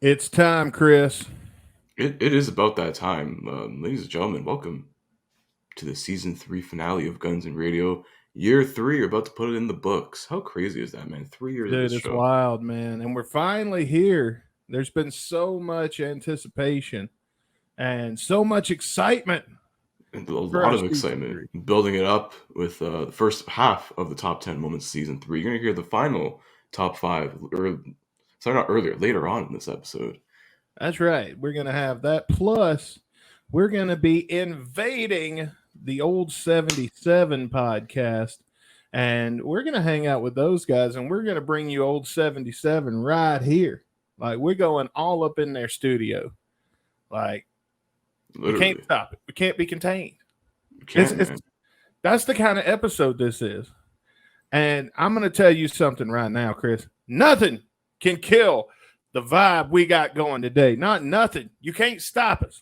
It's time, Chris. It is about that time. Ladies and gentlemen, welcome to the season 3 finale of Guns and Radio. Year 3, you're about to put it in the books. How crazy is that, man? 3 years of Dude, this it's show. wild, man. And we're finally here. There's been so much anticipation and so much excitement And a for lot our of season excitement. three. Building it up with the first half of the top 10 moments of season 3. You're going to hear the final top 5, or sorry, not earlier, later on in this episode. That's right. We're going to have that. Plus, we're going to be invading the old 77 podcast. And we're going to hang out with those guys and we're going to bring you old 77 right here. Like, we're going all up in their studio. Like, we can't Literally. stop it. We can't be contained. You It's, can't, it's man. that's the kind of episode this is. And I'm going to tell you something right now, Chris. Nothing can kill the vibe we got going today. Not nothing. You can't stop us.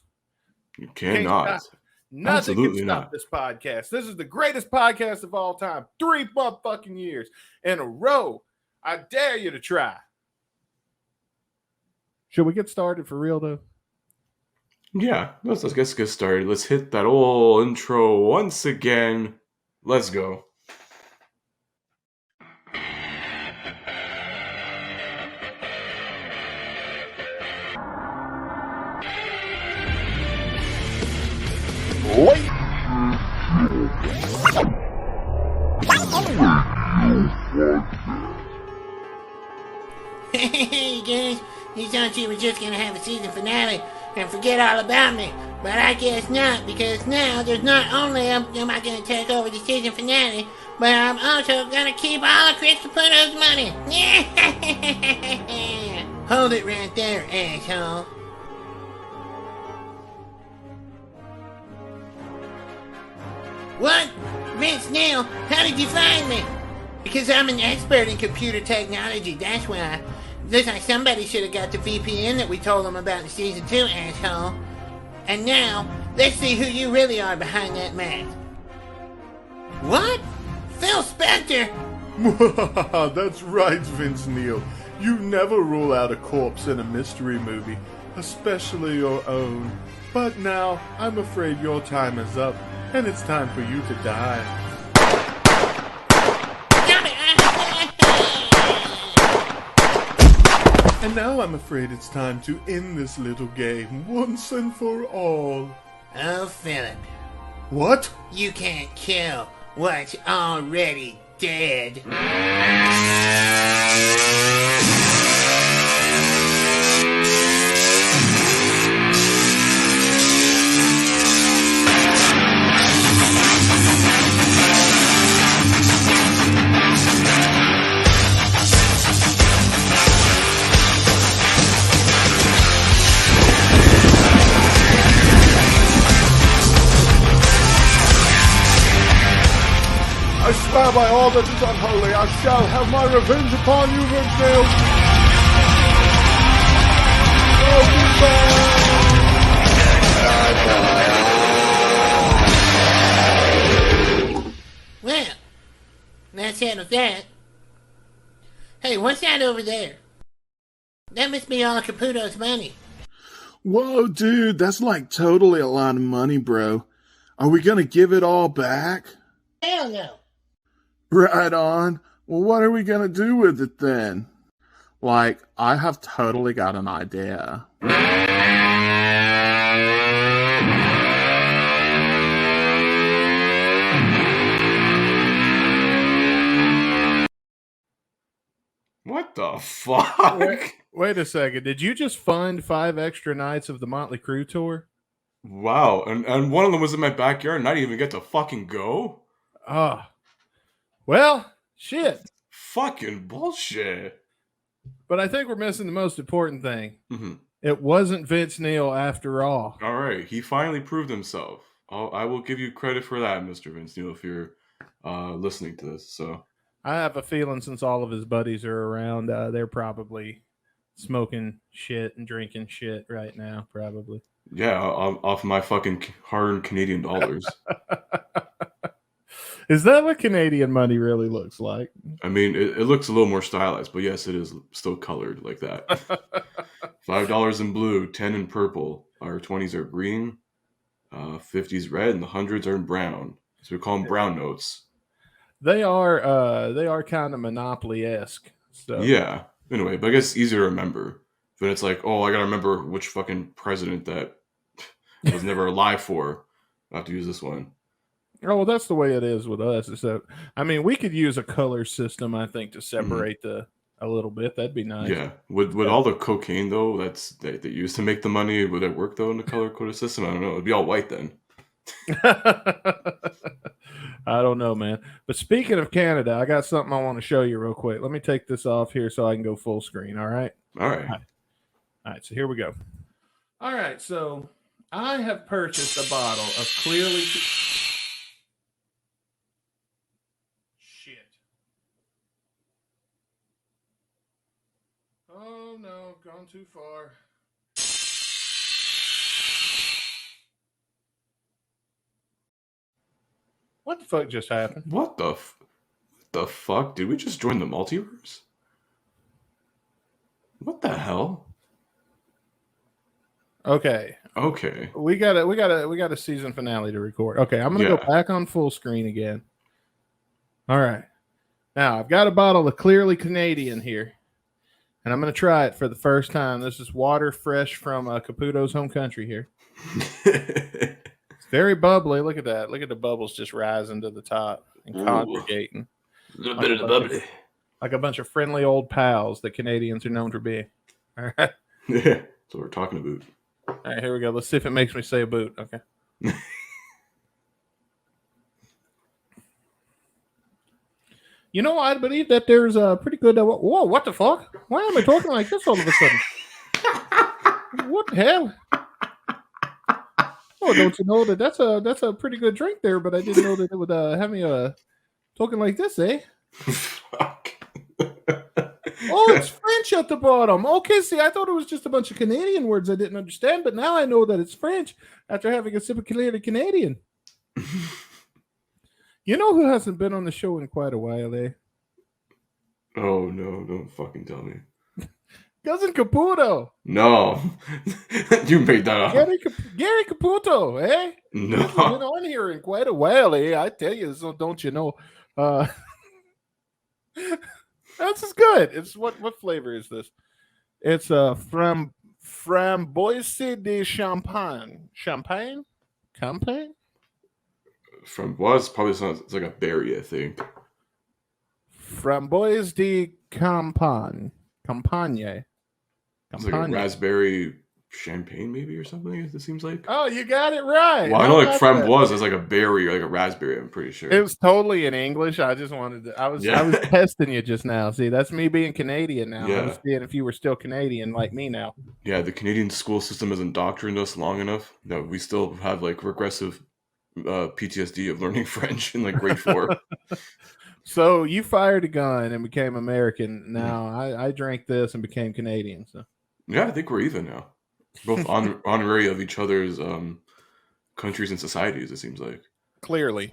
You Can't cannot. stop it. Nothing can Absolutely stop not. this podcast. This is the greatest podcast of all time. 3 motherfucking years in a row. I dare you to try. Should we get started for real, though? Yeah, let's get started. Let's hit that old intro once again. Let's go. Hey guys, you thought you were just gonna have a season finale and forget all about me, but I guess not, because now there's not only am I gonna take over the season finale, but I'm also gonna keep all of Chris Caputo's money. Hold it right there, asshole. What? Vince Neil, how did you find me? Because I'm an expert in computer technology, that's why. Looks like somebody should have got the VPN that we told them about in season 2, asshole. And now, let's see who you really are behind that mask. What? Phil Spector? That's right, Vince Neil. You never rule out a corpse in a mystery movie, especially your own. But now, I'm afraid your time is up, and it's time for you to die. And now I'm afraid it's time to end this little game once and for all. Oh, Philip, What? you can't kill what's already dead. I swear by all that is unholy, I shall have my revenge upon you, Vince Neil. Well, that settles that. Hey, what's that over there? That must be all of Caputo's money. Whoa, dude, that's like totally a lot of money, bro. Are we gonna give it all back? Hell no. Right on. Well, what are we gonna do with it then? Like, I have totally got an idea. What the fuck? Wait a second. Did you just fund 5 extra nights of the Motley Crue tour? Wow, and one of them was in my backyard and I didn't even get to fucking go? Ah. Well, shit. Fucking bullshit. But I think we're missing the most important thing. Mm-hmm. It wasn't Vince Neil after all. Alright, he finally proved himself. I will give you credit for that, Mr. Vince Neil, if you're listening to this. So I have a feeling since all of his buddies are around, they're probably smoking shit and drinking shit right now, probably. yeah, off my fucking hard-earned Canadian dollars. Is that what Canadian money really looks like? I mean, it looks a little more stylized, but yes, it is still colored like that. $5 in blue, 10 in purple. Our 20s are green, 50s red, and the 100s are in brown. So we call them brown notes. They are kind of Monopoly-esque. So Yeah. Anyway, but I guess it's easier to remember. But it's like, oh, I gotta remember which fucking president that was never alive for. I have to use this one. Oh, well, that's the way it is with us. So, I mean, we could use a color system, I think, to separate a little bit. That'd be nice. Yeah. Would all the cocaine though they use to make the money, would it work though in the color coded system? I don't know. It'd be all white then. I don't know, man. But speaking of Canada, I got something I want to show you real quick. Let me take this off here so I can go full screen. All right. All right. All right. So here we go. All right. So I have purchased a bottle of clearly. Shit. Oh no, gone too far. What the fuck just happened? What the fuck? Did we just join the multiverse? What the hell? Okay. Okay. We got a season finale to record. Okay, I'm gonna go back on full screen again. All right. Now I've got a bottle of clearly Canadian here, and I'm gonna try it for the first time. This is water fresh from Caputo's home country here. It's very bubbly. Look at that. Look at the bubbles just rising to the top and congregating. A little bit of the bubbly. Like a bunch of friendly old pals that Canadians are known for being. All right. Yeah, that's what we're talking about. All right, here we go. Let's see if it makes me say a boot. Okay. You know, I believe that there's a pretty good. Whoa, what the fuck? Why am I talking like this all of a sudden? What the hell? Oh, don't you know that that's a pretty good drink there? But I didn't know that it would have me talking like this, eh? Fuck. Oh, it's French at the bottom. Okay, see, I thought it was just a bunch of Canadian words I didn't understand, but now I know that it's French after having a sip of clearly Canadian. You know who hasn't been on the show in quite a while, eh? Oh no, don't fucking tell me. Cousin Caputo. No. You made that up. Gary Caputo, eh? No. He's been on here in quite a while, eh? I tell you, so don't you know? This is good. It's what flavor is this? It's from Framboise de Champagne. Champagne? Framboise probably sounds it's like a berry, I think. Framboise de Champagne. It's like a raspberry champagne, maybe, or something, it seems like. Oh, you got it right. Well, I know like framboise is like a berry or like a raspberry, I'm pretty sure. It was totally in English. I just wanted to I was testing you just now. See, that's me being Canadian now. Yeah. I was seeing if you were still Canadian like me now. Yeah, the Canadian school system has indoctrinated us long enough that we still have like regressive PTSD of learning French in like grade 4. So you fired a gun and became American. Now I drank this and became Canadian. So yeah, I think we're even now. Both honorary of each other's countries and societies, it seems like. Clearly.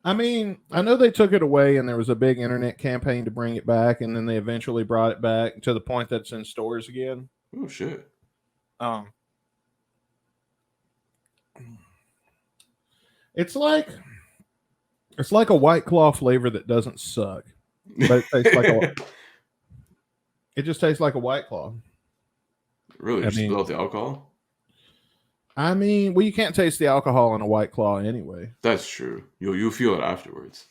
I mean, I know they took it away and there was a big internet campaign to bring it back, and then they eventually brought it back to the point that it's in stores again. Oh shit. It's like a White Claw flavor that doesn't suck. But it tastes like it just tastes like a White Claw. Really? Just without the alcohol? I mean, well, you can't taste the alcohol in a White Claw anyway. That's true. You'll feel it afterwards.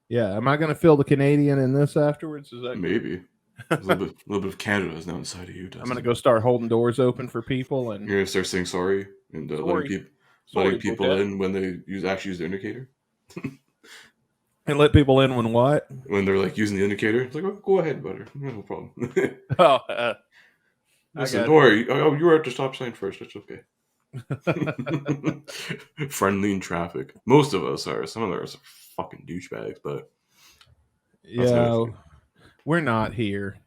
Yeah. Am I going to feel the Canadian in this afterwards? Is that maybe? A little bit of Canada is now inside of you. I'm going to go start holding doors open for people, and you're going to start saying sorry and letting people in when they actually use the indicator. And let people in when what? When they're like using the indicator, it's like, oh, go ahead, butter. No problem. Listen, don't worry. Oh, you were at the stop sign first. That's okay. Friendly in traffic. Most of us are. Some of us are fucking douchebags, but yeah, we're not here.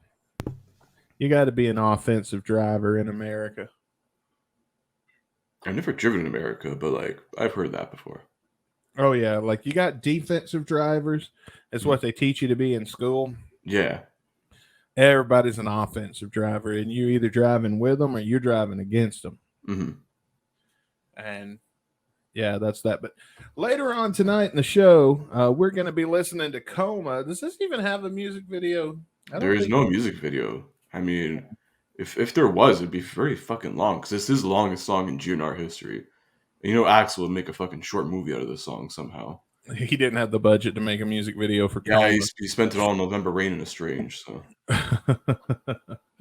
You got to be an offensive driver in America. I've never driven in America, but like I've heard that before. Oh yeah, like you got defensive drivers. It's what they teach you to be in school. Yeah. Everybody's an offensive driver, and you're either driving with them or you're driving against them. Mm-hmm. And yeah, that's that. But later on tonight in the show, we're going to be listening to Coma. Does this even have a music video? There is no music video. I mean, if there was, it'd be very fucking long because this is the longest song in GNR history. And you know, Axl would make a fucking short movie out of this song somehow. He didn't have the budget to make a music video for Yeah, Coma. he spent it all in November Rain and Estrange, so.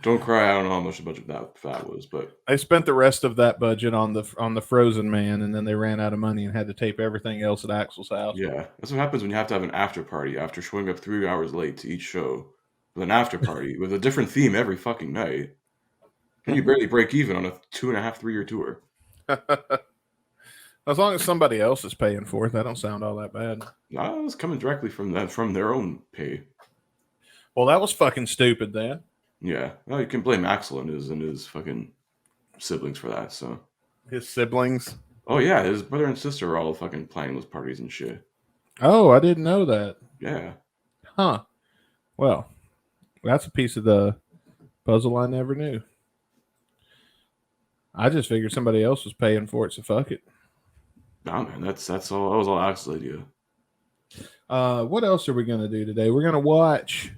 Don't cry, I don't know how much the budget that was, but they spent the rest of that budget on the Frozen Man, and then they ran out of money and had to tape everything else at Axl's house. Yeah, that's what happens when you have to have an after party after showing up 3 hours late to each show with an after party with a different theme every fucking night. And you barely break even on a 2.5, 3-year tour. As long as somebody else is paying for it, that don't sound all that bad. No, it's coming directly from their own pay. Well, that was fucking stupid then. Yeah, well, you can blame Axl and his fucking siblings for that. So his siblings. Oh yeah, his brother and sister are all fucking planning those parties and shit. Oh, I didn't know that. Yeah. Huh. Well, that's a piece of the puzzle I never knew. I just figured somebody else was paying for it, so fuck it. Nah, man, that's all. That was all Axl's idea. What else are we gonna do today? We're gonna watch.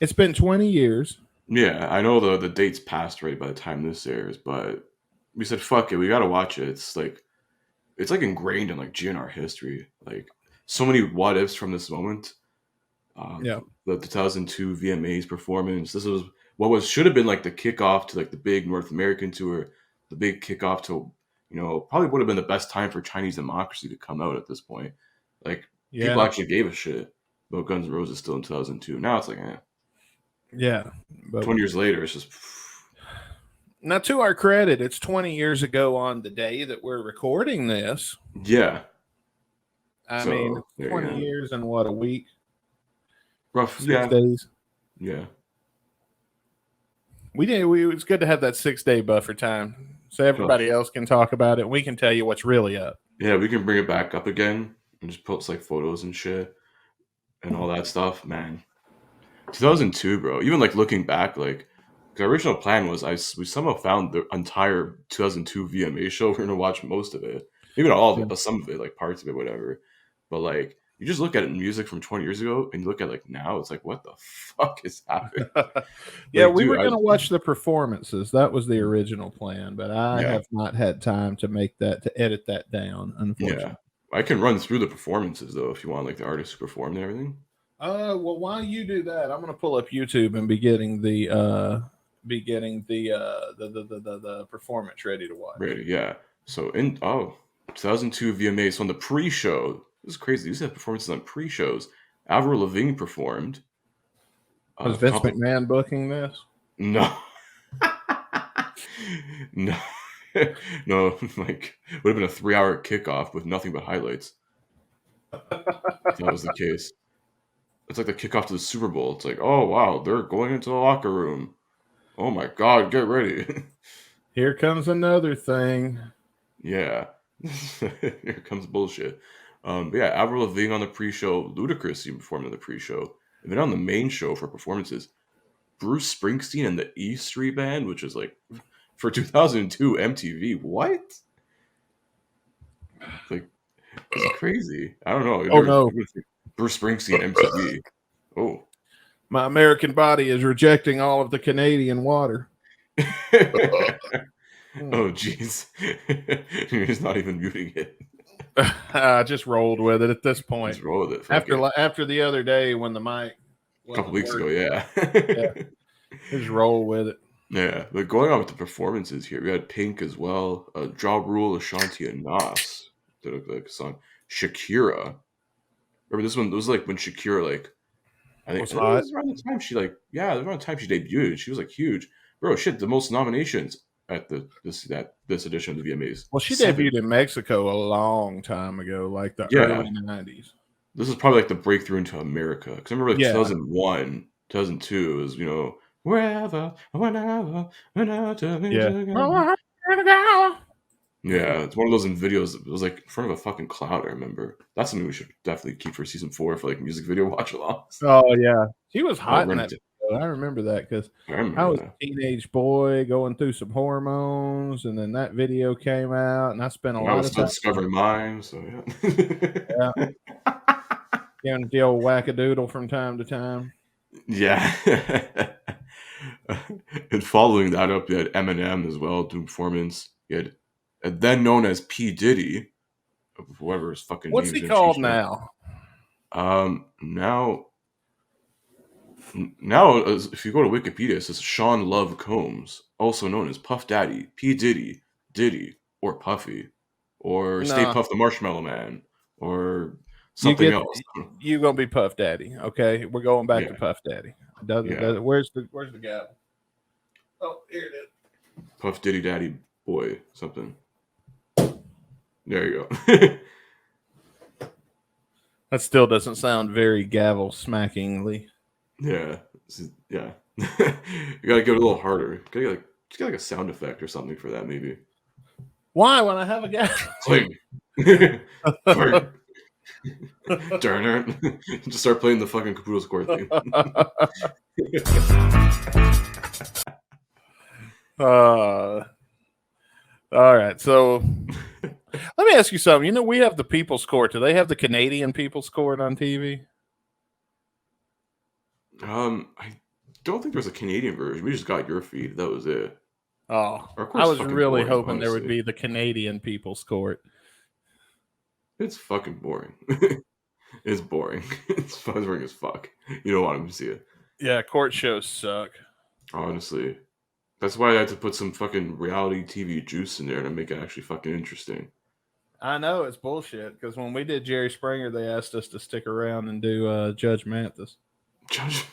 It's been 20 years. Yeah, I know the date's passed right by the time this airs, but we said fuck it, we gotta watch it. It's like ingrained in like GNR history. Like so many what ifs from this moment. Yeah. The 2002 VMAs performance. This was what should have been like the kickoff to like the big North American tour, the big kickoff to, you know, probably would have been the best time for Chinese democracy to come out at this point. Like people actually gave a shit about Guns N' Roses still in 2002. Now it's like, yeah. But 20 years later, it's just. Now, to our credit, it's 20 years ago on the day that we're recording this. Yeah. I mean, 20 years and what, a week? Rough, 6 days. Yeah. It's good to have that 6-day buffer time so everybody else can talk about it. We can tell you what's really up. Yeah, we can bring it back up again and just post like photos and shit and all that stuff. Man, 2002, bro. Even like looking back, like the original plan was we somehow found the entire 2002 VMA show. We're gonna watch most of it, maybe not all of it, but some of it, like parts of it, whatever. But like you just look at it, music from 20 years ago, and you look at like now, it's like what the fuck is happening? Yeah, like, we were gonna watch the performances. That was the original plan, but I have not had time to edit that down. Unfortunately, yeah, I can run through the performances though if you want, like the artists who performed and everything. Well, while you do that, I'm gonna pull up YouTube and be getting the performance ready to watch. Ready, yeah. So 2002 VMAs. So on the pre-show, this is crazy. These have performances on pre-shows. Avril Lavigne performed. Was Vince McMahon booking this? No. No. No, like would have been a 3-hour kickoff with nothing but highlights. If that was the case. It's like the kickoff to the Super Bowl. It's like, oh wow, they're going into the locker room. Oh my god, get ready. Here comes another thing. Yeah. Here comes bullshit. But yeah, Avril Lavigne on the pre-show, Ludacris even performed on the pre-show. And then on the main show for performances, Bruce Springsteen and the E Street Band, which is like for 2002 MTV. What? Like, it's crazy. I don't know. No. Bruce Springsteen, MTV. Oh. My American body is rejecting all of the Canadian water. Oh, jeez. He's not even muting it. I just rolled with it at this point. Just roll with it. After the other day when the mic... A couple weeks ago, yeah. Just roll with it. Yeah, but going on with the performances here, we had Pink as well, Ja Rule, Ashanti, and Nas did a song. Shakira. Remember this one? It was like when Shakira, like, I think it was around the time she, like, yeah, around the time she debuted. She was like huge. Bro, shit, the most nominations at this edition of the VMAs. Well, she debuted in Mexico a long time ago, like the early 90s. This is probably like the breakthrough into America. Because I remember like 2001, 2002 was, you know, wherever, whenever, yeah, it's one of those in videos. It was like in front of a fucking cloud. I remember. That's something we should definitely keep for season 4 for like music video watch alongs. Oh yeah, she was hot in that video I remember that because I I remember was that. a teenage boy going through some hormones, and then that video came out, and I spent a And I lot was of still time discovering mine, so yeah. getting the old wackadoodle from time to time. Yeah. And following that up, you had Eminem as well doing performance. You had then known as P. Diddy, whoever his fucking What's name's he gonna change called now. now? Now, if you go to Wikipedia, it says Sean Love Combs, also known as Puff Daddy, P. Diddy, Diddy, or Puffy, or Stay No, Puft the Marshmallow Man, or you something get else. you gonna be Puff Daddy. Okay, we're going back to Yeah, Puff Daddy. yeah. Where's the gavel? Oh, here it is. Puff Diddy Daddy Boy, something. There you go. That still doesn't sound very gavel smackingly. Yeah. Yeah. You gotta go a little harder. Just get like a sound effect or something for that, maybe. Why, when I have a gavel? Cling. Cling. Turner. Just start playing the fucking Caputo score theme. All right. So let me ask you something. You know, we have the People's Court. Do they have the Canadian People's Court on TV? I don't think there's a Canadian version. We just got your feed. That was it. Oh, Our I court's was fucking really boring, hoping there would honestly. be the Canadian People's Court. It's fucking boring. It's boring. It's boring as fuck. You don't want him to see it. Yeah, court shows suck. Honestly. That's why I had to put some fucking reality TV juice in there to make it actually fucking interesting. I know it's bullshit because when we did Jerry Springer, they asked us to stick around and do Judge Mathis. Judge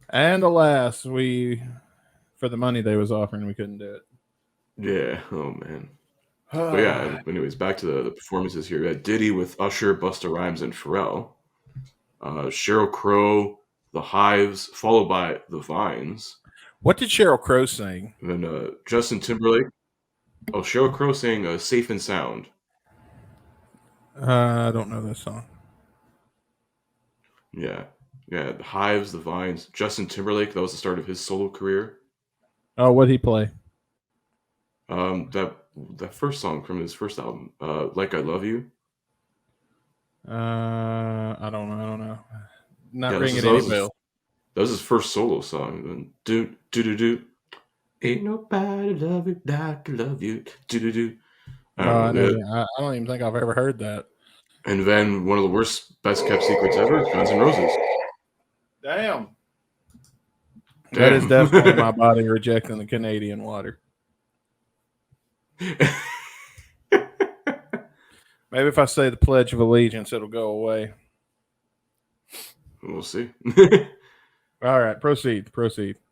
And alas, for the money they was offering, we couldn't do it. Yeah. Oh, man. But yeah, anyways, back to the performances here. We had Diddy with Usher, Busta Rhymes, and Pharrell. Sheryl Crow, The Hives, followed by The Vines. What did Sheryl Crow sing? And then Justin Timberlake. Oh, Sheryl Crow sang Safe and Sound. I don't know this song. Yeah. Yeah, The Hives, The Vines. Justin Timberlake, that was the start of his solo career. Oh, what'd he play? That first song from his first album, Like I Love You. I don't know. Not Yeah, ringing any bell. That was his first solo song. And do do do do. Ain't nobody love you like I love you. Do do do. I don't even think I've ever heard that. And then one of the worst, best kept secrets ever, Guns N' Roses. Damn. That is definitely my body rejecting the Canadian water. Maybe if I say the Pledge of Allegiance, it'll go away. We'll see. All right, proceed.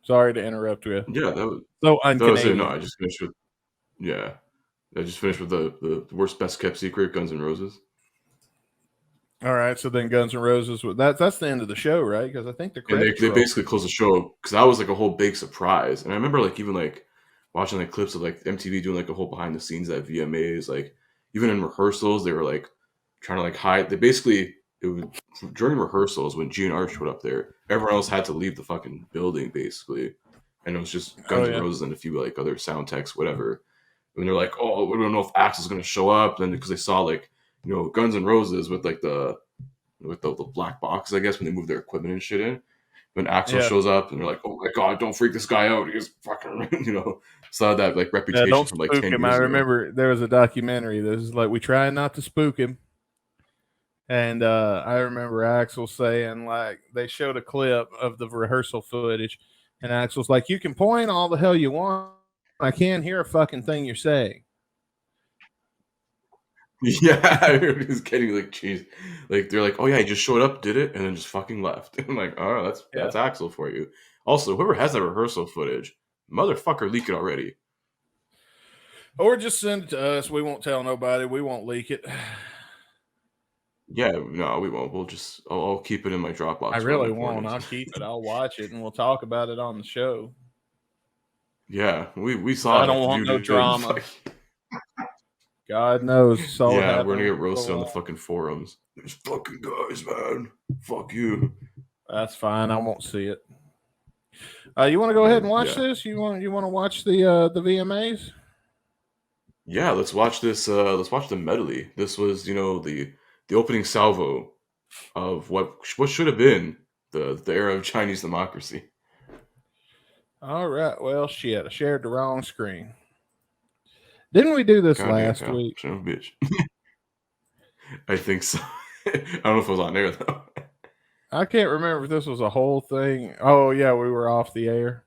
Sorry to interrupt you. Yeah, that was un-Canadian. it. No, I just finished with the worst, best kept secret, Guns N' Roses. All right, so then Guns N' Roses. That's the end of the show, right? Because I think the credits they basically closed the show because that was like a whole big surprise. And I remember like even like watching like clips of like MTV doing like a whole behind the scenes at VMAs, like even in rehearsals they were like trying to like hide. During rehearsals when GNR showed up there, everyone else had to leave the fucking building basically, and it was just Guns N' Roses and a few like other sound techs, whatever. And they're like, oh, we don't know if Axl's gonna show up. And then because they saw like Guns N' Roses with like the black box, I guess, when they move their equipment and shit in. When Axl shows up and they're like, oh my god, don't freak this guy out. He's fucking, saw that like reputation don't from like spook 10 him. years I ago. remember there was a documentary that was like, we try not to spook him. And I remember Axl saying, like, they showed a clip of the rehearsal footage, and Axl's like, you can point all the hell you want. I can't hear a fucking thing you're saying. Yeah, I remember he was getting like cheese. Like they're like, oh yeah, he just showed up, did it, and then just fucking left. I'm like, oh, that's Axl for you. Also, whoever has that rehearsal footage, motherfucker, leak it already. Or just send it to us. We won't tell nobody. We won't leak it. Yeah, no, we won't. I'll keep it in my Dropbox. I really won't. I'll keep it. I'll watch it, and we'll talk about it on the show. Yeah, we saw. I don't want no drama. God knows. So Yeah, we're gonna get roasted on the fucking forums. These fucking guys, man. Fuck you. That's fine. I won't see it. You want to go ahead and watch this? You want to watch the VMAs? Yeah, let's watch this. Let's watch the medley. This was, the opening salvo of what should have been the era of Chinese democracy. All right. Well, shit. I shared the wrong screen. Didn't we do this last week? Son of a bitch. I think so. I don't know if it was on air though. I can't remember if this was a whole thing. Oh yeah, we were off the air.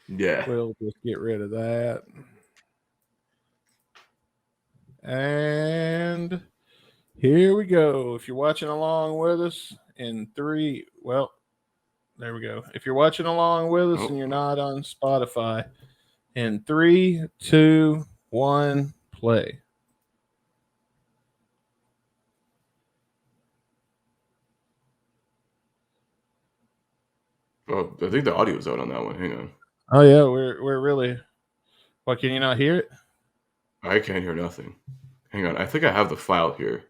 Yeah. We'll just get rid of that. And here we go. If you're watching along with us in 3, well, there we go. If you're watching along with us and you're not on Spotify, in 3, 2, 1, play. Oh, I think the audio's out on that one. Hang on. Oh yeah, we're really. What, can you not hear it? I can't hear nothing. Hang on. I think I have the file here.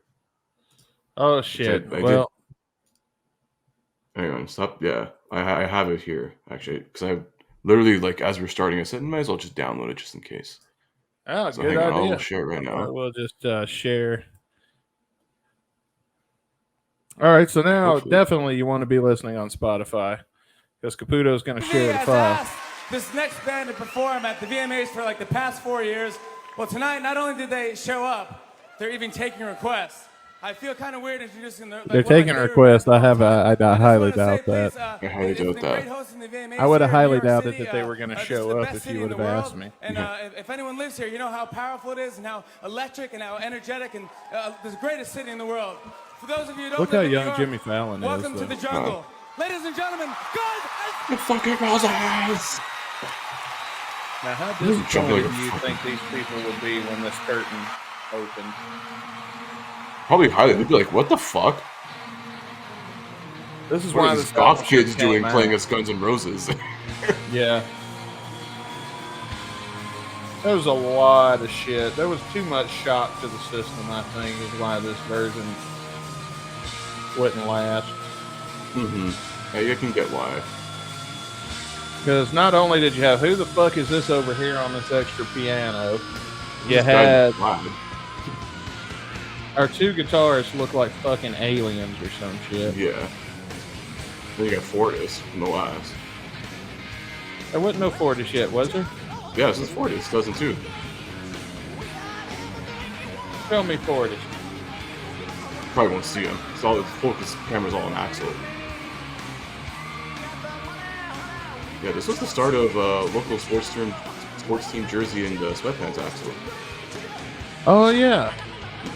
Oh shit. I well, did. Hang on. Stop. Yeah, I have it here actually because I literally as we're starting, I said might as well just download it just in case. Oh, So good hang on, idea. I'll share it right now. We'll just share. All right, so now Hopefully. definitely you want to be listening on Spotify because Caputo's going to share the file. This next band to perform at the VMAs for the past 4 years. Well, tonight, not only did they show up, they're even taking requests. I feel kind of weird introducing them. They're taking requests. I highly doubt that. I highly doubt that. I would have highly doubted that they were going to show up if you would have asked me. And if anyone lives here, you know how powerful it is and how electric and how energetic and the greatest city in the world. For those of you who don't Look how live in New young York, Jimmy Fallon is. welcome to the jungle. Ladies and gentlemen, The fucking Roses! Now, how disappointed do you think these people would be when this curtain opened? Probably highly. They'd be like, what the fuck? This is What why are the these goth kids came doing out. playing as Guns N' Roses? Yeah. There was a lot of shit. There was too much shock to the system, I think, is why this version wouldn't last. Yeah, you can get why. Because not only did you have, who the fuck is this over here on this extra piano? You This had, guy's live. our two guitarists look like fucking aliens or some shit. Yeah. Then you got Fortis from the last. There wasn't no Fortis yet, was there? Yeah, this is Fortis, 2002. Show me Fortis. Probably won't see him. It's all the focus camera's all on Axel. Yeah, this was the start of local sports team jersey and sweatpants, Axel. Oh, yeah.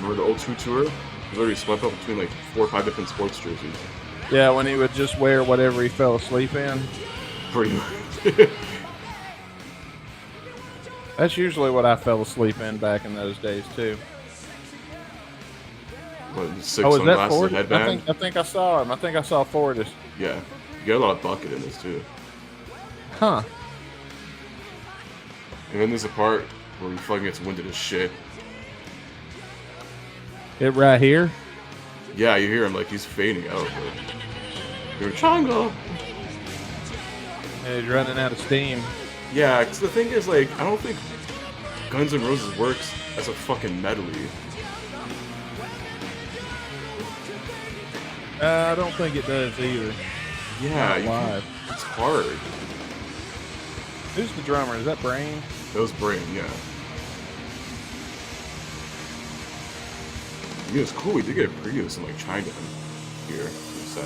Remember the 02 tour? He was already swept up between 4 or 5 different sports jerseys. Yeah, when he would just wear whatever he fell asleep in. Pretty much. That's usually what I fell asleep in back in those days, too. What, 6 Oh, is that sunglasses, Fortis? headband? I think I saw him. I think I saw Fortis. Yeah. You got a lot of bucket in this, too. Huh. And then there's a part where he fucking gets winded as shit. It right here? Yeah, you hear him he's fading out. But you're Chongo. He's running out of steam. Yeah, because the thing is, I don't think Guns N' Roses works as a fucking medley. I don't think it does either. Yeah, live. It's hard. Who's the drummer? Is that Brain? That was Brain, yeah. I mean, it's cool. We did get a preview of some China here in a sec.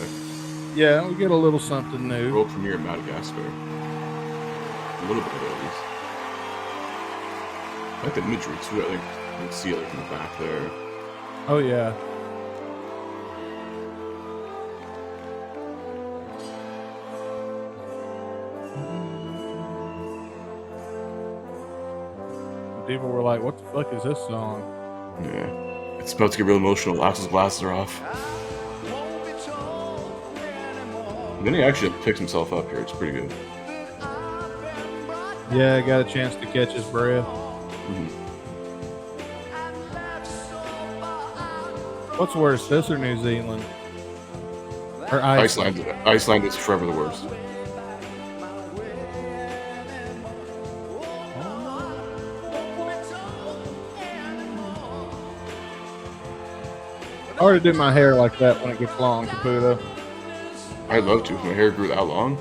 Yeah, we get a little something new. World premiere in Madagascar. A little bit of it, at least. I like the imagery too. I think you can see it in the back there. Oh yeah. People were like, "What the fuck is this song?" Yeah, it's about to get real emotional. Axel's glasses are off. And then he actually picks himself up here. It's pretty good. Yeah, got a chance to catch his breath. What's worse, this or New Zealand? Or Iceland? Iceland is forever the worst. Hard to do my hair like that when it gets long, Caputo. I'd love to if my hair grew that long.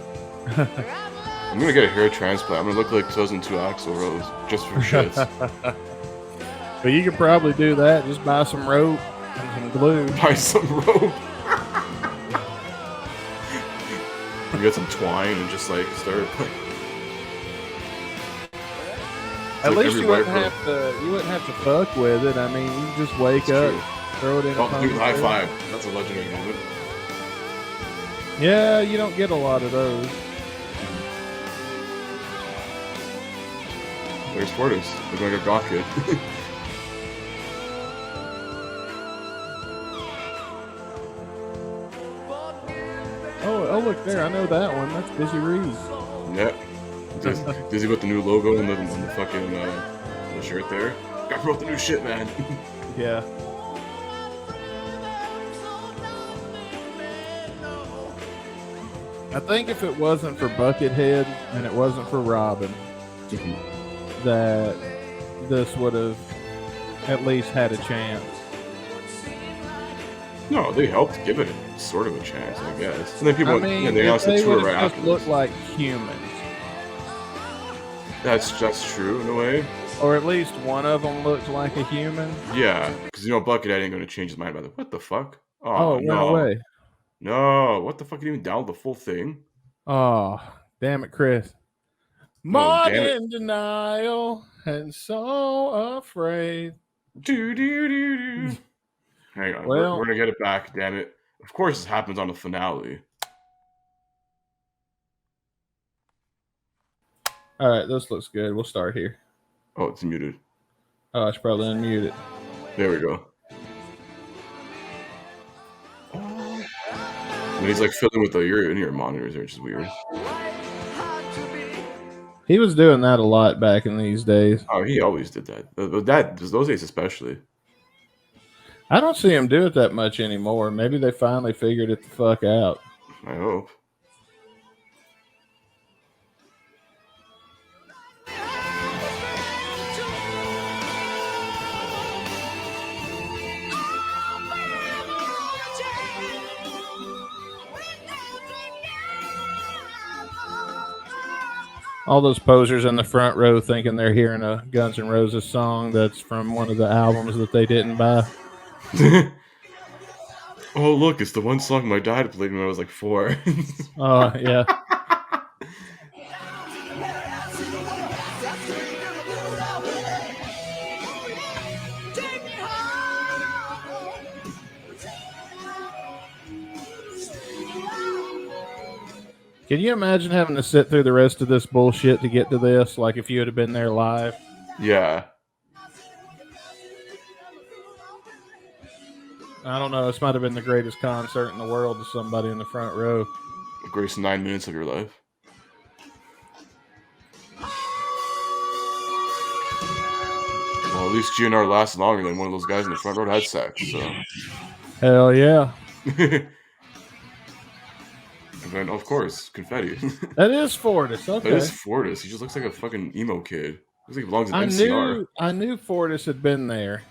I'm gonna get a hair transplant. I'm gonna look like 2002 Axl Rose just for shits. But you could probably do that. Just buy some rope and some glue. Buy some rope. You get some twine and just like start. At least you wouldn't have to fuck with it. I mean, you just wake up, throw it in. Oh, dude, high five. That's a legendary moment. Yeah, you don't get a lot of those. There's Fortis. Looking like a goth kid. Oh, look there. I know that one. That's Busy Reed. Yep. Dizzy with the new logo on the fucking the shirt there. Guy wrote the new shit, man. Yeah. I think if it wasn't for Buckethead and it wasn't for Robin, that this would have at least had a chance. No, they helped give it sort of a chance, I guess. And then people, I mean, they announced the they tour would right have just after. looked like humans, That's true in a way. or at least one of them looked like a human. Yeah, because Buckethead ain't gonna change his mind about it. What the fuck? Oh, it went away. No, what the fuck? You didn't even download the full thing? Oh, damn it, Chris. Oh, damn More it. in denial and so afraid. Hang on, Well- we're gonna get it back. Damn it! Of course, this happens on the finale. All right, this looks good. We'll start here. Oh, it's muted. Oh, I should probably unmute it. There we go. And he's like fiddling with the in-ear monitors, which is weird. He was doing that a lot back in these days. Oh, he always did that. Those days especially. I don't see him do it that much anymore. Maybe they finally figured it the fuck out. I hope. All those posers in the front row thinking they're hearing a Guns N' Roses song that's from one of the albums that they didn't buy. Oh, look, it's the one song my dad played when I was like 4. Oh, yeah. Can you imagine having to sit through the rest of this bullshit to get to this? Like if you would have been there live? Yeah. I don't know. This might have been the greatest concert in the world to somebody in the front row. The greatest 9 minutes of your life. Well, at least GNR lasted longer than one of those guys in the front row had sex, so. Hell yeah. And then, of course, confetti. That is Fortis. Okay. That is Fortis. He just looks like a fucking emo kid. Looks like he belongs in NCR. I knew Fortis had been there.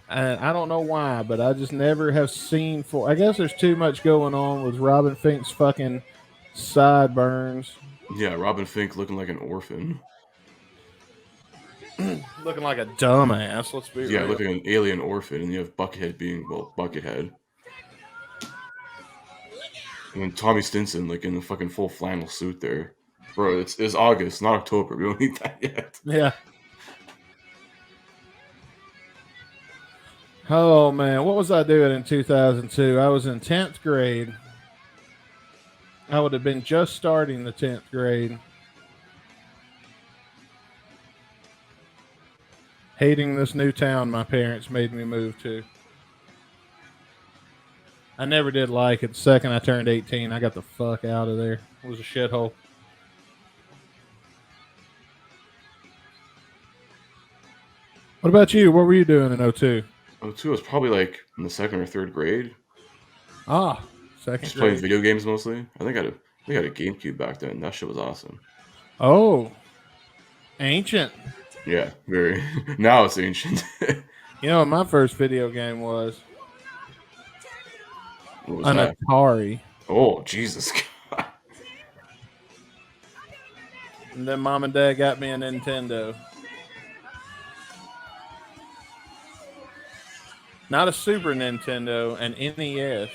And I don't know why, but I just never have seen I guess there's too much going on with Robin Fink's fucking sideburns. Yeah, Robin Fink looking like an orphan. Looking like a dumbass. Let's be real. Yeah, looking like an alien orphan, and you have Buckethead being, well, Buckethead. And then Tommy Stinson, like, in the fucking full flannel suit there. Bro, it's August, not October. We don't need that yet. Yeah. Oh, man. What was I doing in 2002? I was in 10th grade. I would have been just starting the 10th grade. Hating this new town my parents made me move to. I never did like it. The second I turned 18, I got the fuck out of there. It was a shithole. What about you? What were you doing in 02? 02 was probably like in the second or third grade. Second Just playing grade. video games mostly. I think I had a GameCube back then. That shit was awesome. Oh, ancient. Yeah, very. Now it's ancient. You know what my first video game was? What was An that? Atari. Oh, Jesus. God. And then mom and dad got me a Nintendo. Not a Super Nintendo, an NES.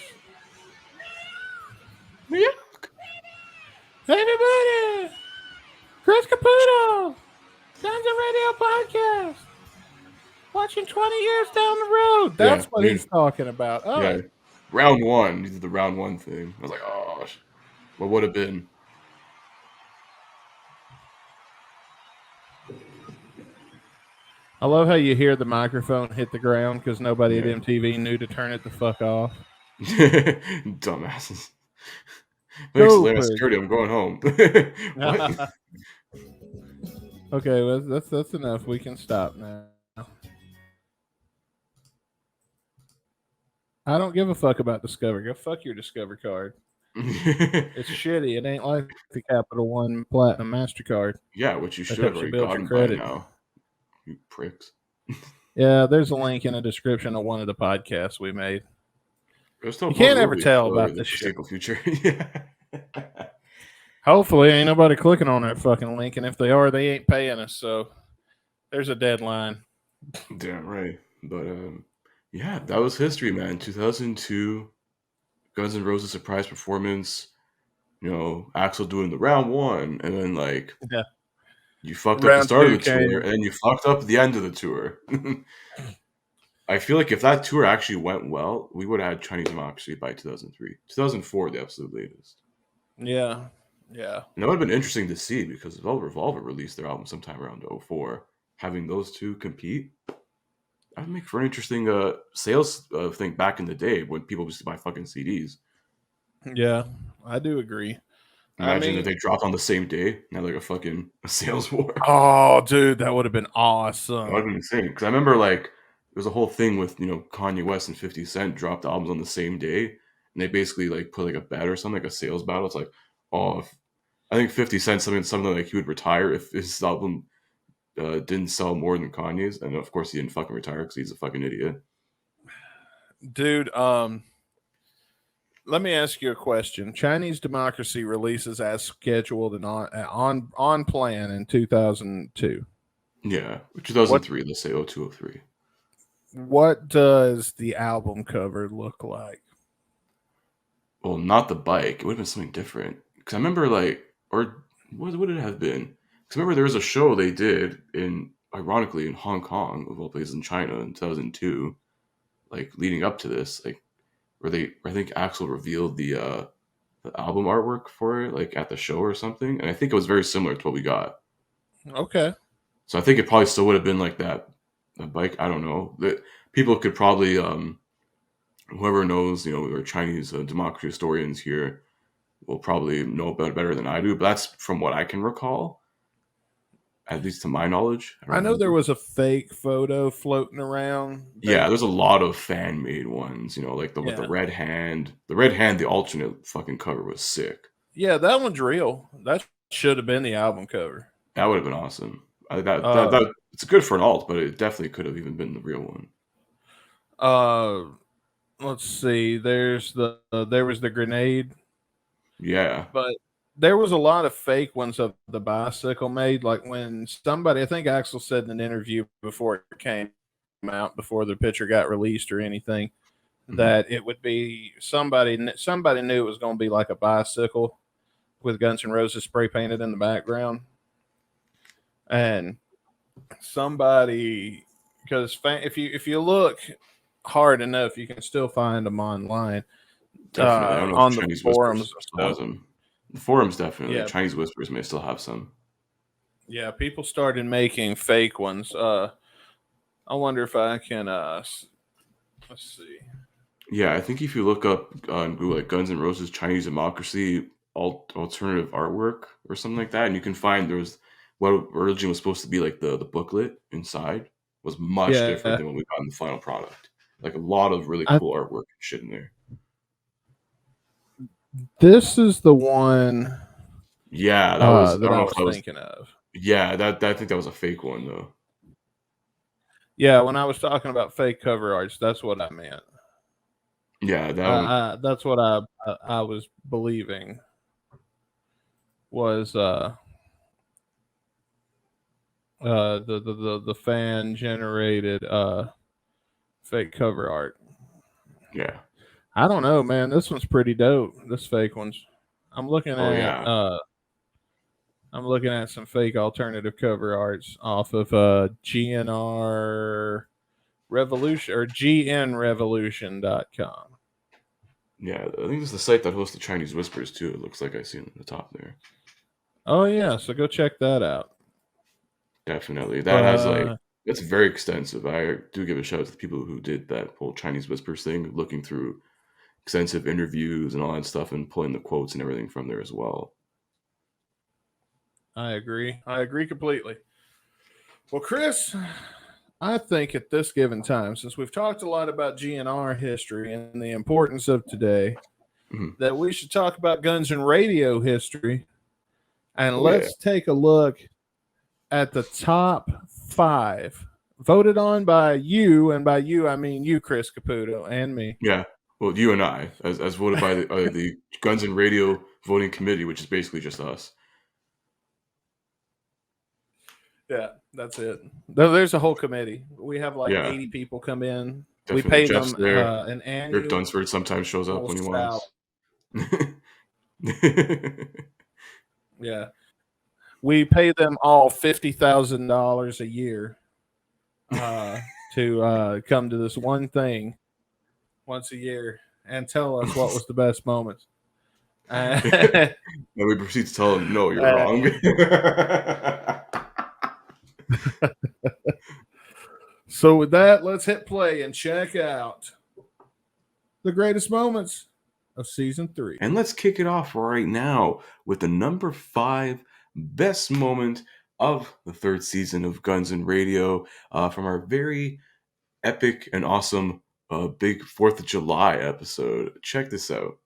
Yeah. Everybody! Chris Caputo! Guns and Radio Podcast! Watching 20 years down the road. That's what he's talking about. Oh. Yeah. Round one. You did the round one thing. I was like, oh, what would have been? I love how you hear the microphone hit the ground because nobody at MTV knew to turn it the fuck off. Dumbasses. Thanks, Atlanta security. I'm going home. What? Okay, well, that's enough. We can stop now. I don't give a fuck about Discover. Go fuck your Discover card. It's shitty. It ain't like the Capital One Platinum MasterCard. Yeah, which you should have already gotten by now. You pricks. Yeah, there's a link in the description of one of the podcasts we made. You can't ever tell about this shit. Future. Hopefully, ain't nobody clicking on that fucking link, and if they are, they ain't paying us. So there's a deadline. Damn right. But yeah, that was history, man. 2002, Guns N' Roses surprise performance. You know, Axl doing the round one, and then like, you fucked up the start of the tour, and then you fucked up the end of the tour. I feel like if that tour actually went well, we would have had Chinese Democracy by 2003. 2004, the absolute latest. Yeah. Yeah. And that would have been interesting to see because Revolver released their album sometime around 2004. Having those two compete, that would make for an interesting sales thing back in the day when people used to buy fucking CDs. Yeah, I do agree. Imagine if they dropped on the same day. Now like a sales war. Oh, dude, that would have been awesome. That would have been insane. Because I remember like there was a whole thing with Kanye West and 50 Cent dropped albums on the same day, and they basically like put like a bet or something, like a sales battle. It's like, oh, I think 50 Cent something like he would retire if his album didn't sell more than Kanye's, and of course he didn't fucking retire because he's a fucking idiot. Dude, let me ask you a question. Chinese Democracy releases as scheduled and on plan in 2002. Yeah, 2003. Let's say 0203. What does the album cover look like? Well, not the bike. It would have been something different. Because I remember like, or what would it have been? Because I remember there was a show they did ironically in Hong Kong, of all places in China in 2002, like leading up to this, like where I think Axl revealed the album artwork for it, like at the show or something, and I think it was very similar to what we got. Okay. So I think it probably still would have been like that bike. I don't know. That people could probably, whoever knows, or Chinese democracy historians here will probably know better than I do. But that's from what I can recall, at least to my knowledge. I know there was a fake photo floating around. Yeah, there's a lot of fan-made ones, like with the red hand. The red hand, the alternate fucking cover was sick. Yeah, that one's real. That should have been the album cover. That would have been awesome. That it's good for an alt, but it definitely could have even been the real one. Let's see. There was the grenade. Yeah, but there was a lot of fake ones of the bicycle made. Like when somebody, I think Axl said in an interview before it came out, before the picture got released or anything, that it would be somebody knew it was going to be like a bicycle with Guns N' Roses spray painted in the background. And somebody, because if you look hard enough, you can still find them online. Definitely. On the forums. The forums, definitely. Yeah. Chinese Whispers may still have some. Yeah, people started making fake ones. I wonder if I can. Let's see. Yeah, I think if you look up on Google, like Guns N' Roses Chinese Democracy alternative artwork or something like that, and you can find there was what originally was supposed to be like the booklet inside was much different than what we got in the final product. Like a lot of really cool artwork and shit in there. This is the one Yeah, that was. I that don't I know was if that was. thinking of. Yeah, I think that was a fake one though. Yeah, when I was talking about fake cover arts, that's what I meant. Yeah, that one. That's what I was believing was the fan generated fake cover art. Yeah. I don't know, man. This one's pretty dope. This fake one's. I'm looking Oh, at yeah. I'm looking at some fake alternative cover arts off of GNR Revolution or GNRevolution.com. Yeah, I think it's the site that hosts the Chinese Whispers too. It looks like I see it on the top there. Oh yeah, so go check that out. Definitely. That has that's very extensive. I do give a shout out to the people who did that whole Chinese Whispers thing, looking through extensive interviews and all that stuff and pulling the quotes and everything from there as well. I agree. I agree completely. Well, Chris, I think at this given time, since we've talked a lot about GNR history and the importance of today, that we should talk about guns and radio history. And let's take a look at the top 5 voted on by you. And by you, I mean you, Chris Caputo, and me. Yeah. Well, you and I, as voted by the Guns and Radio Voting Committee, which is basically just us. Yeah, that's it. There's a whole committee. We have 80 people come in. Definitely. We pay Jeff's them there. an annual. Rick Dunsford sometimes shows up when he wants. Yeah. We pay them all $50,000 a year to come to this one thing once a year and tell us what was the best moments. And we proceed to tell them, no, you're wrong. So with that, let's hit play and check out the greatest moments of season 3. And let's kick it off right now with the number 5 best moment of the 3rd season of Guns and Radio from our very epic and awesome big 4th of July episode. Check this out.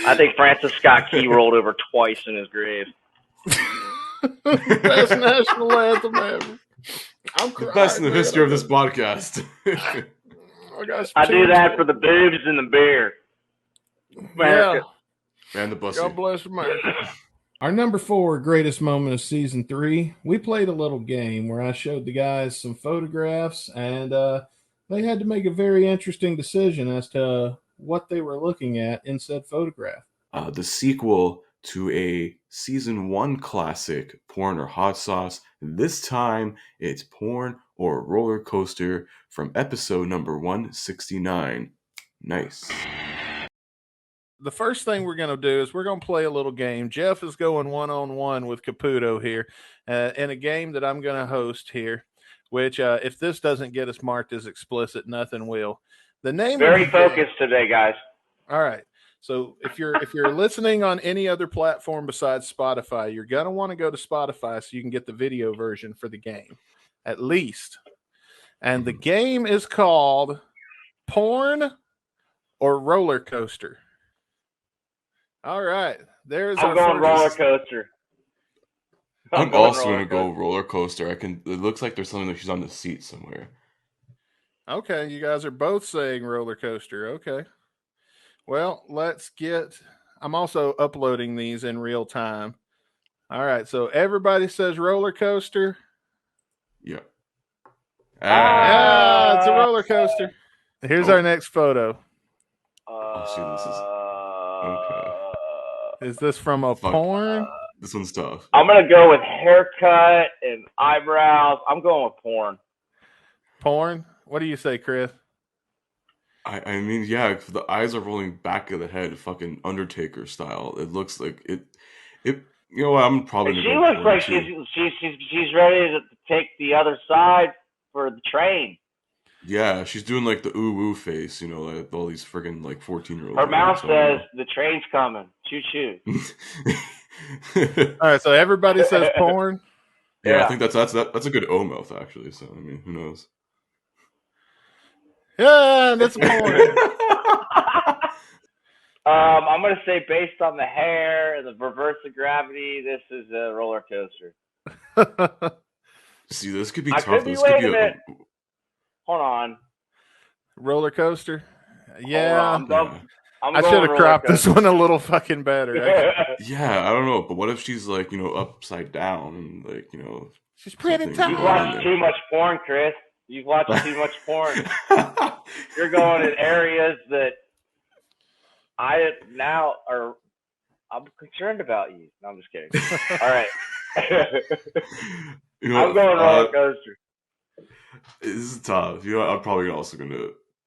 I think Francis Scott Key rolled over twice in his grave. Best national anthem ever. The best in the history of this podcast. I do that for the boobs and the beer. America. Yeah. And the bussy. God bless America. Our number 4 greatest moment of season 3, we played a little game where I showed the guys some photographs and they had to make a very interesting decision as to what they were looking at in said photograph. The sequel to a season 1 classic, Porn or Hot Sauce. This time it's Porn or Roller Coaster from episode number 169. Nice. The first thing we're going to do is we're going to play a little game. Jeff is going one-on-one with Caputo here in a game that I'm going to host here, which if this doesn't get us marked as explicit, nothing will. The name very focused today, guys. All right. So if you're listening on any other platform besides Spotify, you're going to want to go to Spotify so you can get the video version for the game, at least. And the game is called Porn or Roller Coaster. All right. There's I'm going roller coaster. I'm also going to go roller coaster. It looks like there's something that she's on the seat somewhere. Okay, you guys are both saying roller coaster. Okay. Well, let's get. I'm also uploading these in real time. All right, so everybody says roller coaster. Yeah. Ah, it's a roller coaster. Here's our next photo. Oh, see, this is okay. Is this from a Fuck. porn? This one's tough. I'm gonna go with haircut and eyebrows. I'm going with porn. Porn? What do you say, Chris? I mean, yeah, the eyes are rolling back of the head, fucking Undertaker style. It looks like it. You know what? I'm probably. She looks like too. she's ready to take the other side for the train. Yeah, she's doing like the ooh woo face, you know, like all these friggin' like 14-year-olds. Her mouth says the train's coming. Choo choo. All right, so everybody says porn. Yeah, I think that's a good O mouth actually. So I mean, who knows? Yeah, that's porn. I'm gonna say based on the hair and the reverse of gravity, this is a roller coaster. See, this could be I tough. could be. This Wait could a be minute. Hold on. Roller coaster. Yeah. I'm I should have cropped this one a little fucking better. Yeah, I don't know, but what if she's like, you know, upside down and like, you know, she's pretty tough. You've watched too much porn, Chris. You've watched too much porn. You're going in areas that I'm concerned about you. No, I'm just kidding. All right. You know, I'm going roller coaster. This is tough. You know, I'm probably also gonna.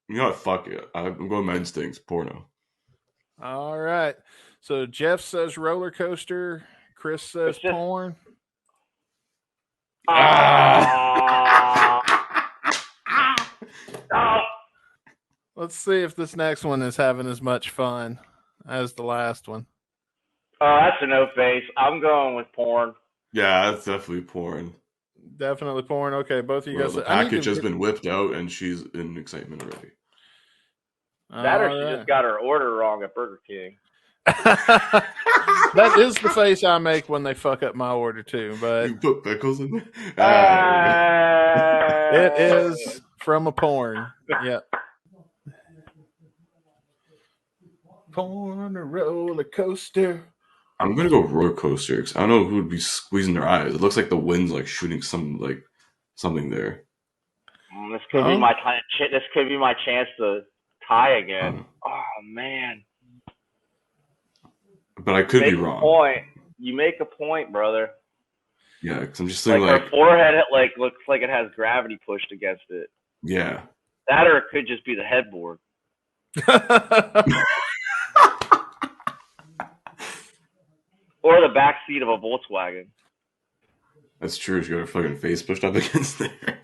You know what? Fuck it. I'm going men's things. Porno. All right. So Jeff says roller coaster. Chris says porn. Let's see if this next one is having as much fun as the last one. Oh, that's a no face. I'm going with porn. Yeah, that's definitely porn. Definitely porn. Okay, both of you guys. The package has been whipped out, and she's in excitement already. That or she just got her order wrong at Burger King. That is the face I make when they fuck up my order too. But you put pickles in there. It is from a porn. Yep. Porn roller coaster. I'm gonna go roller coaster because I don't know who would be squeezing their eyes. It looks like the wind's like shooting something there. This could be my time. This could be my chance to tie again. Oh man! But I could be wrong. You make a point, brother. Yeah, because I'm just thinking her forehead. It looks like it has gravity pushed against it. Yeah. That or it could just be the headboard. Or the back seat of a Volkswagen. That's true. She got her fucking face pushed up against there.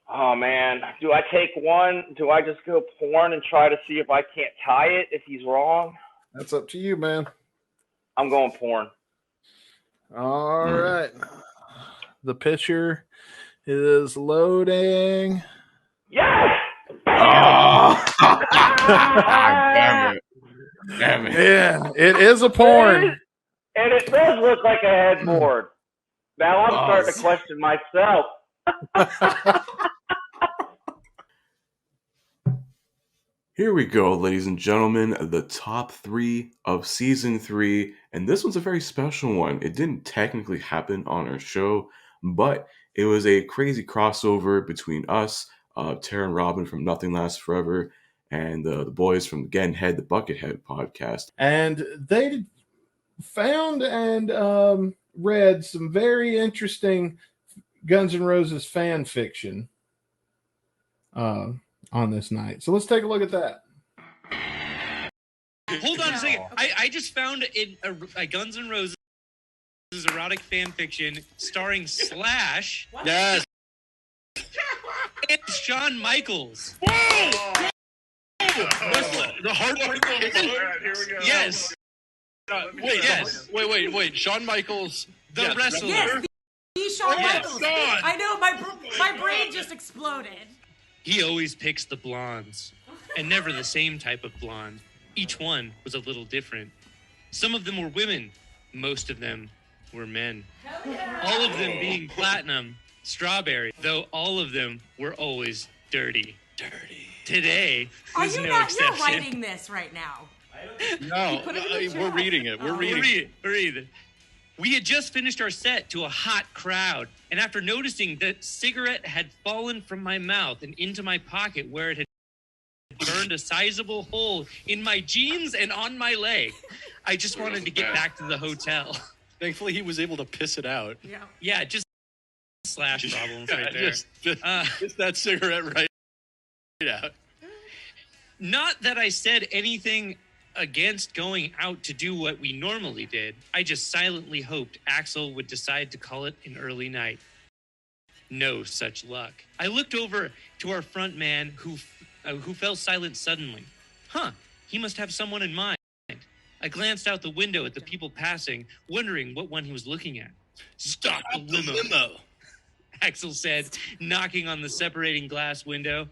Oh, man. Do I take one? Do I just go porn and try to see if I can't tie it if he's wrong? That's up to you, man. I'm going porn. All right. The picture is loading. Yes! Oh! Damn it. Damn it. Yeah, it is a porn. And it does look like a headboard. Now I'm starting to question myself. Here we go, ladies and gentlemen, the top 3 of season 3, and this one's a very special one. It didn't technically happen on our show, but it was a crazy crossover between us, Tara and Robin from Nothing Lasts Forever, and the boys from the Buckethead podcast. And they found and read some very interesting Guns N' Roses fan fiction on this night. So let's take a look at that. Hold on a second. I just found a Guns N' Roses erotic fan fiction starring Slash. Yes. And Shawn Michaels. Whoa! The heartbreak. Here we go. Yes. Wait. Shawn Michaels, the wrestler. Yes, the Shawn Michaels. God. I know, my brain just exploded. He always picks the blondes, and never the same type of blonde. Each one was a little different. Some of them were women. Most of them were men. All of them being platinum, strawberry, though all of them were always dirty. Today Are was you no not? exception. You're writing this right now. No, put it in the we're chat. reading it. We're reading. Read it. We had just finished our set to a hot crowd, and after noticing that cigarette had fallen from my mouth and into my pocket where it had burned a sizable hole in my jeans and on my leg, I just wanted to get back to the hotel. Thankfully, he was able to piss it out. Yeah. Yeah, just slash problems right there. Just that cigarette right out. Not that I said anything against going out to do what we normally did. I just silently hoped Axel would decide to call it an early night. No such luck. I looked over to our front man who fell silent suddenly. He must have someone in mind. I glanced out the window at the people passing, wondering what one he was looking at. Stop the limo, Axel said, knocking on the separating glass window.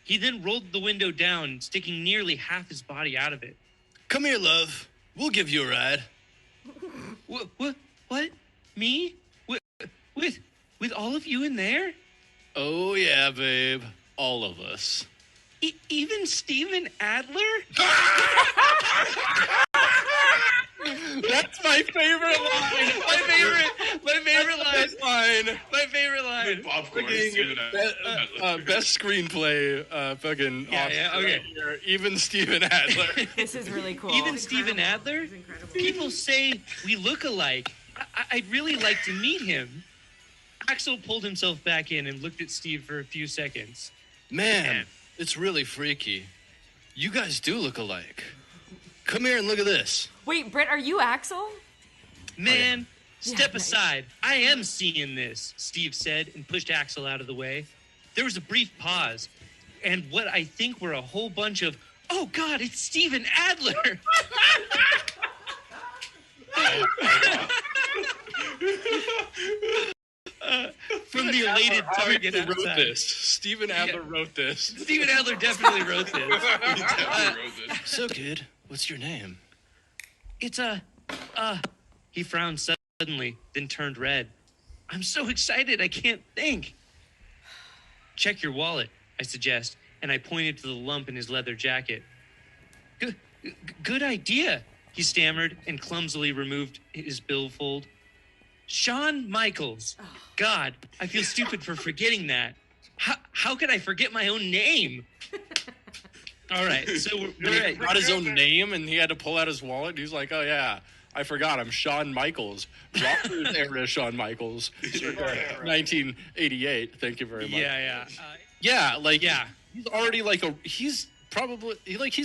He then rolled the window down, sticking nearly half his body out of it. Come here, love. We'll give you a ride. What? Me? With all of you in there? Oh, yeah, babe. All of us. Even Steven Adler? That's my favorite line. My favorite line. My favorite line. Best screenplay. Fucking. Yeah, Oscar okay. right here. Even Steven Adler. This is really cool. Even Steven Adler? People say we look alike. I'd really like to meet him. Axel pulled himself back in and looked at Steve for a few seconds. Man, it's really freaky. You guys do look alike. Come here and look at this. Wait, Britt, are you Axel? Man, step nice. aside. I am seeing this, Steve said and pushed Axel out of the way. There was a brief pause, and what I think were a whole bunch of, oh God, it's Steven Adler. From the elated target wrote outside. this. Steven Adler wrote this. Steven Adler definitely wrote this. So, kid, what's your name? It's he frowned suddenly, then turned red. I'm so excited, I can't think. Check your wallet, I suggest, and I pointed to the lump in his leather jacket. Good idea, he stammered and clumsily removed his billfold. Shawn Michaels. God, I feel stupid for forgetting that. How could I forget my own name? All right, so we're He got his own name, and he had to pull out his wallet. He's like, "Oh yeah, I forgot. I'm Shawn Michaels, Rockers era Shawn Michaels, 1988. Thank you very much." Yeah. He's already like he's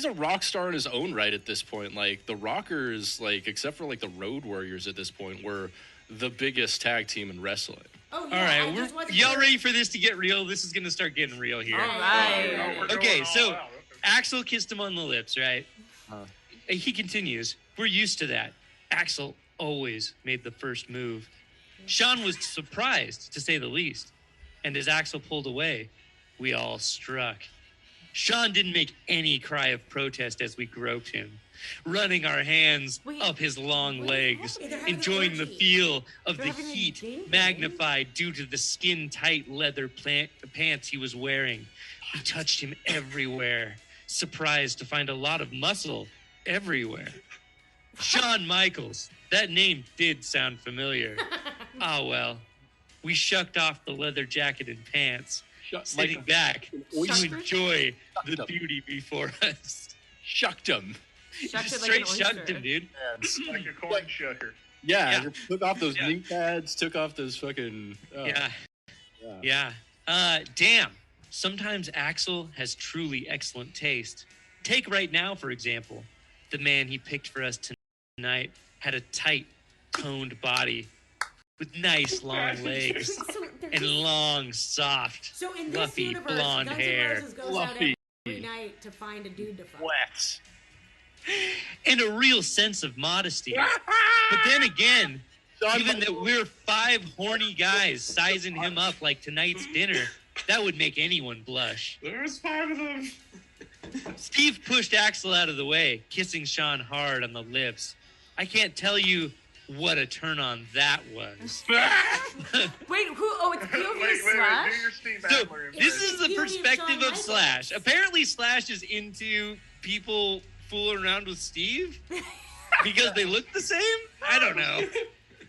a rock star in his own right at this point. Like the Rockers, like except for like the Road Warriors at this point, were the biggest tag team in wrestling. Oh, yeah. All right, y'all ready for this to get real? This is gonna start getting real here. All right. Okay, so Axel kissed him on the lips, right? He continues, we're used to that. Axel always made the first move. Shawn was surprised, to say the least. And as Axel pulled away, we all struck. Shawn didn't make any cry of protest as we groped him, running our hands up his long legs, enjoying the feel of the heat magnified due to the skin-tight leather pants he was wearing. We touched him everywhere, surprised to find a lot of muscle everywhere. Shawn Michaels, that name did sound familiar. Ah, well, we shucked off the leather jacket and pants, sitting back to enjoy the beauty before us. Shucked him. Shucked it like Straight an shucked oyster. him, dude. Like a corn shucker. Yeah, took off those knee pads, took off those fucking. Yeah. Damn. Sometimes Axel has truly excellent taste. Take Right Now, for example. The man he picked for us tonight had a tight, toned body with nice long legs and long, soft, So in this fluffy universe, blonde Guns N' hair. Roses goes out every night to find a dude to fuck. Wet. And a real sense of modesty. But then again, given that we're 5 horny guys sizing him up like tonight's dinner, that would make anyone blush. There's 5 of them. Steve pushed Axel out of the way, kissing Shawn hard on the lips. I can't tell you What a turn on that was. Wait, who? Oh, it's POV Slash? So, this is the perspective of Slash. Apparently, Slash is into people fooling around with Steve because they look the same? I don't know.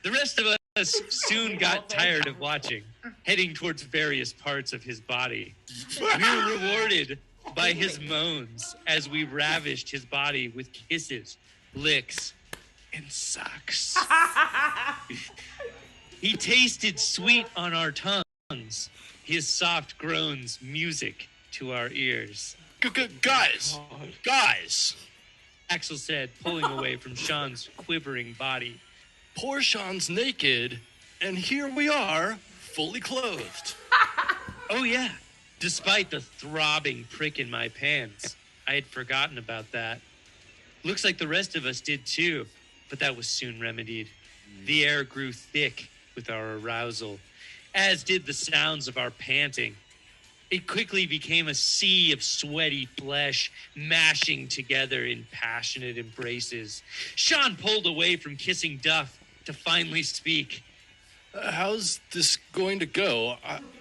The rest of us soon got tired of watching, heading towards various parts of his body. We were rewarded by his moans as we ravished his body with kisses, licks, and sucks. He tasted sweet on our tongues, his soft groans music to our ears. Guys, Axel said, pulling away from Sean's quivering body. poor Sean's naked, and here we are, fully clothed. Oh yeah, despite the throbbing prick in my pants, I had forgotten about that. Looks like the rest of us did too, but that was soon remedied. The air grew thick with our arousal, as did the sounds of our panting. It quickly became a sea of sweaty flesh mashing together in passionate embraces. Sean pulled away from kissing Duff to finally speak. How's this going to go?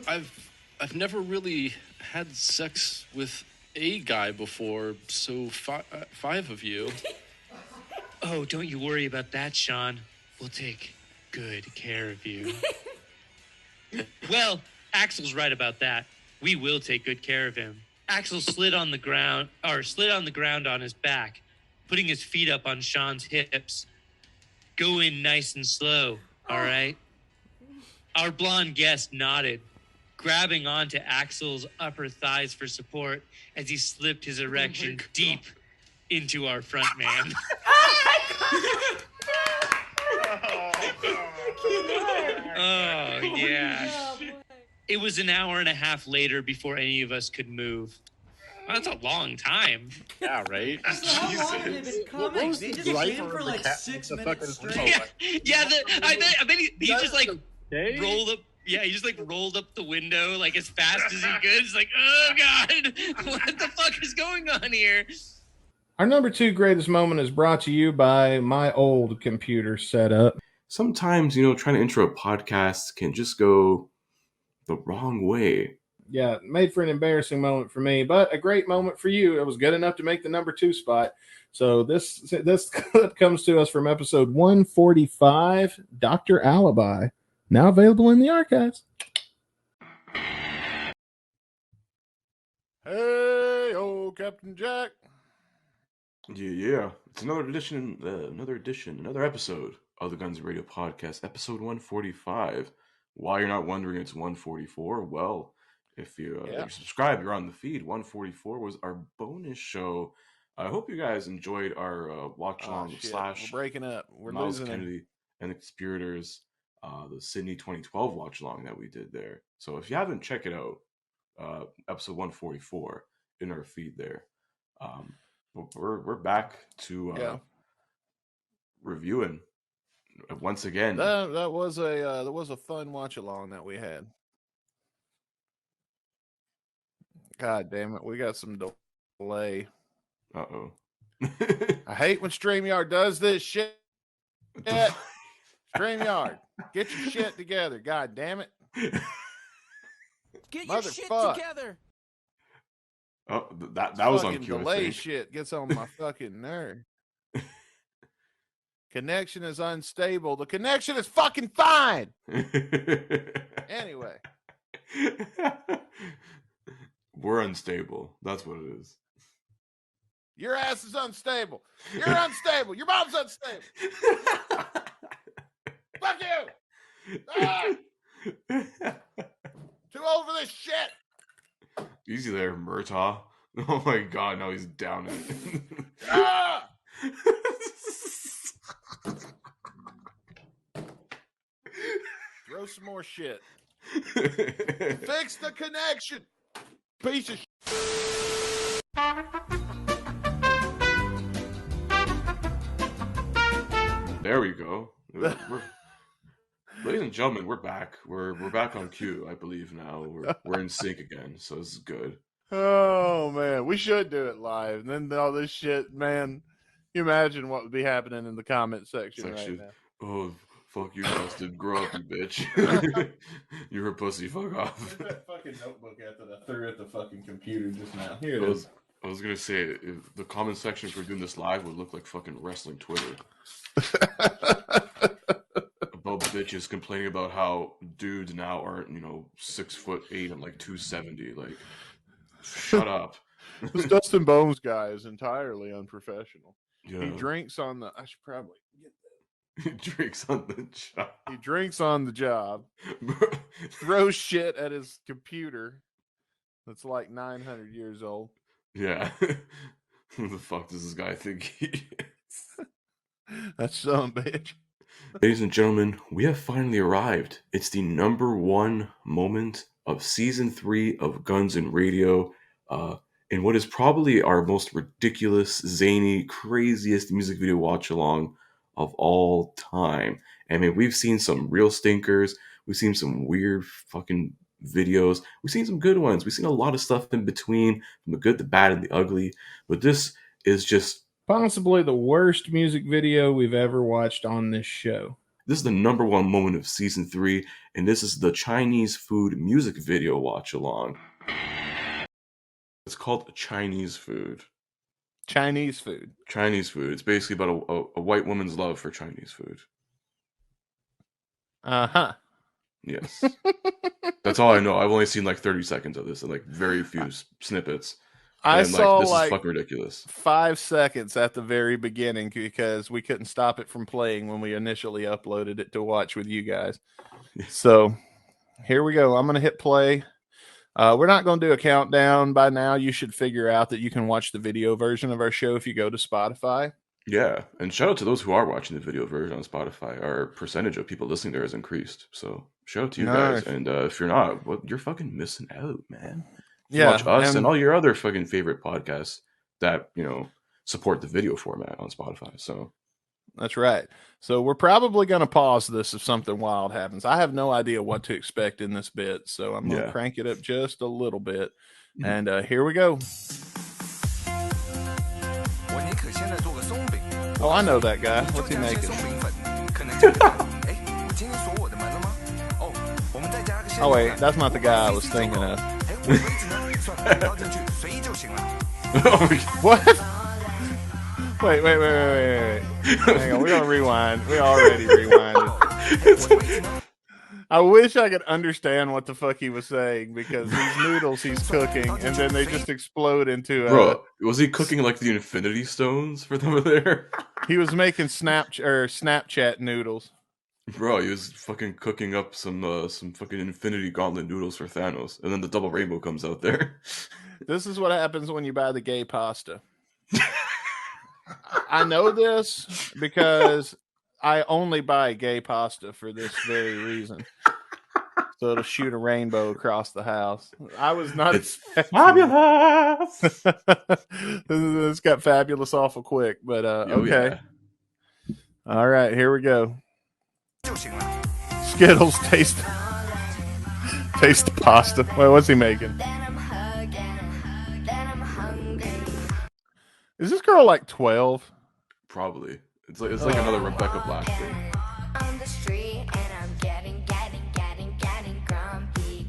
I've never really had sex with a guy before, so five of you. Oh, don't you worry about that, Sean. We'll take good care of you. Well, Axel's right about that. We will take good care of him. Axel slid on the ground on his back, putting his feet up on Sean's hips. Go in nice and slow, all right? Our blonde guest nodded, grabbing onto Axel's upper thighs for support as he slipped his erection deep into our front man. Oh, yeah. It was an hour and a half later before any of us could move. That's a long time. Yeah, right? How long have they been coming? They just came for like 6 minutes straight. I bet he just like rolled up. Yeah, he just like rolled up the window like as fast as he could. It's like, oh God, what the fuck is going on here? Our number 2 greatest moment is brought to you by my old computer setup. Sometimes, trying to intro a podcast can just go the wrong way. Yeah, made for an embarrassing moment for me, but a great moment for you. It was good enough to make the number 2 spot. So this clip comes to us from episode 145, Dr. Alibi, now available in the archives. Hey, old Captain Jack. Yeah. It's another episode of the Guns Radio Podcast, episode 145. Why you're not wondering it's 144? Well, if you subscribe, you're on the feed. 144 was our bonus show. I hope you guys enjoyed our watch-along / We're breaking up. We're Miles losing Kennedy and the Conspirators, the Sydney 2012 watch-along that we did there. So if you haven't, check it out. Episode 144 in our feed there. We're back to reviewing once again. That was a fun watch along that we had. God damn it, we got some delay. Uh-oh. I hate when StreamYard does this shit. StreamYard, get your shit together. God damn it. Get your shit together. Oh, that was on cue. Delay shit gets on my fucking nerve. Connection is unstable. The connection is fucking fine. Anyway. We're unstable. That's what it is. Your ass is unstable. You're unstable. Your mom's unstable. Fuck you. Ah! Too old for this shit. Easy there, Murtaugh. Oh my God, now he's down it. Ah! Throw some more shit. Fix the connection. Piece of shit. There we go. Ladies and gentlemen, we're back. We're back on cue, I believe now. We're in sync again, so this is good. Oh man, we should do it live. And then all this shit, man. You imagine what would be happening in the comment section right now. Oh, fuck you, Dustin. Grow up, you bitch. You're a pussy. Fuck off. Where's that fucking notebook at that I threw at the fucking computer just now? Here it I is. was, I was gonna say, if the comment section for doing this live would look like fucking wrestling Twitter. About bitches complaining about how dudes now aren't, 6'8" and like 270. Like, shut up. This Dustin Bonez guy is entirely unprofessional. Yeah. He drinks on the. I should probably get that. He drinks on the job. He drinks on the job. Throws shit at his computer. That's like 900 years old. Yeah. Who the fuck does this guy think he is? That's some bitch. Ladies and gentlemen, we have finally arrived. It's the #1 moment of season 3 of Guns and Radio, in what is probably our most ridiculous, zany, craziest music video watch along of all time. I mean, we've seen some real stinkers. We've seen some weird fucking videos. We've seen some good ones. We've seen a lot of stuff in between, from the good, the bad, and the ugly. But this is just possibly the worst music video we've ever watched on this show. This is the #1 moment of season 3, and this is the Chinese food music video watch along. It's called Chinese food. Chinese food. Chinese food. It's basically about a white woman's love for Chinese food. Uh-huh. Yes. That's all I know. I've only seen like 30 seconds of this and like very few snippets. I saw this like is fucking ridiculous. 5 seconds at the very beginning because we couldn't stop it from playing when we initially uploaded it to watch with you guys. So here we go. I'm going to hit play. We're not going to do a countdown. By now, you should figure out that you can watch the video version of our show if you go to Spotify. Yeah, and shout out to those who are watching the video version on Spotify. Our percentage of people listening there has increased. So shout out to you guys. And if you're not, you're fucking missing out, man. Yeah, watch us and all your other fucking favorite podcasts that, support the video format on Spotify. So that's right. So we're probably going to pause this if something wild happens. I have no idea what to expect in this bit, so I'm going to crank it up just a little bit. And here we go. Oh, I know that guy. What's he making? Oh, wait, that's not the guy I was thinking of. What? Wait. Hang on, we're gonna rewind. We already rewinded. I wish I could understand what the fuck he was saying because these noodles he's cooking and then they just explode into Bro, was he cooking like the Infinity Stones for them over there? He was making Snapchat noodles. Bro, he was fucking cooking up some fucking Infinity Gauntlet noodles for Thanos, and then the double rainbow comes out there. This is what happens when you buy the gay pasta. I know this because I only buy gay pasta for this very reason. So it'll shoot a rainbow across the house. I was not. It's fabulous. This got fabulous awful quick, but okay. Yeah. All right, here we go. Skittles taste the pasta. Wait, what's he making? Is this girl like 12? Probably. It's like another Rebecca Black thing. On the street and I'm getting grumpy.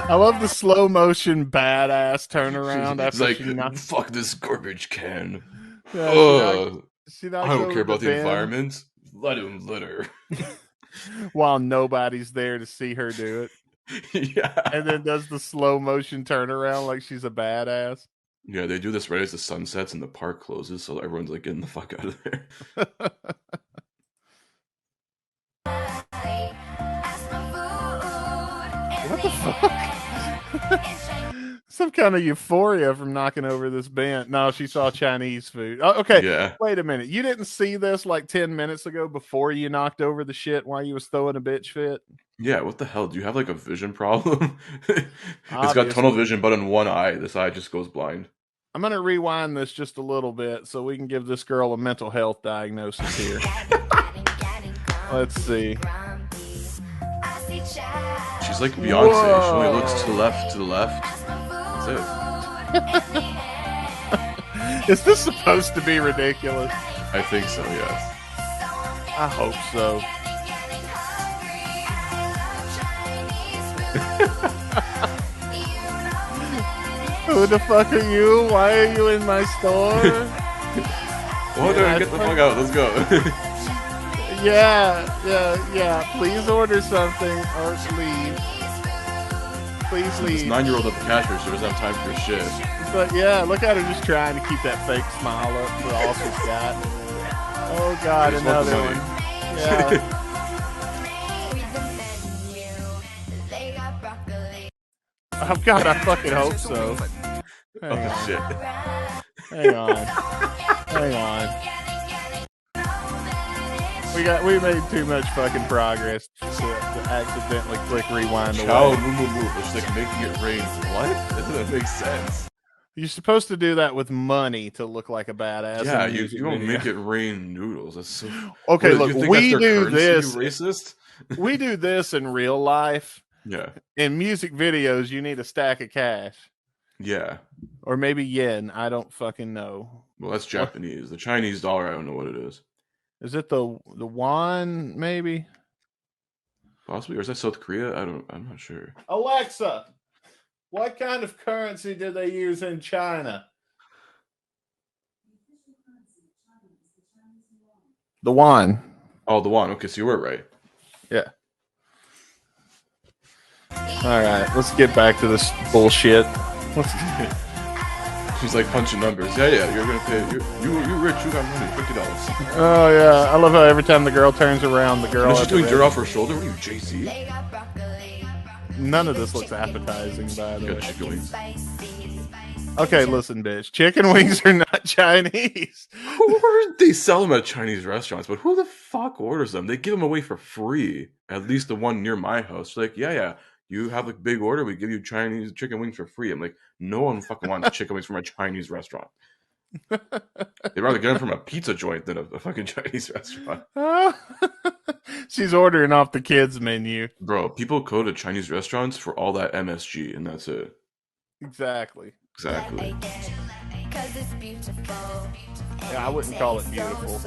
I love the slow motion badass turnaround after like, she knocks. Fuck this garbage can. Yeah, I don't care about the environment. Let him litter. While nobody's there to see her do it. Yeah. And then does the slow motion turnaround like she's a badass. Yeah, they do this right as the sun sets and the park closes, so everyone's like getting the fuck out of there. What the fuck? Some kind of euphoria from knocking over this band. No, she saw Chinese food. Oh, okay. Yeah. Wait a minute. You didn't see this like 10 minutes ago before you knocked over the shit while you was throwing a bitch fit? Yeah, what the hell? Do you have like a vision problem? It's got tunnel vision, but in one eye. This eye just goes blind. I'm going to rewind this just a little bit so we can give this girl a mental health diagnosis here. Let's see. She's like Beyonce. Whoa. She only looks to the left. That's it. Is this supposed to be ridiculous? I think so, yes. I hope so. Who the fuck are you? Why are you in my store? Get the fuck out. Let's go. Yeah. Please order something or leave. Please leave. This 9-year-old at the cash register doesn't have time for your shit. But yeah, look at her just trying to keep that fake smile up for all she's got. Oh God, another one. Yeah. Oh God, I fucking hope so. Hang on. We made too much fucking progress to accidentally click rewind away. Move. It's like making it rain. What? Doesn't that make sense? You're supposed to do that with money to look like a badass. Yeah, you don't make it rain noodles. That's so okay. Look, we do this. Racist? We do this in real life. Yeah. In music videos, you need a stack of cash. Yeah. Or maybe yen. I don't fucking know. Well, that's Japanese. The Chinese dollar, I don't know what it is. Is it the won? Maybe. Possibly, or is that South Korea? I'm not sure. Alexa, what kind of currency do they use in China? The won. Oh, the won. Okay, so you were right. Yeah. All right, let's get back to this bullshit. She's like punching numbers. Yeah, you're gonna pay. You rich. You got money. $50. Oh yeah, I love how every time the girl turns around, the girl. She's doing dirt off her shoulder. What are you, Jay-Z? None of this looks appetizing, by the way. Chicken wings. Okay, listen, bitch. Chicken wings are not Chinese. They sell them at Chinese restaurants, but who the fuck orders them? They give them away for free. At least the one near my house. Like, yeah. You have a big order, we give you Chinese chicken wings for free. I'm like, no one fucking wants chicken wings from a Chinese restaurant. They'd rather get them from a pizza joint than a fucking Chinese restaurant. She's ordering off the kids' menu. Bro, people go to Chinese restaurants for all that MSG, and that's it. Exactly. Yeah, I wouldn't call it beautiful.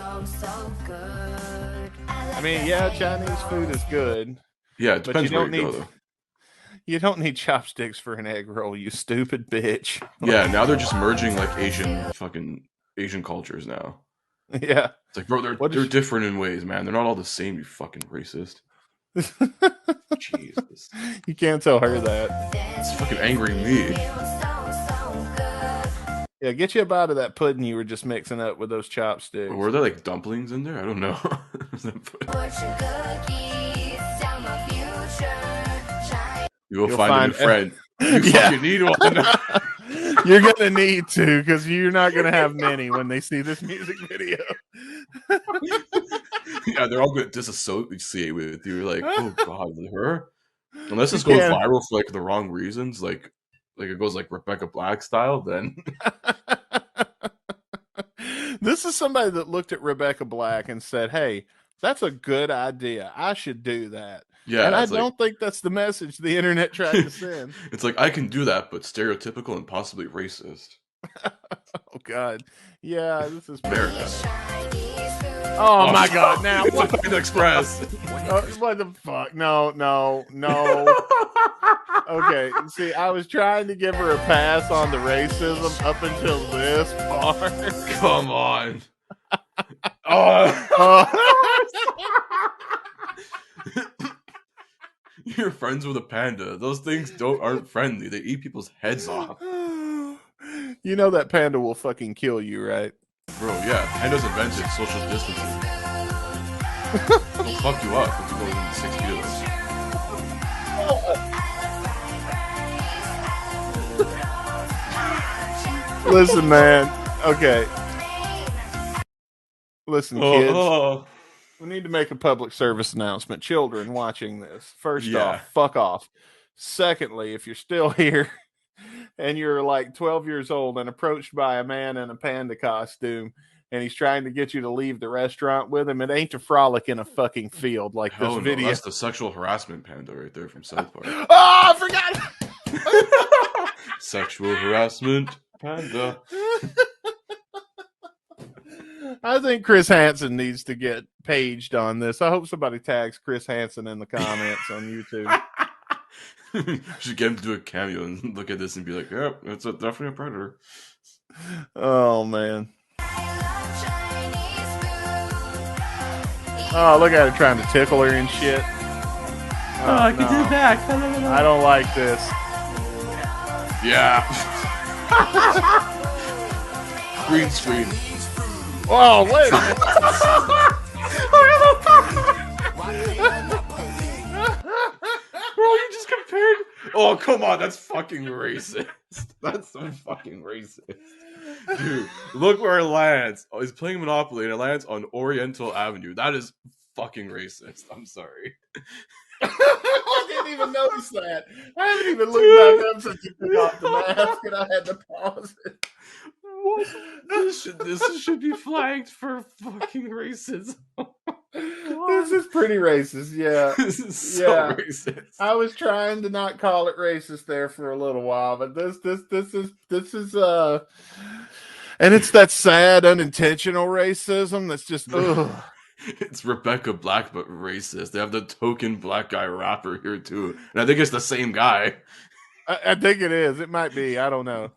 I mean, yeah, Chinese food is good. Yeah, it depends where you go, though. You don't need chopsticks for an egg roll, you stupid bitch. Yeah, now they're just merging like Asian cultures now. Yeah. It's like, bro, they're different in ways, man. They're not all the same, you fucking racist. Jesus. You can't tell her that. It's fucking angering me. Yeah, get you up out of that pudding you were just mixing up with those chopsticks. Were there like dumplings in there? I don't know. You'll find a new friend. You fucking need one. You're gonna need to, because you're not gonna have many when they see this music video. Yeah, they're all gonna disassociate with you. Like, oh god, her. Unless this goes viral for like the wrong reasons, like it goes like Rebecca Black style, then. This is somebody that looked at Rebecca Black and said, "Hey, that's a good idea. I should do that." Yeah, and I don't think that's the message the internet tried to send. It's like, I can do that, but stereotypical and possibly racist. Oh God, yeah, this is America. Oh my God! Now it's what the Express? What the fuck? No. Okay, see, I was trying to give her a pass on the racism up until this part. Come on. You're friends with a panda. Those things aren't friendly. They eat people's heads off. You know that panda will fucking kill you, right? Bro, yeah. Pandas invented social distancing. They'll fuck you up if you go within 6 feet of them. Listen, man. Okay. Listen, kids. We need to make a public service announcement. Children watching this, first off, fuck off. Secondly, if you're still here and you're like 12 years old and approached by a man in a panda costume and he's trying to get you to leave the restaurant with him, it ain't a frolic in a fucking field like this video. That's the sexual harassment panda right there from South Park. Oh, I forgot! Sexual harassment panda. I think Chris Hansen needs to get paged on this. I hope somebody tags Chris Hansen in the comments on YouTube. Should get him to do a cameo and look at this and be like, "Yep, it's definitely a predator." Oh man! Oh, look at her trying to tickle her and shit. Oh, I can do back. I don't like this. Yeah. Green screen. Oh, wait a minute. Bro, you just compared. Oh, come on. That's fucking racist. That's so fucking racist. Dude, look where it lands. Oh, he's playing Monopoly and it lands on Oriental Avenue. That is fucking racist. I'm sorry. I didn't even notice that. I haven't even looked back up since you took off the mask and I had to pause it. What? This should be flagged for fucking racism. This is pretty racist, yeah. This is so racist. I was trying to not call it racist there for a little while, but this is and it's that sad unintentional racism that's just ugh. It's Rebecca Black, but racist. They have the token black guy rapper here too, and I think it's the same guy. I think it is. It might be. I don't know.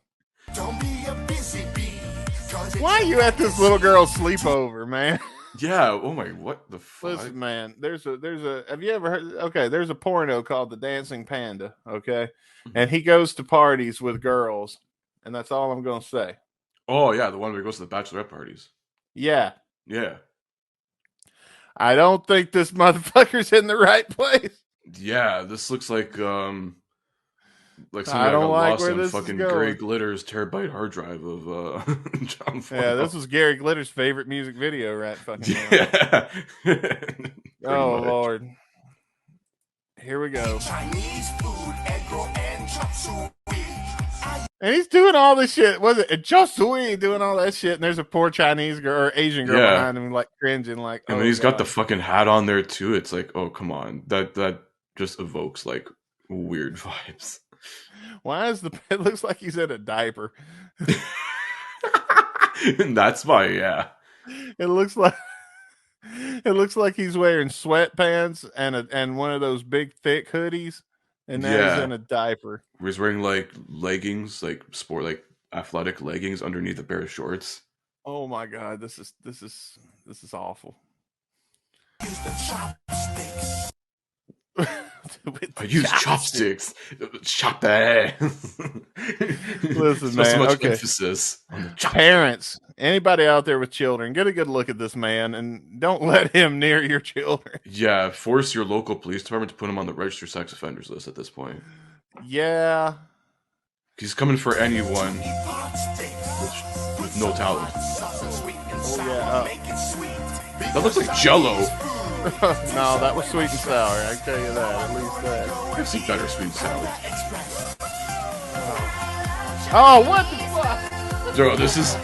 Why are you at this little girl's sleepover, man? Yeah. Oh my. What the fuck? Listen, man. There's a. Have you ever heard? Okay. There's a porno called The Dancing Panda. Okay, and he goes to parties with girls, and that's all I'm gonna say. Oh yeah, the one where he goes to the bachelorette parties. Yeah. Yeah. I don't think this motherfucker's in the right place. Yeah, this looks like something I don't like lost where on this fucking is going. Gary Glitter's terabyte hard drive of John Foyle. Yeah, this was Gary Glitter's favorite music video, right? Fucking yeah. Oh much. Lord. Here we go. And he's doing all this shit. Was it just doing all that shit? And there's a poor Chinese girl or Asian girl behind him, like cringing, like. And then he's got the fucking hat on there too. It's like, oh come on, that just evokes like weird vibes. Why is it looks like he's in a diaper? And that's why, yeah. It looks like he's wearing sweatpants and one of those big thick hoodies, and now he's in a diaper. He's wearing like leggings, like sport, like athletic leggings underneath a pair of shorts. Oh my god, this is awful. I use chopsticks. Chop that. Listen, man. So much Okay. emphasis on the Parents, anybody out there with children, get a good look at this man and don't let him near your children. Yeah, force your local police department to put him on the registered sex offenders list at this point. Yeah. He's coming for anyone with no talent. Oh yeah. That looks like Jello. No, that was sweet and sour. I can tell you that. At least that. I've seen better sweet and sour. Oh, what the fuck? Bro, this is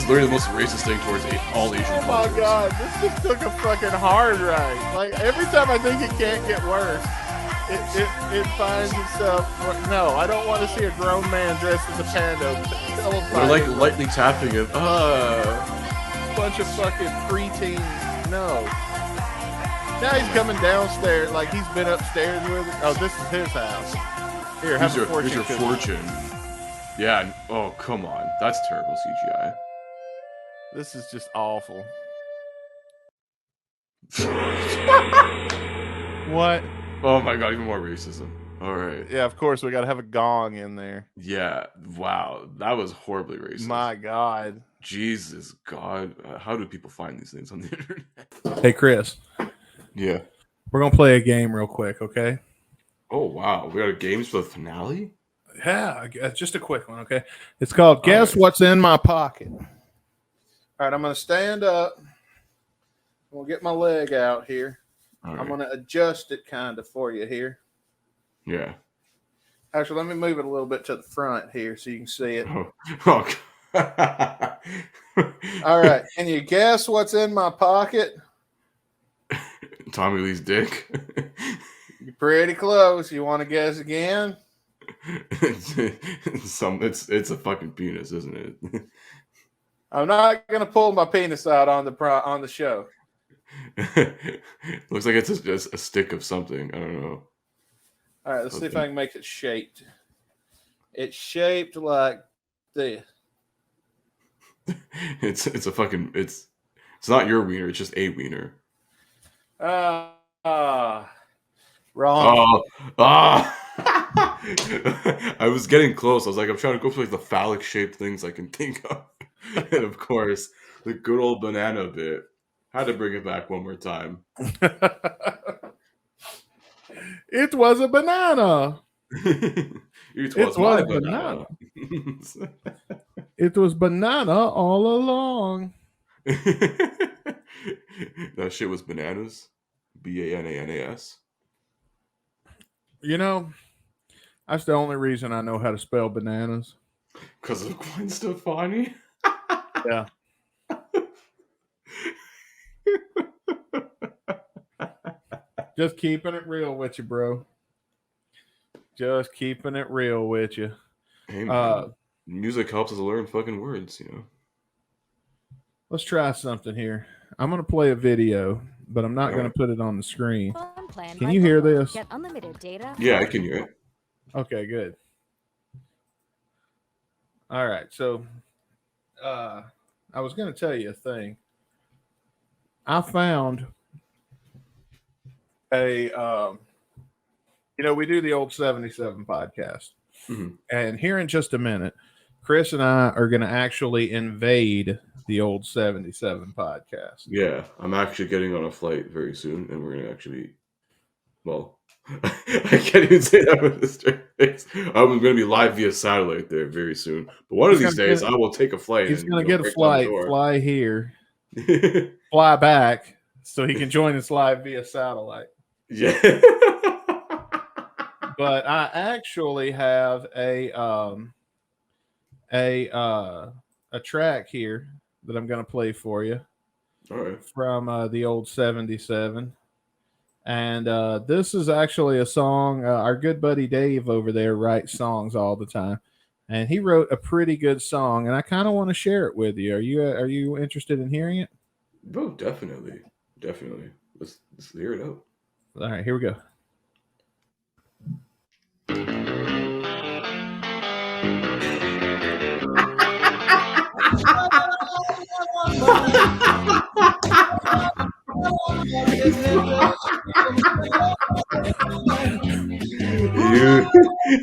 literally the most racist thing towards all Asian Oh my cultures. god, this just took a fucking hard right. Like every time I think it can't get worse, it finds itself. No, I don't want to see a grown man dressed as a panda. They're like lightly tapping it. Bunch of fucking preteens. No. Now he's coming downstairs, like he's been upstairs with it. Oh, this is his house. Here, have a fortune. Here's your fortune. Yeah. Oh, come on. That's terrible CGI. This is just awful. What? Oh my god, even more racism. All right. Yeah, of course we got to have a gong in there. Yeah. Wow. That was horribly racist. My god. Jesus God. How do people find these things on the internet? Hey, Chris. Yeah. We're going to play a game real quick, okay? Oh, wow. We got a games for the finale? Yeah, just a quick one, okay? It's called Guess What's in My Pocket. All right, I'm going to stand up. I'm going to get my leg out here. Right. I'm going to adjust it kind of for you here. Yeah. Actually, let me move it a little bit to the front here so you can see it. Oh. All right, can you guess what's in my pocket? Tommy Lee's dick. You're pretty close. You want to guess again? It's a fucking penis, isn't it? I'm not gonna pull my penis out on the show. Looks like it's just a stick of something. I don't know. All right, let's see if I can make it shaped. It's shaped like this. It's a fucking it's not your wiener. It's just a wiener. Wrong. Oh, I was getting close. I was like, I'm trying to go for like the phallic shaped things I can think of, and of course, the good old banana bit. Had to bring it back one more time. It was a banana. It was my banana. It was banana all along. That shit was bananas. BANANAS. You know, that's the only reason I know how to spell bananas. Because of Gwen Stefani? Yeah. Just keeping it real with you, bro. Just keeping it real with you. Hey, man, music helps us learn fucking words, you know. Let's try something here. I'm going to play a video, but I'm not going to put it on the screen. Can you hear this? Get unlimited data. Yeah, I can hear it. Okay, good. All right, so I was going to tell you a thing. I found a, we do the old 77 podcast. Mm-hmm. And here in just a minute, Chris and I are going to actually invade the old 77 podcast. Yeah, I'm actually getting on a flight very soon, and we're going to actually, well, I can't even say that with a straight face. I'm going to be live via satellite there very soon. But one of these days, I will take a flight. He's going to get a flight, fly here, fly back, so he can join us live via satellite. Yeah. But I actually have a track here that I'm going to play for you. All right. From the old 77. And this is actually a song. Our good buddy Dave over there writes songs all the time. And he wrote a pretty good song, and I kind of want to share it with you. Are you interested in hearing it? Oh, definitely. Definitely. Let's hear it out. All right, here we go.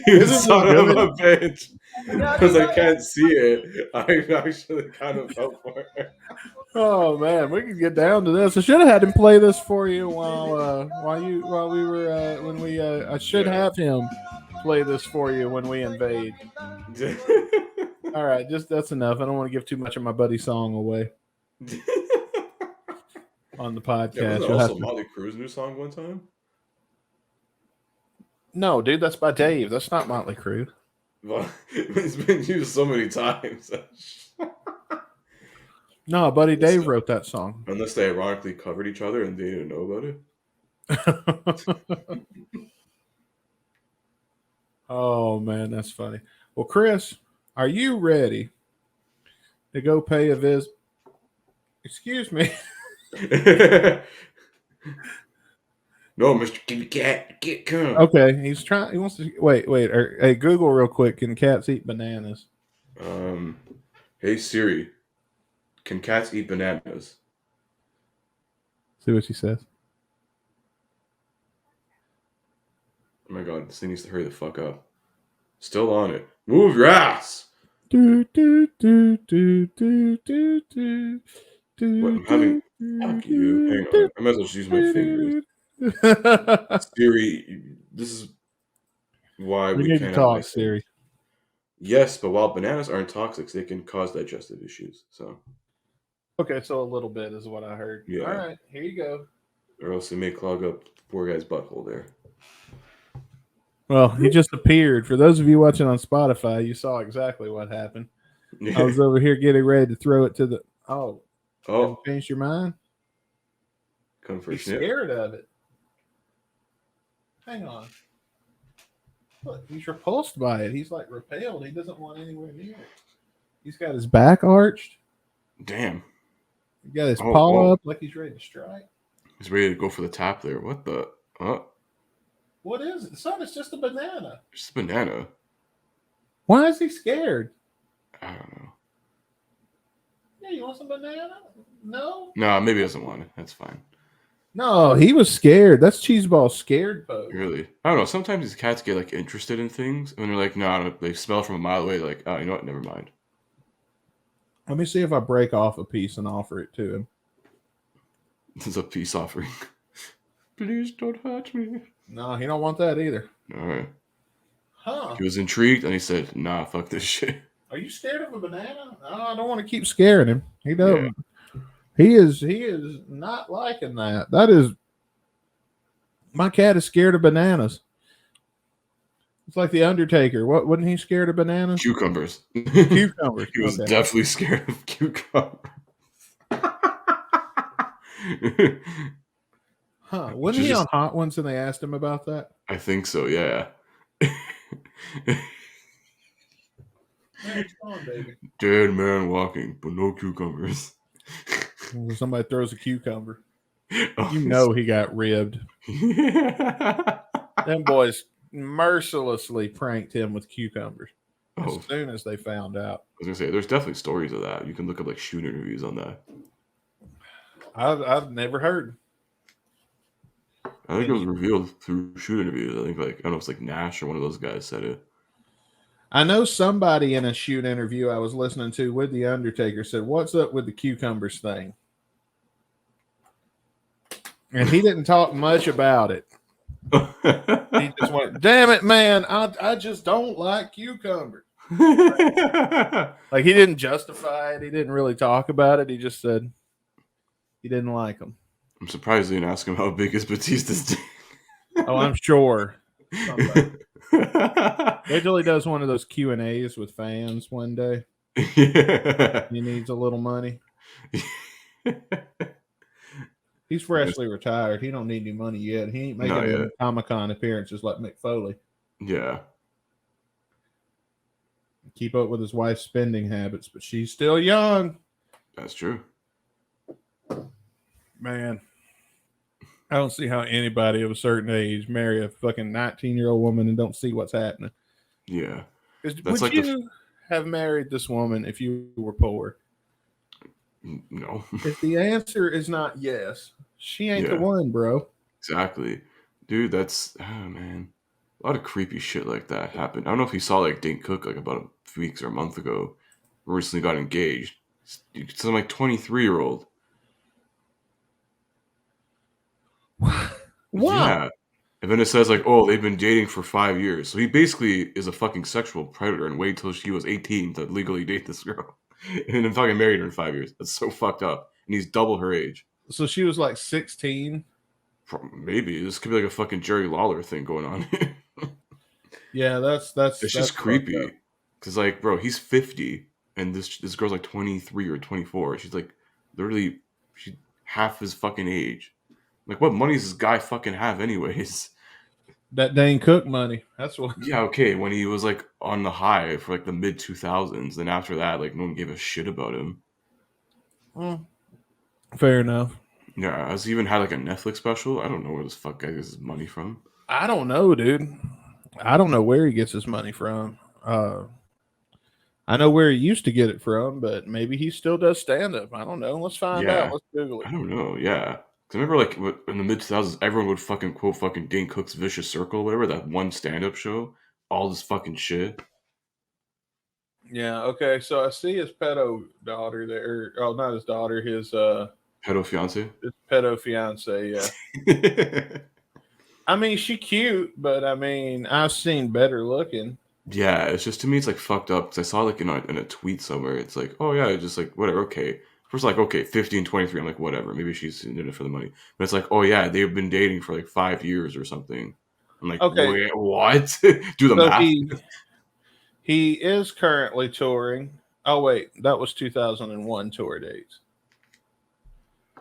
You son of a bitch. Because I can't see it. I actually kind of felt for it. Oh man, we can get down to this. I should have had him play this for you I should have him play this for you when we invade. All right, just that's enough. I don't want to give too much of my buddy's song away on the podcast. Yeah, wasn't also Motley Crue's new song one time? No, dude, that's by Dave. That's not Motley Crue. Well, it's been used so many times. No, buddy Dave wrote that song. Unless they ironically covered each other and they didn't know about it. Oh, man, that's funny. Well, Chris, are you ready to go pay a visit? Excuse me. No, Mr. Kitty Cat, come. Okay, he wants to wait. Hey, Google real quick. Can cats eat bananas? Hey Siri, can cats eat bananas? See what she says. Oh my god, this thing needs to hurry the fuck up. Still on it. Move your ass. Do, do, do, do, do, do, do, what, I'm having. Fuck you. Hang on. I might as well just use my fingers. Siri, this is why we need can't to talk, Siri. Yes, but while bananas aren't toxic, they can cause digestive issues. So, okay, so a little bit is what I heard. Yeah. All right, here you go. Or else it may clog up the poor guy's butthole there. Well, he just appeared. For those of you watching on Spotify, you saw exactly what happened. I was over here getting ready to throw it to the. Oh, changed your mind? Come for He's scared of it. Hang on. Look, he's repulsed by it. He's like repelled. He doesn't want anywhere near it. He's got his back arched. Damn. He got his paw up like he's ready to strike. He's ready to go for the tap there. What the? What is it? Son, it's just a banana. Just a banana. Why is he scared? I don't know. Yeah, you want some banana? No? No, maybe he doesn't want it. That's fine. No, he was scared. That's Cheeseball's scared pose. Really? I don't know. Sometimes these cats get like interested in things and they're like, no, they smell from a mile away. They're like, oh, you know what? Never mind. Let me see if I break off a piece and offer it to him. This is a peace offering. Please don't hurt me. No, he don't want that either. All right. Huh. He was intrigued and he said, nah, fuck this shit. Are you scared of a banana? No, I don't want to keep scaring him. He doesn't. Yeah. He is not liking that. That is, my cat is scared of bananas. It's like the Undertaker. Wasn't he scared of bananas? Cucumbers. Cucumbers. He was definitely scared of cucumbers. Huh? Wasn't he on Hot Ones and they asked him about that? I think so. Yeah. On, baby. Dead man walking, but no cucumbers. When somebody throws a cucumber, you know he got ribbed. Them boys mercilessly pranked him with cucumbers as soon as they found out. I was gonna say, there's definitely stories of that. You can look up like shoot interviews on that. I've never heard. I think it was revealed through shoot interviews. I think I don't know, it's like Nash or one of those guys said it. I know somebody in a shoot interview I was listening to with the Undertaker said, "What's up with the cucumbers thing?" And he didn't talk much about it. He just went, "Damn it, man! I just don't like cucumbers." Like he didn't justify it. He didn't really talk about it. He just said he didn't like them. I'm surprised they didn't ask him how big is Batista's dick. Oh, I'm sure. Wait till he does one of those Q&As with fans one day. Yeah. He needs a little money. He's freshly retired. He don't need any money yet. He ain't making any Comic-Con appearances like Mick Foley. Yeah. Keep up with his wife's spending habits, but she's still young. That's true. Man, I don't see how anybody of a certain age marry a fucking 19-year-old woman and don't see what's happening. Yeah. Would like you have married this woman if you were poor? No. If the answer is not yes, she ain't the one, bro. Exactly. Dude, that's, oh man. A lot of creepy shit like that happened. I don't know if you saw like Dane Cook like about a few weeks or a month ago. Recently got engaged. Some like 23-year-old. What? Yeah. And then it says like, oh, they've been dating for 5 years. So he basically is a fucking sexual predator and waited till she was 18 to legally date this girl. And then fucking married her in 5 years. That's so fucked up. And he's double her age. So she was like 16? Maybe. This could be like a fucking Jerry Lawler thing going on. Yeah, that's just creepy. Because like, bro, he's 50 and this girl's like 23 or 24. She's like literally she's half his fucking age. Like, what money does this guy fucking have anyways? That Dane Cook money. That's what. Yeah, okay. When he was like on the high for like the mid 2000s, then after that, like no one gave a shit about him. Fair enough. Yeah, has he even had like a Netflix special? I don't know where this fuck guy gets his money from. I don't know, dude. I don't know where he gets his money from. I know where he used to get it from, but maybe he still does stand up. I don't know. Let's find out. Let's Google it. I don't know. Yeah. I remember, like, in the mid-2000s, everyone would fucking quote fucking Dane Cook's Vicious Circle, whatever, that one stand-up show. All this fucking shit. Yeah, okay. So I see his pedo daughter there. Oh, not his daughter. His pedo fiance? His pedo fiance, yeah. I mean, she cute, but I mean, I've seen better looking. Yeah, it's just, to me, it's, like, fucked up. Because I saw, like, in a tweet somewhere, it's like, oh, yeah, just, like, whatever, okay. First, like, okay, 50 and 23. I'm like, whatever. Maybe she's in it for the money. But it's like, oh, yeah, they've been dating for like 5 years or something. I'm like, okay, wait, what? Do the math. He is currently touring. Oh, wait, that was 2001 tour dates.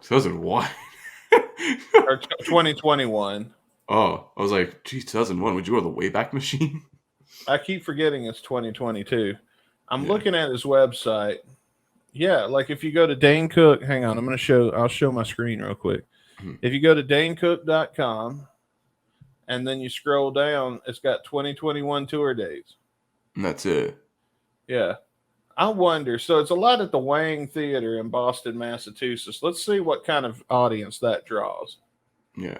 2001? Or 2021. Oh, I was like, geez, 2001. Would you go to the Wayback Machine? I keep forgetting it's 2022. I'm looking at his website. Yeah, like if you go to Dane Cook, hang on, I'll show my screen real quick. If you go to danecook.com and then you scroll down, it's got 2021 tour dates. And that's it. Yeah. I wonder. So it's a lot at the Wang Theater in Boston, Massachusetts. Let's see what kind of audience that draws. Yeah.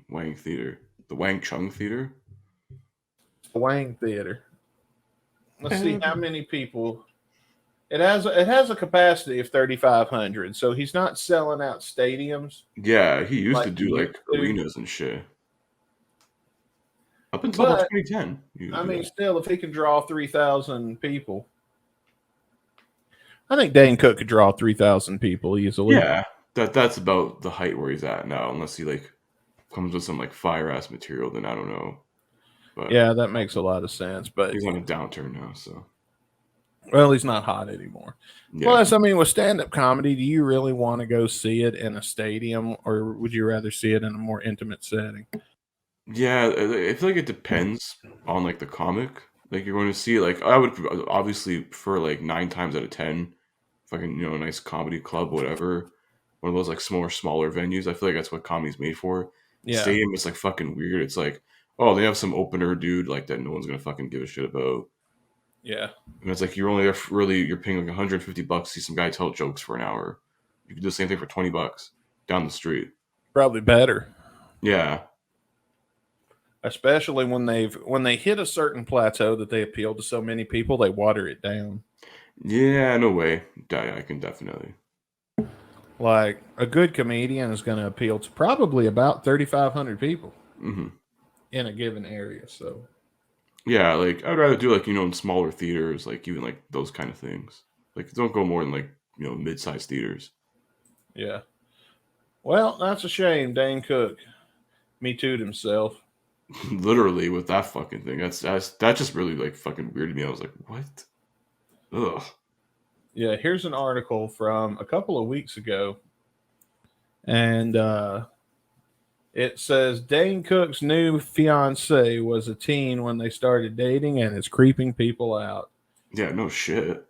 Wang Theater. The Wang Chung Theater? The Wang Theater. Let's see how many people. It has a capacity of 3,500, so he's not selling out stadiums. Yeah, he used like to do he like used to. arenas and shit. Up until about 2010. I mean, still, if he can draw 3,000 people, I think Dane Cook could draw 3,000 people easily. Yeah, that's about the height where he's at now, unless he like comes with some like fire ass material, then I don't know. But yeah, that makes a lot of sense. But he's on a downturn now, so. Well, he's not hot anymore. Yeah. Plus, I mean, with stand-up comedy, do you really want to go see it in a stadium, or would you rather see it in a more intimate setting? Yeah, I feel like it depends on like the comic. Like you're going to see, like I would obviously prefer like 9 times out of 10, fucking a nice comedy club, whatever. One of those like smaller venues. I feel like that's what comedy's made for. Yeah. Stadium is like fucking weird. It's like, oh, they have some opener dude like that no one's gonna fucking give a shit about. Yeah. And it's like you're only you're paying like $150 to see some guy tell jokes for an hour. You can do the same thing for $20 down the street. Probably better. Yeah. Especially when they hit a certain plateau that they appeal to so many people, they water it down. Yeah, no way. I can definitely. Like a good comedian is going to appeal to probably about 3,500 people in a given area. So. Yeah, like I'd rather do like in smaller theaters, like even like those kind of things. Like don't go more than like mid-sized theaters. Yeah. Well, that's a shame. Dane Cook, me too'd himself. Literally with that fucking thing. That just really like fucking weirded me. I was like, what? Ugh. Yeah, here's an article from a couple of weeks ago, and it says Dane Cook's new fiance was a teen when they started dating and is creeping people out. Yeah, no shit.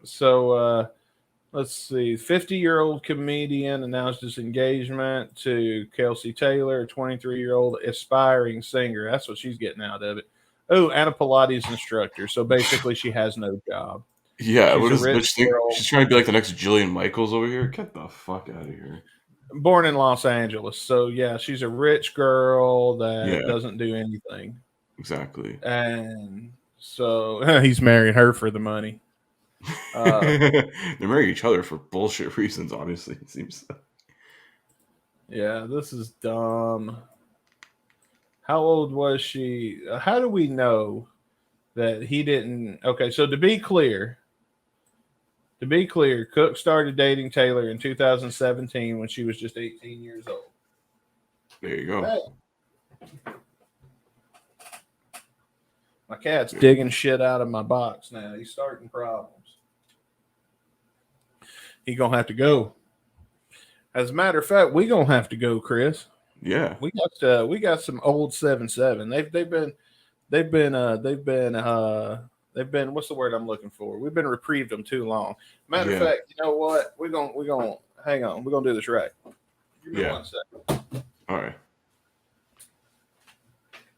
So, let's see. 50-year-old comedian announced his engagement to Kelsey Taylor, a 23-year-old aspiring singer. That's what she's getting out of it. Oh, and a Pilates instructor. So basically, she has no job. Yeah, what does bitch think? She's trying to be like the next Jillian Michaels over here. Get the fuck out of here. Born in Los Angeles. So, yeah, she's a rich girl that doesn't do anything. Exactly. And so he's marrying her for the money. They're marrying each other for bullshit reasons, honestly, it seems. Yeah, this is dumb. How old was she? How do we know that he didn't? Okay, so to be clear, Cook started dating Taylor in 2017 when she was just 18 years old. There you go. Hey. My cat's digging shit out of my box now. He's starting problems. He's going to have to go. As a matter of fact, we're going to have to go, Chris. Yeah. We got some old 7-7. They've been what's the word I'm looking for? We've been reprieved them too long. Matter of fact, you know what? We're gonna hang on. We're gonna do this right. Give me 1 second. All right.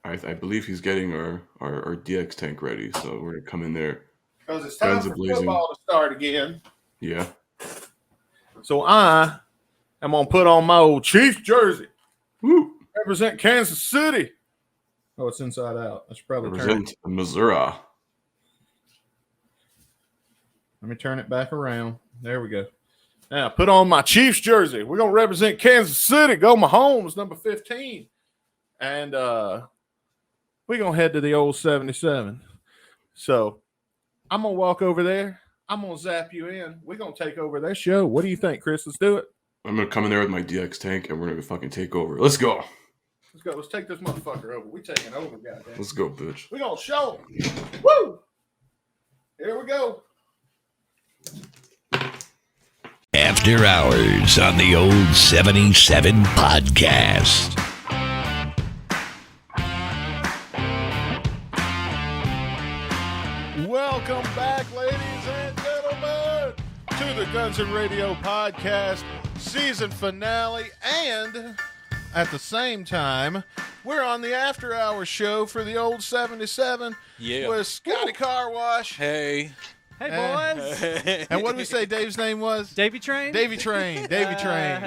I believe he's getting our DX tank ready, so we're gonna come in there. Because it's time for football to start again. Yeah. So I am gonna put on my old Chiefs jersey. Woo! Represent Kansas City. Oh, it's inside out. I should probably represent Missouri. Let me turn it back around. There we go. Now put on my Chiefs jersey. We're gonna represent Kansas City. Go Mahomes, number 15, and we're gonna head to the old 77. So I'm gonna walk over there. I'm gonna zap you in. We're gonna take over that show. What do you think, Chris? Let's do it. I'm gonna come in there with my DX tank, and we're gonna fucking take over. Let's go. Let's go. Let's take this motherfucker over. We taking over, goddamn. Let's go, bitch. We're gonna show them. Woo! Here we go. After Hours on the Old 77 Podcast. Welcome back, ladies and gentlemen. Guns and Radio podcast season finale, and at the same time, we're on the After Hours show for the old 77 with Scotty Car Wash. Hey. Hey, boys. And what did we say Dave's name was? Davy Train? Davy Train. Davy Train.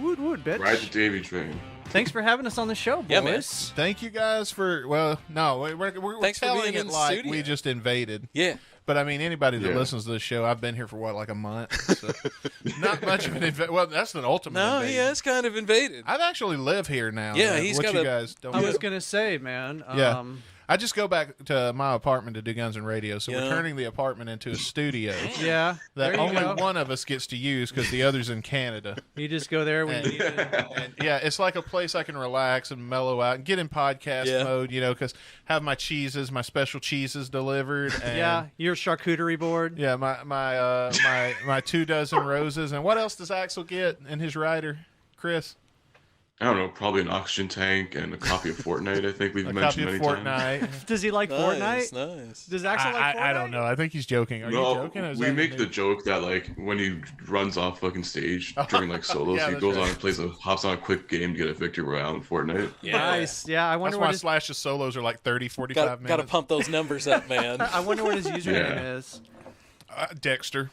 Wood, wood, bitch. Ride the Davy Train. Thanks for having us on the show, boys. Yeah, man. Thank you guys for, well, no, we're Thanks for telling being it in the like studio. we just invaded. Yeah. But I mean, anybody that Yeah. listens to this show, I've been here for what, like a month? So not much of an invasion. Well, that's an ultimate No, invasion. yeah, it's kind of invaded. I've actually live here now. Yeah, though, he's what got you a- guys don't I know. was going to say, man. Yeah. I just go back to my apartment to do Guns and Radio, so we're Yeah. turning the apartment into a studio Yeah. that there you only go. one of us gets to use because the other's in Canada. You just go there when you need it. And yeah, it's like a place I can relax and mellow out and get in podcast Yeah. mode, you know, because have my cheeses, my special cheeses delivered. And Yeah, your charcuterie board. yeah, my 2 dozen roses. And what else does Axel get in his rider, Chris? I don't know, probably an oxygen tank and a copy of Fortnite. I think we've A mentioned copy of many times. Fortnite. Does he like Fortnite? Nice. Does Axel like Fortnite? I don't know. I think he's joking. Are you No, joking? Or is we that make new? the joke that like when he runs off fucking stage during like solos, Yeah, he that's goes right. on and hops on a quick game to get a victory royale in Fortnite. Yeah. Nice. Yeah, I That's wonder why what his, Slash's solos are like 30, 45 Got to minutes. pump those numbers up, man. I wonder what his username Yeah. is. Dexter.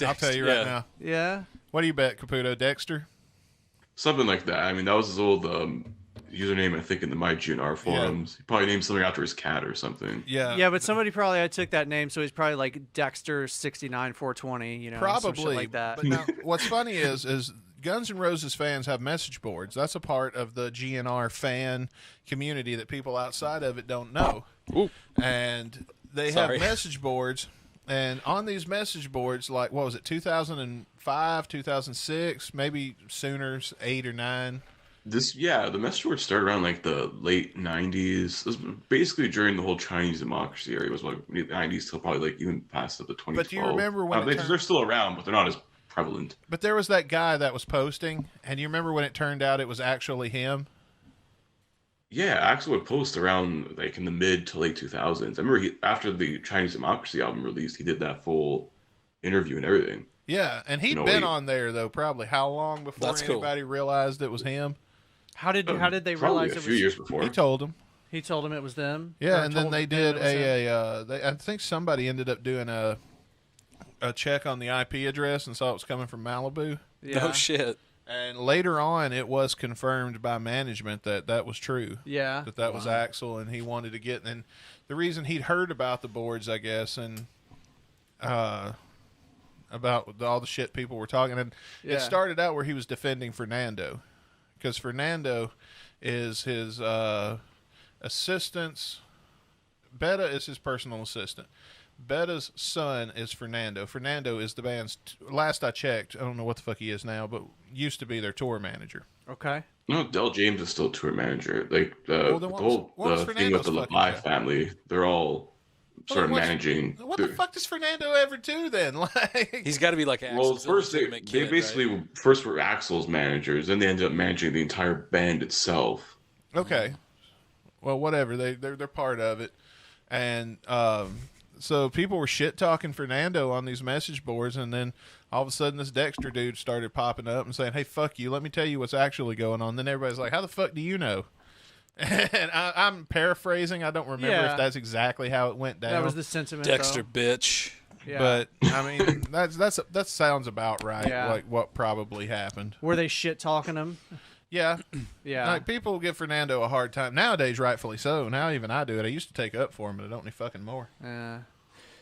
I'll tell you right yeah. now. Yeah. What do you bet, Caputo? Dexter? Something like that. I mean, that was his old username, I think, in the My GNR forums. He probably named something after his cat or something. Yeah. Yeah, but somebody probably I took that name, so he's probably like Dexter 69420, you know, some Probably. shit like that. But now, what's funny is Guns N' Roses fans have message boards. That's a part of the GNR fan community that people outside of it don't know. Ooh. And they Sorry. have message boards. And on these message boards, like, what was it, 2005, 2006, maybe sooner, 8 or 9? The message board started around like the late 90s. This was basically during the whole Chinese democracy era. It was like the 90s till probably like even past up to 2012. But do you remember when they're still around, but they're not as prevalent. But there was that guy that was posting, and you remember when it turned out it was actually him? Yeah, Axel would post around like in the mid to late 2000s. I remember after the Chinese Democracy album released, he did that full interview and everything. Yeah, and he'd No, been wait. on there, though, probably how long before That's cool. anybody realized it was him? How did they Probably realize a it few was? years before. He told him. He told him it was them. Yeah, Or and then told they him did it was them? I think somebody ended up doing a check on the IP address and saw it was coming from Malibu. Yeah. No shit. And later on, it was confirmed by management that was true. Yeah. That was Axel, and he wanted to get. And the reason he'd heard about the boards, I guess, and about all the shit people were talking, and Yeah. it started out where he was defending Fernando, because Fernando is his assistant's. Beta is his personal assistant. Beta's son is Fernando. Fernando is the band's, last I checked, I don't know what the fuck he is now, but used to be their tour manager. Okay. No, Del James is still tour manager. Like Well, the then whole what was thing Fernando's with the fucking Levi job? family, they're all sort of what's- managing. What the fuck does Fernando ever do then? Like, He's got to be like Well, Axel's first they illegitimate kid, basically first were Axel's managers, then they ended up managing the entire band itself. okay, well, whatever. They're part of it, and so people were shit talking Fernando on these message boards, and then all of a sudden this Dexter dude started popping up and saying, "Hey, fuck you. Let me tell you what's actually going on." Then everybody's like, "How the fuck do you know?" And I'm paraphrasing. I don't remember Yeah. if that's exactly how it went down. That was the sentiment. Dexter, though. bitch. Yeah. But I mean, that sounds about right. Yeah. Like what probably happened. Were they shit talking him? Yeah. Yeah. Like people give Fernando a hard time nowadays, rightfully so. Now even I do it. I used to take up for him, but I don't any fucking more. Yeah.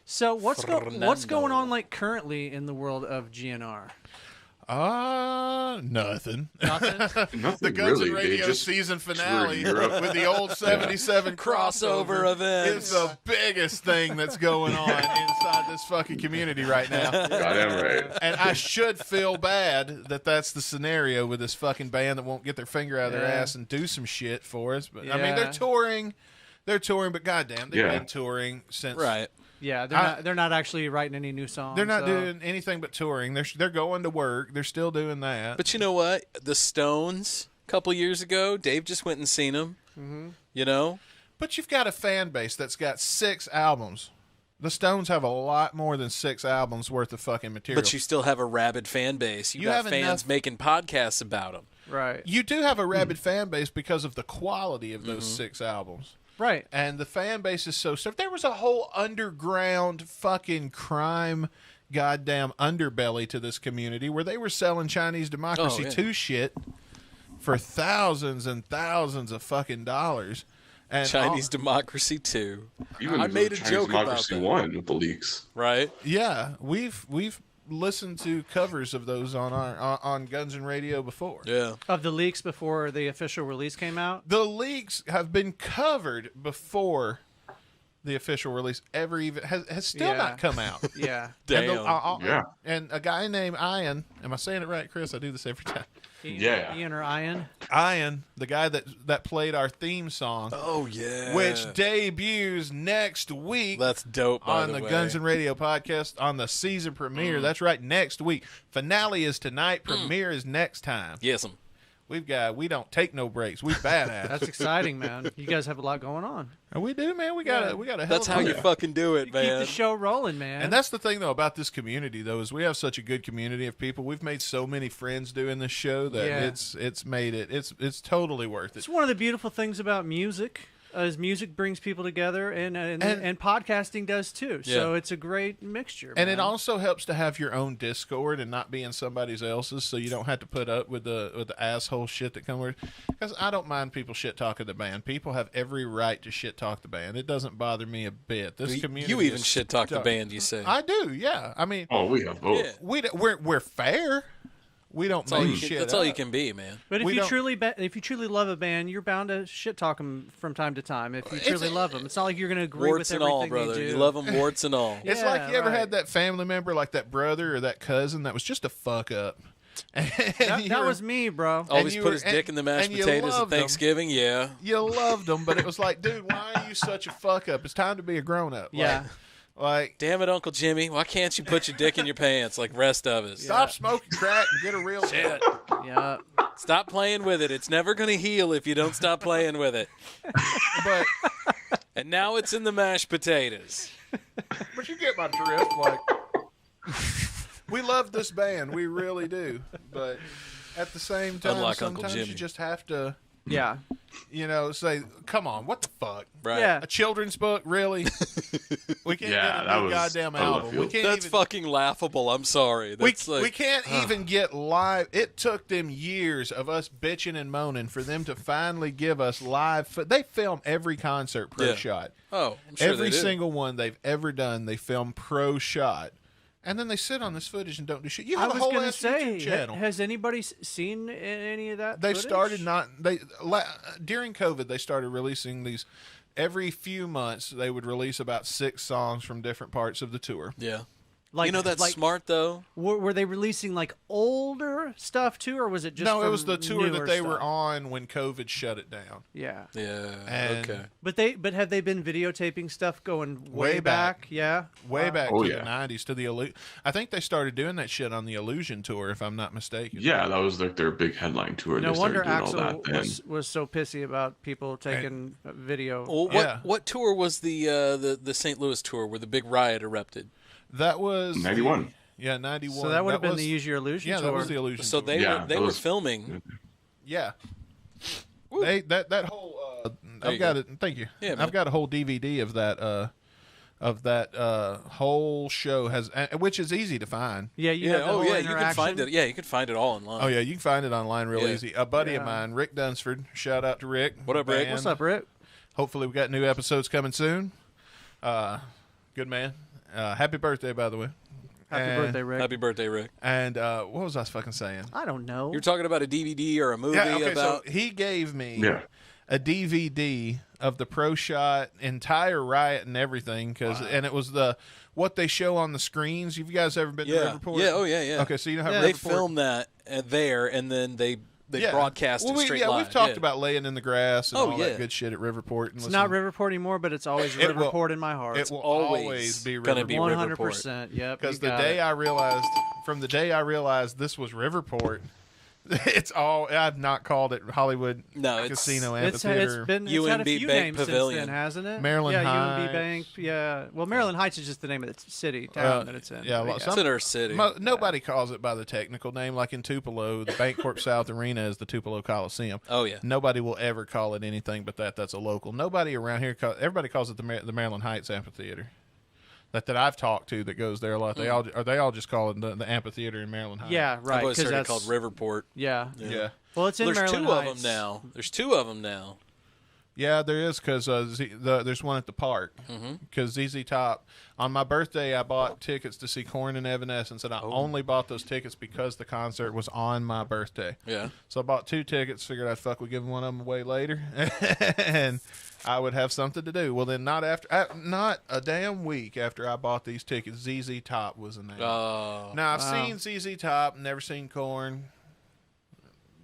So what's Fernando. going on like currently in the world of GNR? Nothing. Nothing. Nothing The Guns really. N' They Radio just season toured finale Europe. with the old 77 Crossover events. is the biggest thing that's going on inside this fucking community right now. Goddamn right. And I should feel bad that that's the scenario with this fucking band that won't get their finger out of their Yeah. ass and do some shit for us. But I mean, Yeah. they're touring, but goddamn, they've Yeah. been touring since. Right. Yeah, they're not actually writing any new songs. They're not so- doing anything but touring. They're going to work. They're still doing that. But you know what? The Stones, a couple years ago, Dave just went and seen them. Mhm. You know? But you've got a fan base that's got 6 albums. The Stones have a lot more than 6 albums worth of fucking material. But you still have a rabid fan base. You got have fans enough- making podcasts about them. Right. You do have a rabid fan base because of the quality of those 6 albums. Right. And the fan base is so stiff. There was a whole underground fucking crime goddamn underbelly to this community where they were selling Chinese Democracy 2 shit for thousands and thousands of fucking dollars. And Chinese Democracy 2. Even I made a Chinese joke about Democracy that. 1 with the leaks. Right? Yeah, we've listened to covers of those on our on Guns and Radio before. Yeah. Of the leaks before the official release came out? The leaks have been covered before the official release ever even has still not come out. Yeah. Damn. And a guy named Ian, am I saying it right, Chris? I do this every time. Ian or Ian? Ian, the guy that played our theme song. Oh, yeah. Which debuts next week. That's dope, by on the the way. Guns and Radio podcast on the season premiere. That's right, next week. Finale is tonight. Premiere is next time. Yes, we don't take no breaks. We badass. That's exciting, man. You guys have a lot going on. And we do, man. We got a hell That's of how a- you fucking do it, Keep man. the show rolling, man. And that's the thing, though, about this community, though, is we have such a good community of people. We've made so many friends doing this show that it's made it. It's totally worth it. It's one of the beautiful things about music. As music brings people together, and podcasting does too. So it's a great mixture. And man. it also helps to have your own Discord and not be in somebody else's, so you don't have to put up with the asshole shit that comes with. Because I don't mind people shit talking the band. People have every right to shit talk the band. It doesn't bother me a bit. This community, You even is shit talk the band, you say. I do, yeah. I mean, we have both. Yeah. We're fair. We don't make shit. That's all you can be, man. But if you truly love a band, you're bound to shit talk them from time to time. If you truly love them, it's not like you're going to agree Warts with and everything all, brother. they do. You love them, warts and all. It's like you ever had that family member, like that brother or that cousin, that was just a fuck up. That was me, bro. Always put his dick in the mashed potatoes at Thanksgiving. Yeah. You loved them, but it was like, dude, why are you such a fuck up? It's time to be a grown up. Yeah. Like, damn it, Uncle Jimmy, why can't you put your dick in your pants like rest of us? Stop smoking crack and get a real shit. Yeah. Stop playing with it. It's never going to heal if you don't stop playing with it. But and now it's in the mashed potatoes. But you get my drift. Like, we love this band, we really do. But at the same time, Unlike Uncle sometimes Jimmy. you just have to. Yeah. Say, come on, what the fuck? Right. Yeah. A children's book, really? We can't get a new goddamn album. We can't That's fucking laughable. I'm sorry. That's we can't even get live. It took them years of us bitching and moaning for them to finally give us live. They film every concert pro shot. Oh, I'm sure every they do. single one they've ever done, they film pro shot. And then they sit on this footage and don't do shit. You have I a was whole gonna ass say, YouTube channel. has anybody seen any of that? They've footage? started during COVID. They started releasing these every few months. They would release about 6 songs from different parts of the tour. Yeah. Like, you know that's smart though. Were they releasing like older stuff too, or was it just? No, it from was the tour that newer they stuff? were on when COVID shut it down. Yeah. Yeah. And okay. But have they been videotaping stuff going way back? Yeah. Way back to Oh, the yeah. 90s, to the I think they started doing that shit on the Illusion tour, if I'm not mistaken. Yeah, that was like their big headline tour. No They wonder started doing all Axl that then. was so pissy about people taking video. Well, what tour was the St. Louis tour where the big riot erupted? That was 91. Yeah, 91. So that would have been was- the Use Your Illusion Yeah, tour. that was the Illusion So tour. they were filming. Yeah. That whole I've got it. Thank you. Yeah, man. I've got a whole DVD of that whole show which is easy to find. Yeah, you have the whole you can interaction. find it. Yeah, you can find it all online. Oh yeah, you can find it online real Yeah. easy. A buddy of mine, Rick Dunsford. Shout out to Rick. What up, Rick? What's up, Rick? Hopefully we got new episodes coming soon. Good man. Happy birthday, by the way. Happy birthday, Rick. Happy birthday, Rick. And what was I fucking saying? I don't know. You're talking about a DVD or a movie Yeah, okay, about. so he gave me Yeah. a DVD of the pro shot entire riot and everything and it was what they show on the screens. Have you guys ever been to Riverport? Yeah, oh yeah. Okay, so you know how they Riverport filmed that there, and then they broadcast it straight live. we've talked about laying in the grass and all yeah. that good shit at Riverport. And It's not Riverport anymore, but it's always It will- Riverport in my heart. It will always always be gonna Riverport. be 100%. Yep. Because you the got day it. I realized this was Riverport, It's all. I've not called it Hollywood Casino Amphitheater. It's had a few names since then, hasn't it? Maryland Heights. UMB Bank. Yeah. Well, Maryland Heights is just the name of the town that it's in. Yeah, it's in our city. Nobody calls it by the technical name. Like in Tupelo, the Bancorp South Arena is the Tupelo Coliseum. Oh yeah. Nobody will ever call it anything but that. That's a local. Nobody around here. Everybody calls it the Maryland Heights Amphitheater. That I've talked to that goes there a lot. They all just call it the amphitheater in Maryland Heights. Yeah, right. I've always heard it called Riverport. Yeah. Well, it's in Maryland Heights. There's two of them now. Yeah, there is because there's one at the park. Because ZZ Top, on my birthday, I bought tickets to see Korn and Evanescence, and I only bought those tickets because the concert was on my birthday. Yeah. So I bought 2 tickets, figured I'd fuck with giving one of them away later, and I would have something to do. Well, then not a damn week after I bought these tickets, ZZ Top was announced. Oh. Now, I've seen ZZ Top, never seen Korn,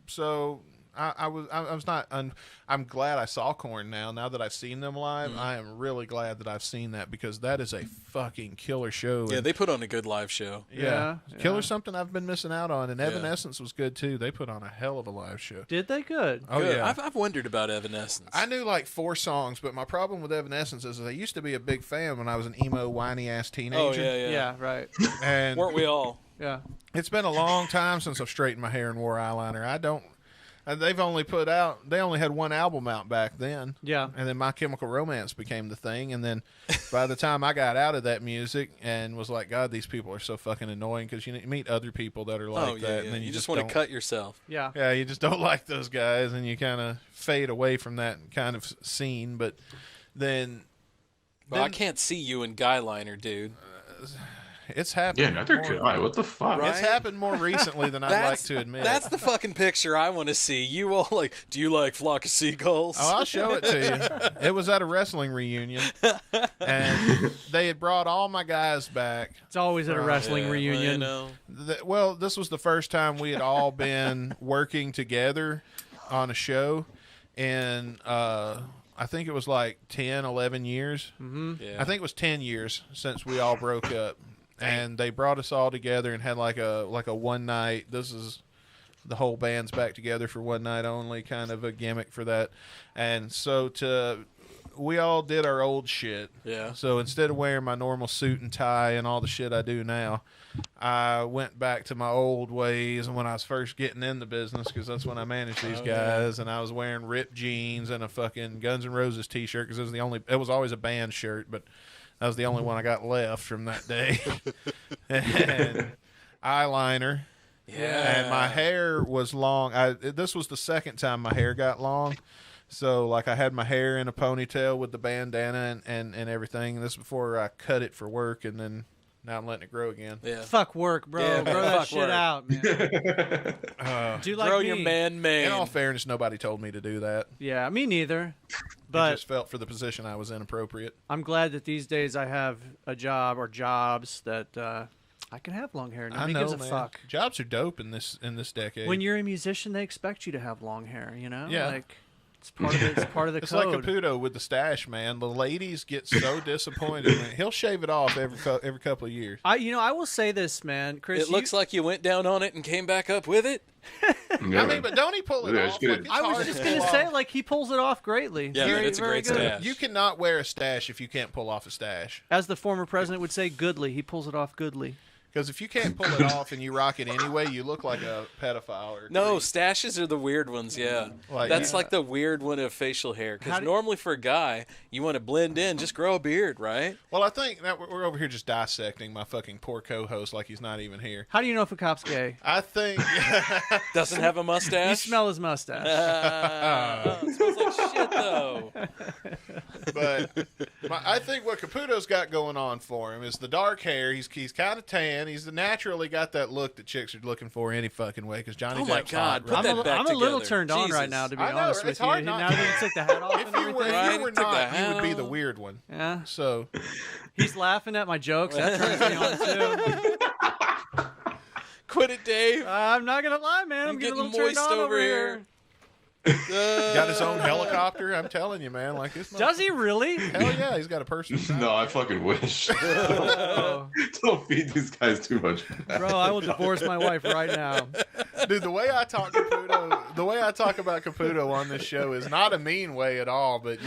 so... I'm glad I saw Korn now. Now that I've seen them live, I am really glad that I've seen that because that is a fucking killer show. Yeah, they put on a good live show. Yeah. Killer something I've been missing out on. And Evanescence was good too. They put on a hell of a live show. Did they? Good. Oh good. yeah. I've wondered about Evanescence. I knew like 4 songs, but my problem with Evanescence is I used to be a big fan when I was an emo, whiny ass teenager. Oh yeah. Yeah, right. And weren't we all? Yeah. It's been a long time since I've straightened my hair and wore eyeliner. They only had 1 album out back then. Yeah. And then My Chemical Romance became the thing. And then by the time I got out of that music and was like, God, these people are so fucking annoying because you meet other people that are like that. Yeah. And then you just want to cut yourself. Yeah. Yeah, you just don't like those guys and you kind of fade away from that kind of scene. But then... Well, I can't see you in Guyliner, dude. It's happened. Yeah, neither could I. What the fuck? Right? It's happened more recently than I'd like to admit. That's the fucking picture I want to see. You all like, do you like Flock of Seagulls? Oh, I'll show it to you. It was at a wrestling reunion, and they had brought all my guys back. It's always at a wrestling reunion. Well, this was the first time we had all been working together on a show, and I think it was like 10, 11 years. Mm-hmm. Yeah. I think it was 10 years since we all broke up. And they brought us all together and had like a one night. This is the whole band's back together for one night only, kind of a gimmick for that. And so we all did our old shit. Yeah. So instead of wearing my normal suit and tie and all the shit I do now, I went back to my old ways when I was first getting in the business because that's when I managed these guys. And I was wearing ripped jeans and a fucking Guns N' Roses t-shirt because it was always a band shirt, but that was the only one I got left from that day. And eyeliner. Yeah. And my hair was long. This was the second time my hair got long. So, like, I had my hair in a ponytail with the bandana and everything. This before I cut it for work, and then now I'm letting it grow again. Yeah. Fuck work, bro. Yeah, grow that shit out, man. Do you like grow me? your man. In all fairness, nobody told me to do that. Yeah, me neither. I But just felt for the position I was inappropriate. I'm glad that these days I have a job or jobs that I can have long hair. Nobody gives a fuck. Jobs are dope in this decade. When you're a musician, they expect you to have long hair. You know, Yeah. like it's part of it. It's part of the It's code. like Caputo with the stash, man. The ladies get so disappointed. Man. He'll shave it off every couple of years. I will say this, man, Chris. It looks like you went down on it and came back up with it. I mean, but don't he pull it off? Like, I was just gonna say, like, he pulls it off greatly. Yeah, very, it's a very great good. stash. You cannot wear a stash if you can't pull off a stash. As the former president would say, goodly. He pulls it off goodly. Because if you can't pull it off and you rock it anyway, you look like a pedophile. Or No, stashes are the weird ones, yeah. That's yeah. like the weird one of facial hair. How Because do- normally for a guy, you want to blend in, just grow a beard, right? Well, I think that we're over here just dissecting my fucking poor co-host like he's not even here. How do you know if a cop's gay? I think Doesn't have a mustache. You smell his mustache. It smells like shit, though. But I think what Caputo's got going on for him is the dark hair. He's kind of tan. He's naturally got that look that chicks are looking for any fucking way. Because Johnny Oh my Depp's God, hot, put right? that back I'm a little together. turned on Jesus. right now, to be I know, honest it's with hard you. not Now to. that you took the hat off and If you everything. Right, were took the not, you hat would be the off. weird one. Yeah. So He's laughing at my jokes. That turns me on, too. Quit it, Dave. I'm not going to lie, man. I'm getting a little turned moist on over here. got his own helicopter. I'm telling you, man. Like this. Does he really? Hell yeah, he's got a person. No, I fucking wish. Oh. Don't feed these guys too much. Bro, I will divorce my wife right now. Dude, the way I talk about Caputo on this show is not a mean way at all, but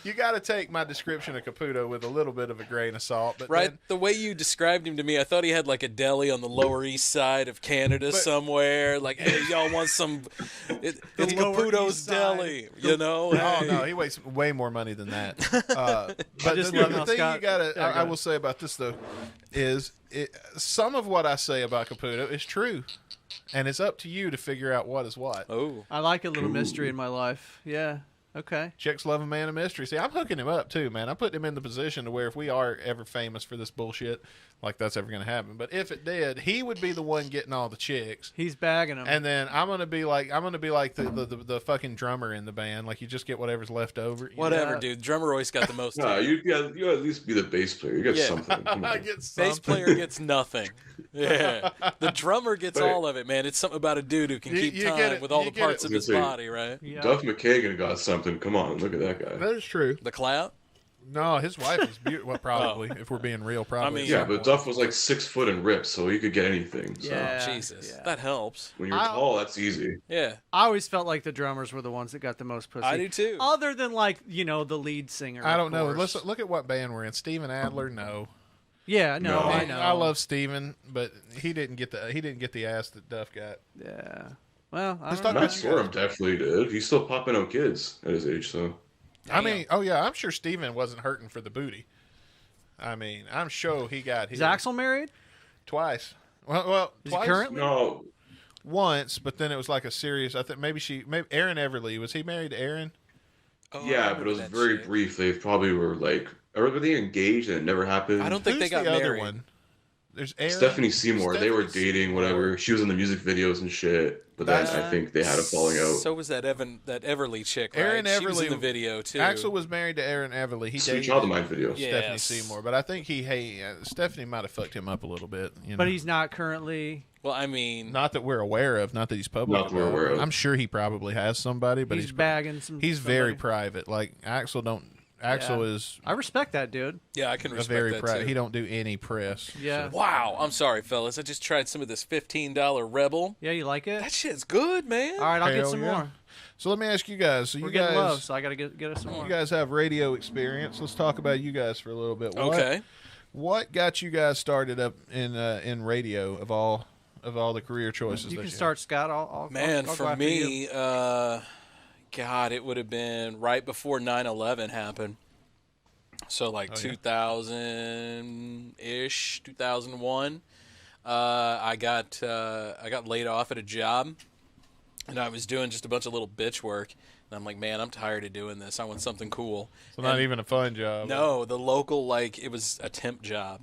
you got to take my description of Caputo with a little bit of a grain of salt. But right, then, the way you described him to me, I thought he had like a deli on the Lower East Side of Canada somewhere. Like, hey, y'all want some? It's Caputo's Deli, you know? Oh no, he wastes way more money than that. But the thing you got to, I will say about this though, is some of what I say about Caputo is true. And it's up to you to figure out what is what. Oh, I like a little mystery in my life. Yeah. Okay. Chicks love a man of mystery. See, I'm hooking him up too, man. I'm putting him in the position to where if we are ever famous for this bullshit, like that's ever going to happen. But if it did, he would be the one getting all the chicks. He's bagging them. And then I'm gonna be like the fucking drummer in the band. Like you just get whatever's left over. Whatever, dude. Drummer always got the most. No, you at least be the bass player. You get something. I get something. Bass player gets nothing. Yeah, the drummer gets all of it, man. It's something about a dude who can keep time with all the parts of his body, right? Yeah. Duff McKagan got something. Come on, look at that guy. That is true. The clout? No, his wife is beautiful. Well, probably, if we're being real, probably. I mean, yeah, but Duff was like 6 foot and ripped, so he could get anything. So. Yeah, Jesus, that helps. When you're tall, that's easy. Yeah, I always felt like the drummers were the ones that got the most pussy. I do too. Other than like the lead singer. I don't know. Let's look at what band we're in. Steven Adler, no. Yeah, no, I know. I love Steven, but he didn't get the ass that Duff got. Yeah. Well, Matt Sorum definitely did. He's still popping out kids at his age, so. I mean, I'm sure Steven wasn't hurting for the booty. I mean, I'm sure he got his. Is Axel married? Twice. Well, Is twice. he currently? No. Once, but then it was like a serious. I think maybe Aaron Everly, was he married to Aaron? Oh, yeah, but it was very brief. They probably were like, were they engaged and it never happened? I don't think they got married. Other one? There's Aaron, Stephanie Seymour. They were dating, whatever. She was in the music videos and shit. But then I think they had a falling out. So was that Everly chick, right? Aaron Everly she was in the video too. Axel was married to Aaron Everly. He Sweet dated Child of Mine videos. Stephanie Seymour, but I think Stephanie might have fucked him up a little bit. But he's not currently. Well, I mean, not that we're aware of, not that he's public. Not that we're aware of. I'm sure he probably has somebody, but he's bagging some. He's very private. Like Axel is. I respect that, dude. Yeah, I can respect that too. He don't do any press. Yeah. So. Wow. I'm sorry, fellas. I just tried some of this $15 Rebel. Yeah, you like it? That shit's good, man. All right, I'll get some more. So let me ask you guys. So We're you getting guys, low, so I gotta get us some more. You guys have radio experience. Let's talk about you guys for a little bit. Okay. What got you guys started up in radio of all the career choices? You can start, Scott. Man, I'll for me, God, it would have been right before 9/11 happened. So like 2000-ish, 2001, I got laid off at a job, and I was doing just a bunch of little bitch work. And I'm like, man, I'm tired of doing this. I want something cool. So not even a fun job. No, the local, it was a temp job.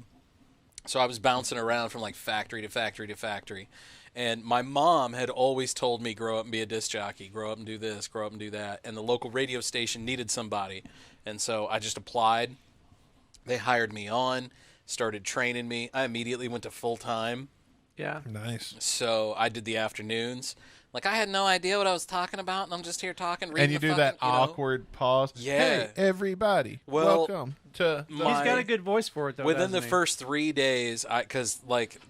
So I was bouncing around from factory to factory to factory. And my mom had always told me, grow up and be a disc jockey, grow up and do this, grow up and do that. And the local radio station needed somebody. And so I just applied. They hired me on, started training me. I immediately went to full-time. Yeah. Nice. So I did the afternoons. I had no idea what I was talking about, and I'm just here talking, reading and you do that awkward pause. Yeah. Hey, everybody, welcome to... He's got a good voice for it, though. Within the first 3 days, because,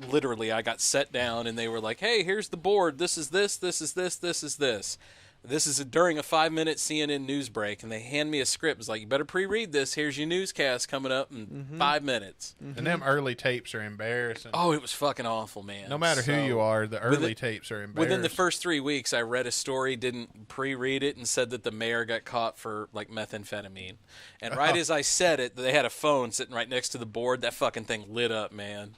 literally, I got set down, and they were like, hey, here's the board. This is this, this is this, this is this. This is during a 5-minute CNN news break, and they hand me a script. It's like, you better pre-read this. Here's your newscast coming up in 5 minutes. And them early tapes are embarrassing. Oh, it was fucking awful, man. No matter who you are, the early tapes are embarrassing. Within the first 3 weeks, I read a story, didn't pre-read it, and said that the mayor got caught for, methamphetamine. And right as I said it, they had a phone sitting right next to the board. That fucking thing lit up, man.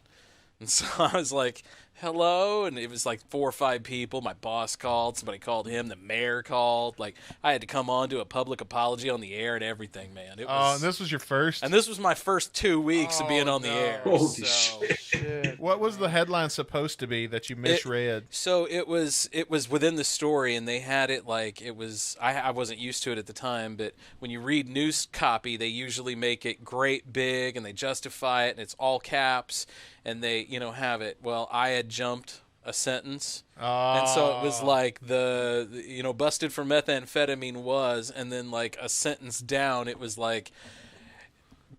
And so I was like, hello, and it was 4 or 5 people. My boss called, somebody called him, the mayor called. I had to come on, do a public apology on the air and everything, man. And this was your first? And this was my first 2 weeks of being on the air. Holy shit. What was the headline supposed to be that you misread? So it was within the story, and they had it it was, I wasn't used to it at the time, but when you read news copy, they usually make it great big, and they justify it, and it's all caps, and they, have it. Well, I had jumped a sentence, and so it was the busted for methamphetamine was, and then a sentence down, it was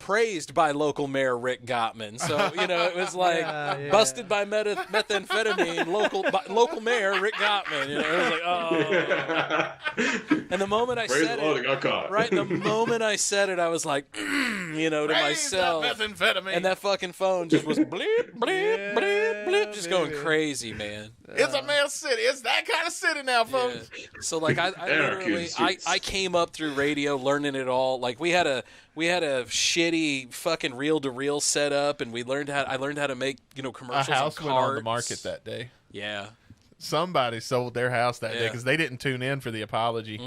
praised by local mayor Rick Gottman. So, you know, it was like busted by methamphetamine, local mayor Rick Gottman. You know, it was like, oh. And the moment I said it, got caught. right, the moment I said it, I was like, you know, to myself. Methamphetamine. And that fucking phone just was bleep, bleep, bleep, bleep, just going crazy, man. It's a male city. It's that kind of city now, folks. Yeah. So like I literally I came up through radio learning it all. Like we had a shitty fucking reel-to-reel setup, and I learned how to make, you know, commercials. A house and went on the cards. market that day. Yeah. Somebody sold their house that day because they didn't tune in for the apology.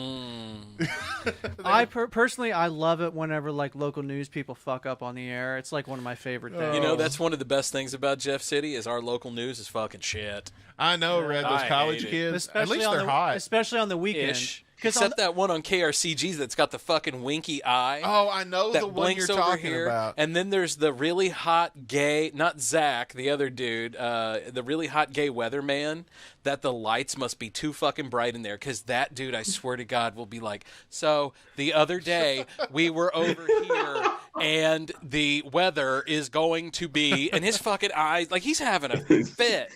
I personally, I love it whenever like local news people fuck up on the air. It's like one of my favorite things. You know, that's one of the best things about Jeff City is our local news is fucking shit. I know, Red. Those college kids, at least they're hot. Especially on the weekend. Ish. Except that one on KRCG that's got the fucking winky eye. Oh, I know the one you're talking about. And then there's the really hot gay, not Zach, the other dude, the really hot gay weatherman, that the lights must be too fucking bright in there. Because that dude, I swear to God, will be like, so the other day we were over here and the weather is going to be, and his fucking eyes, like he's having a fit.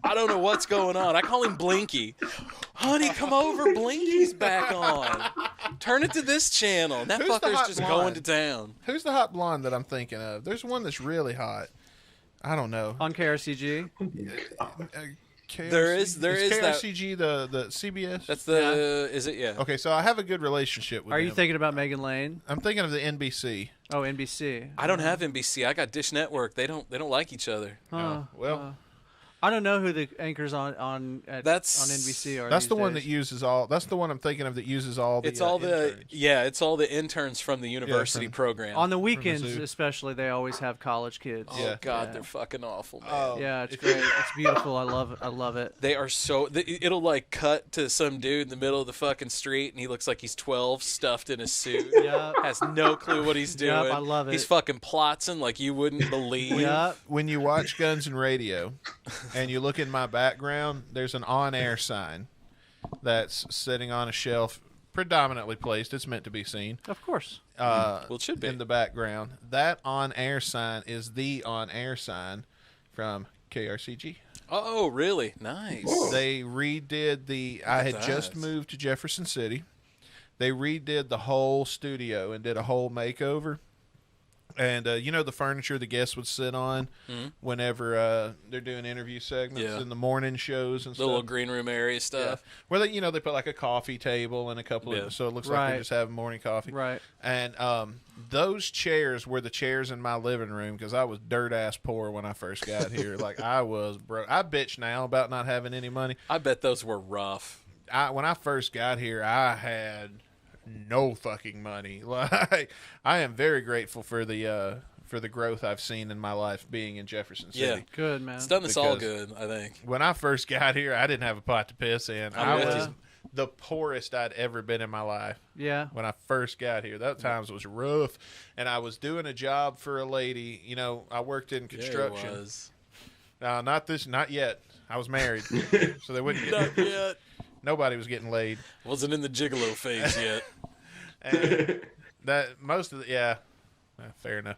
I don't know what's going on. I call him Blinky. Honey, come over. Blinky's back on. Turn it to this channel. That fucker's just going to town. Who's the hot blonde that I'm thinking of? There's one that's really hot. I don't know. On KRCG? There is that. KRCG the CBS? That's the is it? Yeah. Okay, so I have a good relationship with Are them. you thinking about Megan Lane? I'm thinking of the NBC. Oh, NBC. I don't have NBC. I got Dish Network. They don't like each other. I don't know who the anchors on NBC are. That's the these one days. that uses all. That's the one I'm thinking of that uses all the. It's all the interns. it's all the interns from the university program. On the weekends, especially, they always have college kids. Oh God, they're fucking awful, man. Oh, yeah, it's great. It's beautiful. I love it. I love it. They are so. It'll like cut to some dude in the middle of the fucking street, and he looks like he's 12, stuffed in a suit. Yep. Has no clue what he's doing. Yep, I love it. He's fucking plotzing like you wouldn't believe. Yep. When you watch Guns and Radio, and you look in my background, there's an on-air sign that's sitting on a shelf, predominantly placed. It's meant to be seen. Of course. Well, it should be. In the background. That on-air sign is the on-air sign from KRCG. Oh, really? Nice. They redid the... I had just moved to Jefferson City. They redid the whole studio and did a whole makeover. And you know the furniture the guests would sit on whenever they're doing interview segments in the morning shows and the stuff. little green room area stuff. Yeah. Where they put like a coffee table and a couple of so it looks like they're just having morning coffee. Right. And those chairs were the chairs in my living room because I was dirt ass poor when I first got here. Like I was broke. I bitch now about not having any money. I bet those were rough. When I first got here, I had no fucking money. Like I am very grateful for the growth I've seen in my life being in Jefferson City. Yeah, good man. It's done us all good, I think. When I first got here, I didn't have a pot to piss in. I was the poorest I'd ever been in my life. Yeah. When I first got here, that times was rough, and I was doing a job for a lady. You know, I worked in construction. Yeah, it was. No, not yet. I was married, so they wouldn't get Not yet. Nobody was getting laid. Wasn't in the gigolo phase yet. And that most of the fair enough.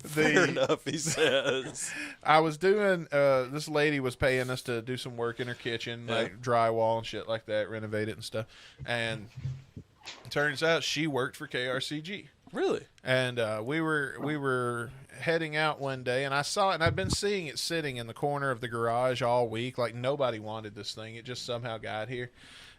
Fair enough, he says. I was doing this lady was paying us to do some work in her kitchen, like drywall and shit like that, renovate it and stuff. And it turns out she worked for KRCG. Really? And we were heading out one day, and I saw it, and I've been seeing it sitting in the corner of the garage all week. Like nobody wanted this thing; it just somehow got here.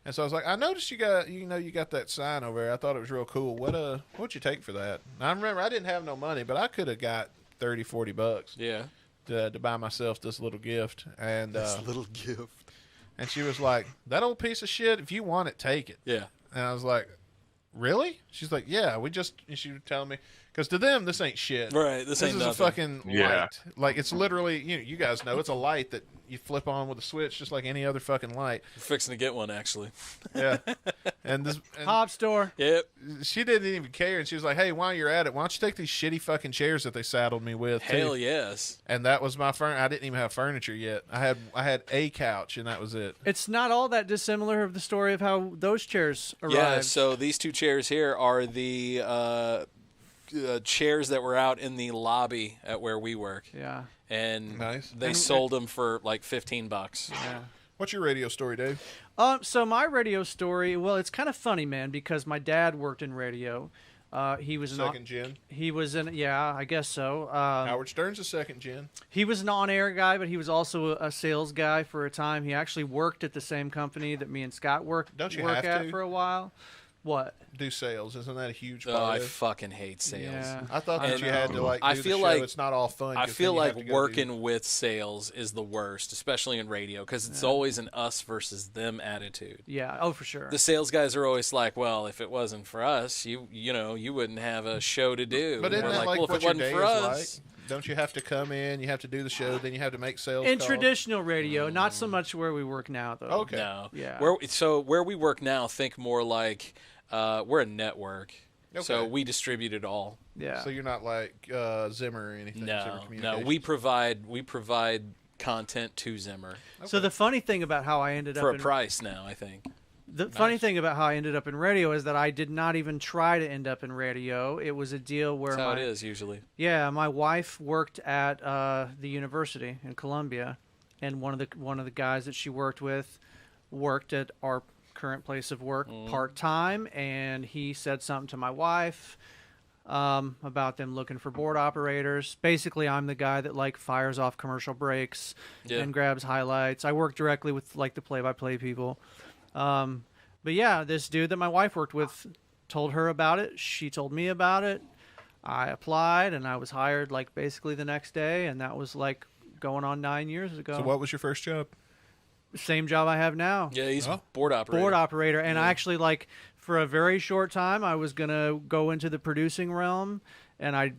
And so I was like, I noticed you got that sign over there. I thought it was real cool. What'd you take for that? And I remember I didn't have no money, but I could have got $30-40. Yeah. To buy myself this little gift. And this little gift. And she was like, that old piece of shit. If you want it, take it. Yeah. And I was like, really? She's like, yeah. And she was telling me, Because to them, this ain't shit. Right, this ain't is a nothing. fucking Yeah. light. Like, it's literally, you guys know, it's a light that you flip on with a switch just like any other fucking light. We're fixing to get one, actually. Yeah. And Pop store. Yep. She didn't even care, and she was like, hey, while you're at it, why don't you take these shitty fucking chairs that they saddled me with? Hell too? yes. And that was my furniture. I didn't even have furniture yet. I had a couch, and that was it. It's not all that dissimilar of the story of how those chairs arrived. Yeah, so these two chairs here are the chairs that were out in the lobby at where we work. Yeah. And nice. They sold them for like $15. Yeah. What's your radio story, Dave? So my radio story, well, it's kind of funny, man, because my dad worked in radio. He was second gen. He was in, yeah, I guess so. Howard Stern's a second gen. He was an on-air guy, but he was also a sales guy for a time. He actually worked at the same company that me and Scott work have at to? for a while. What? Do sales. Isn't that a huge part Oh, I of it? fucking hate sales. Yeah. I thought that you had to like do I the feel show. like It's not all fun. I 'cause feel then you have like to go working with sales is the worst, especially in radio, because it's always an us versus them attitude. Yeah. Oh, for sure. The sales guys are always like, "Well, if it wasn't for us, you wouldn't have a show to do." But isn't we're that like, like well, if what it your wasn't day for is us, like? Don't you have to come in? You have to do the show, then you have to make sales in calls? traditional radio, not so much where we work now, though. Okay. no. Yeah. Where we work now, think more like we're a network. So Okay. we distribute it all. Yeah. So you're not like Zimmer or anything. Zimmer No, Communications? we provide content to Zimmer So the funny thing about how I ended for up a in price now, I think. The funny thing about how I ended up in radio is that I did not even try to end up in radio. It was a deal where That's how it is usually. Yeah, my wife worked at the university in Columbia, and one of the guys that she worked with worked at our current place of work part-time, and he said something to my wife about them looking for board operators. Basically, I'm the guy that like fires off commercial breaks and grabs highlights. I work directly with like the play-by-play people. But yeah, this dude that my wife worked with told her about it. She told me about it. I applied, and I was hired like basically the next day, and that was like going on 9 years ago. So what was your first job? Same job I have now. Yeah, he's a board operator. Board operator. And I actually, like, for a very short time, I was going to go into the producing realm, and I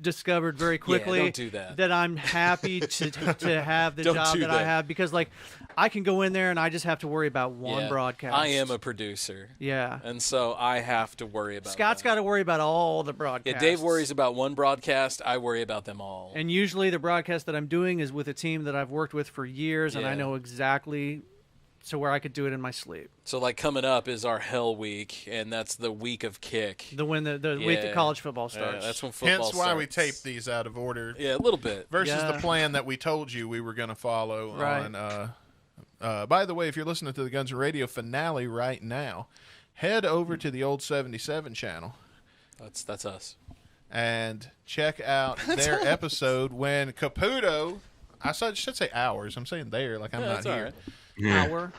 discovered very quickly don't do that. I'm happy to have the Don't job do that I that. have, because, like, I can go in there and I just have to worry about one broadcast. I am a producer. Yeah. And so I have to worry about Scott's got to worry about all the broadcasts. Yeah, Dave worries about one broadcast. I worry about them all. And usually the broadcast that I'm doing is with a team that I've worked with for years, and I Yeah. know exactly to where I could do it in my sleep. So, like, coming up is our Hell Week, and that's the week of kick. The week that college football starts. that's when football Hence why we starts. tape these out of order. Yeah, a little bit. Versus Yeah. the plan that we told you we were going to follow Right. on. By the way, if you're listening to the Guns N' Radio finale right now, head over to the old 77 channel. That's us. And check out their episode when Caputo. Should say ours. I'm saying there, like I'm not that's all here. right. Hour.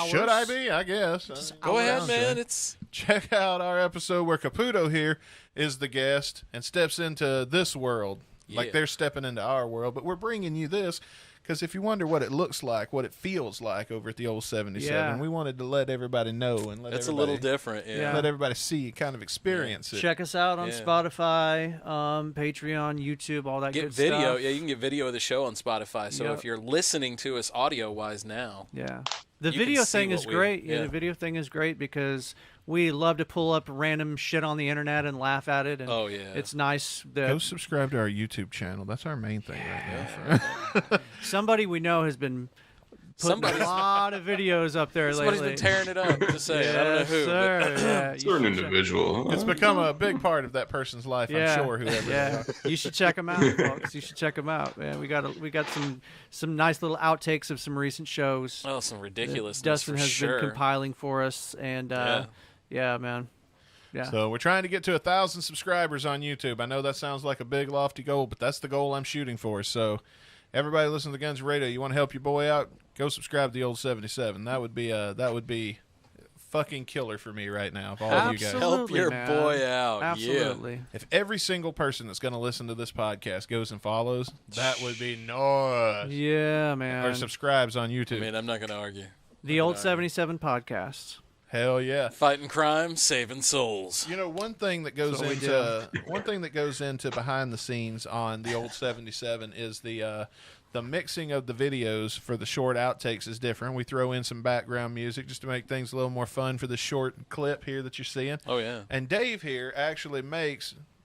Should I be? I guess. Go ahead, Okay. man. It's Check out our episode where Caputo here is the guest and steps into this world. Like Yeah. they're stepping into our world, but we're bringing you this because if you wonder what it looks like, what it feels like over at the old 77, Yeah. we wanted to let everybody know and let it's a everybody, little different. Yeah. let everybody see, kind of experience it. Check us out on Yeah. Spotify, Patreon, YouTube, all that Get good video. stuff. Yeah, you can get video of the show on Spotify. So Yep. if you're listening to us audio-wise now, Yeah. The You video can see thing what is we- great. Yeah, yeah. the video thing is great because we love to pull up random shit on the internet and laugh at it. And Oh, yeah. it's nice Go that subscribe to our YouTube channel. That's our main thing right now. somebody we know has been putting Somebody's- a lot of videos up there somebody's lately. been tearing it up. Just saying. I don't know Yes, who. but- sir. Yeah, you Certain should check- individual. It's become a big part of that person's life, Yeah, I'm sure, whoever they yeah. are. You should check them out, folks. You should check them out, man. We got some nice little outtakes of some recent shows. Oh, some that ridiculousness Dustin for has sure. been compiling for us, and yeah, man. Yeah. So we're trying to get to 1,000 subscribers on YouTube. I know that sounds like a big lofty goal, but that's the goal I'm shooting for. So everybody listen to the Guns N' Radio, you want to help your boy out, go subscribe to the old 77. That would be fucking killer for me right now. If all of you guys Help your man. boy out. Absolutely. if every single person that's going to listen to this podcast goes and follows, that would be nice. Yeah, man. Or subscribes on Yeah. YouTube. I mean, I'm not going to argue. The old 77 podcast. Hell yeah. Fighting crime, saving souls. You know, one thing that goes into behind the scenes on the old 77 is the mixing of the videos for the short outtakes is different. We throw in some background music just to make things a little more fun for the short clip here that you're seeing. Oh, yeah. And Dave here actually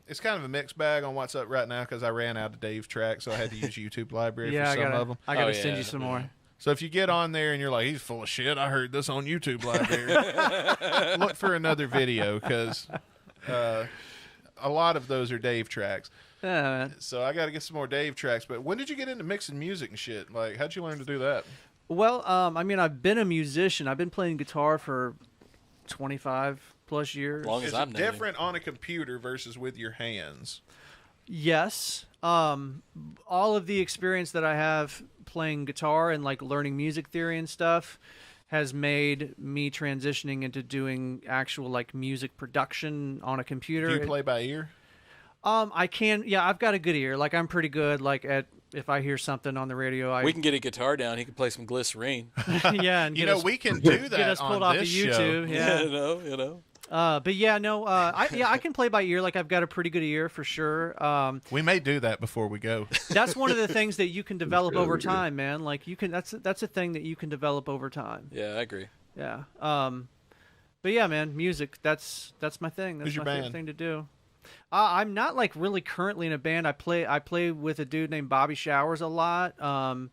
it's kind of a mixed bag on what's up right now because I ran out of Dave's tracks, so I had to use YouTube Library for some of them. I got to send you some more. So if you get on there and you're like, he's full of shit, I heard this on YouTube Library, look for another video because a lot of those are Dave tracks. So I got to get some more Dave tracks. But when did you get into mixing music and shit? Like, how'd you learn to do that? Well, I mean, I've been a musician. I've been playing guitar for 25 plus years. Long as I'm different on a computer versus with your hands. Yes. All of the experience that I have playing guitar and like learning music theory and stuff has made me transitioning into doing actual like music production on a computer. Do you play by ear? I can. Yeah, I've got a good ear. Like I'm pretty good. Like if I hear something on the radio, we can get a guitar down. He can play some Glycerine. Yeah, and we can do that. Get us pulled off of YouTube. Yeah, you know. But yeah, no, I can play by ear. Like I've got a pretty good ear for sure. We may do that before we go. That's one of the things that you can develop over time, man. Like you can. That's a thing that you can develop over time. Yeah, I agree. Yeah. But yeah, man, music. That's my thing. That's Who's your my favorite band? thing to do. I'm not like really currently in a band. I play with a dude named Bobby Showers a lot.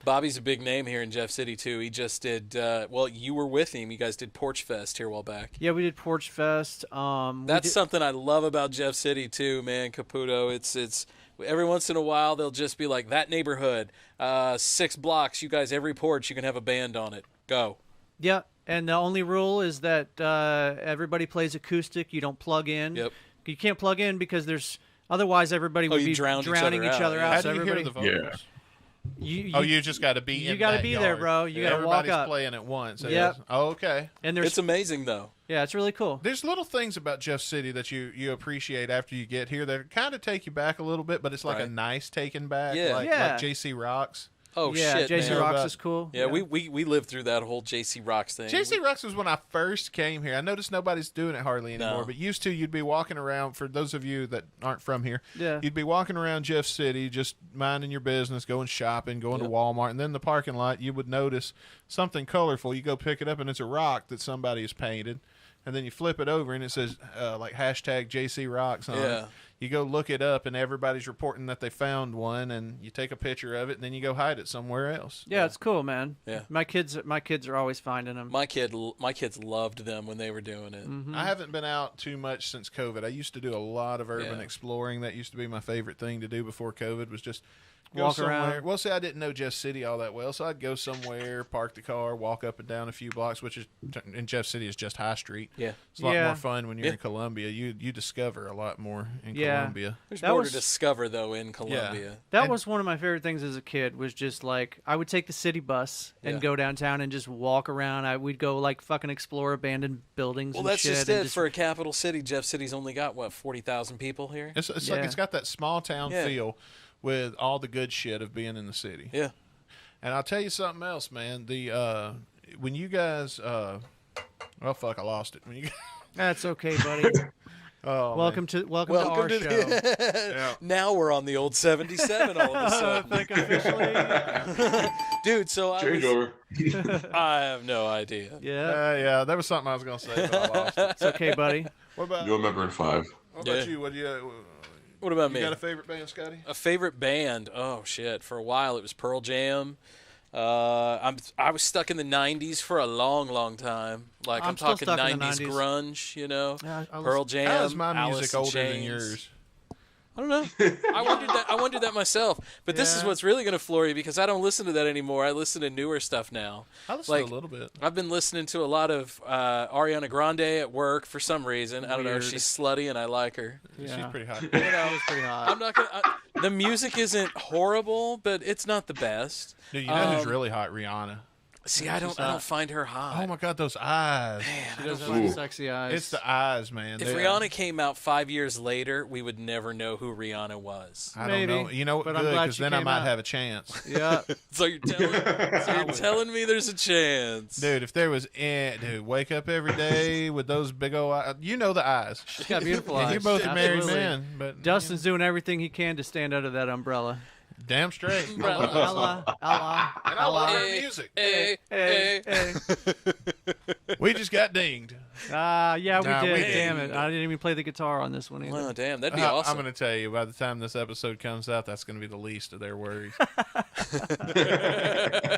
Bobby's a big name here in Jeff City too. He just did. Well, you were with him. You guys did Porch Fest here a while back. Yeah, we did Porch Fest. That's something I love about Jeff City too, man. Caputo. It's every once in a while they'll just be like that neighborhood, 6 blocks. You guys, every porch you can have a band on it. Go. Yeah, and the only rule is that everybody plays acoustic. You don't plug in. Yep. You can't plug in because otherwise everybody would be drowning each other out. How so do you hear the vocals? You just got to be. You got to be there, bro. You got to walk up. Everybody's playing at once. Yeah. Oh, okay. And it's amazing though. Yeah, it's really cool. There's little things about Jeff City that you appreciate after you get here that kind of take you back a little bit, but it's like a nice taking back. Yeah. Like JC Rocks. Oh yeah, shit, JC man. Rocks is cool. Yeah, we lived through that whole JC Rocks thing. JC Rocks was when I first came here. I noticed nobody's doing it hardly anymore, but used to. You'd be walking around, for those of you that aren't from here, you'd be walking around Jeff City just minding your business, going shopping, going to Walmart, and then in the parking lot you would notice something colorful. You go pick it up and it's a rock that somebody has painted, and then you flip it over and it says like hashtag JC Rocks on it. You go look it up, and everybody's reporting that they found one, and you take a picture of it, and then you go hide it somewhere else. Yeah, it's cool, man. Yeah, my kids are always finding them. My kids loved them when they were doing it. Mm-hmm. I haven't been out too much since COVID. I used to do a lot of urban exploring. That used to be my favorite thing to do before COVID. Was just go somewhere. Around. Well, see, I didn't know Jeff City all that well, so I'd go somewhere, park the car, walk up and down a few blocks, which is in Jeff City is just High Street. Yeah, it's a lot more fun when you're in Columbia. You discover a lot more in Columbia. There's more to discover though in Columbia. That was one of my favorite things as a kid. Was just like I would take the city bus and go downtown and just walk around. We'd go like fucking explore abandoned buildings. Well, and that's shit just it for a capital city. Jeff City's only got what 40,000 people here. It's like it's got that small town feel. With all the good shit of being in the city. Yeah. And I'll tell you something else, man. The when you guys well fuck, I lost it. When you That's okay, buddy. Welcome to our show. Now we're on the old 77 all of a sudden. I think officially. Dude, so change over. I have no idea. Yeah, that was something I was gonna say, but I lost it. It's okay, buddy. What about You're a member in 5. What about you? What do you What about me? You got a favorite band, Scotty? A favorite band? Oh shit! For a while, it was Pearl Jam. I was stuck in the '90s for a long time. Like I'm talking '90s grunge, you know. Pearl Jam. How is my Alice music in older than Chains. yours? I don't know. I wondered that myself. But this is what's really going to floor you because I don't listen to that anymore. I listen to newer stuff now. I listen to a little bit. I've been listening to a lot of Ariana Grande at work for some reason. I don't know. She's slutty and I like her. Yeah. She's pretty hot. She's pretty hot. I'm not gonna. The music isn't horrible, but it's not the best. Dude, you know who's really hot? Rihanna. See, I don't find her hot. Oh my God, those eyes! She does have sexy eyes. It's the eyes, man. If Rihanna came out 5 years later, we would never know who Rihanna was. I don't know. You know what? Good, because then I might have a chance. Yeah. So you're telling me there's a chance, dude. If there was, dude, wake up every day with those big old eyes. You know the eyes. She's got beautiful eyes. You both are married men, but Dustin's doing everything he can to stand under that umbrella. Damn straight. Allah. And I love her music. Hey. We just got dinged. Yeah, we did. did. Damn it. I didn't even play the guitar on this one either. Oh, damn. That'd be awesome. I'm going to tell you, by the time this episode comes out, that's going to be the least of their worries.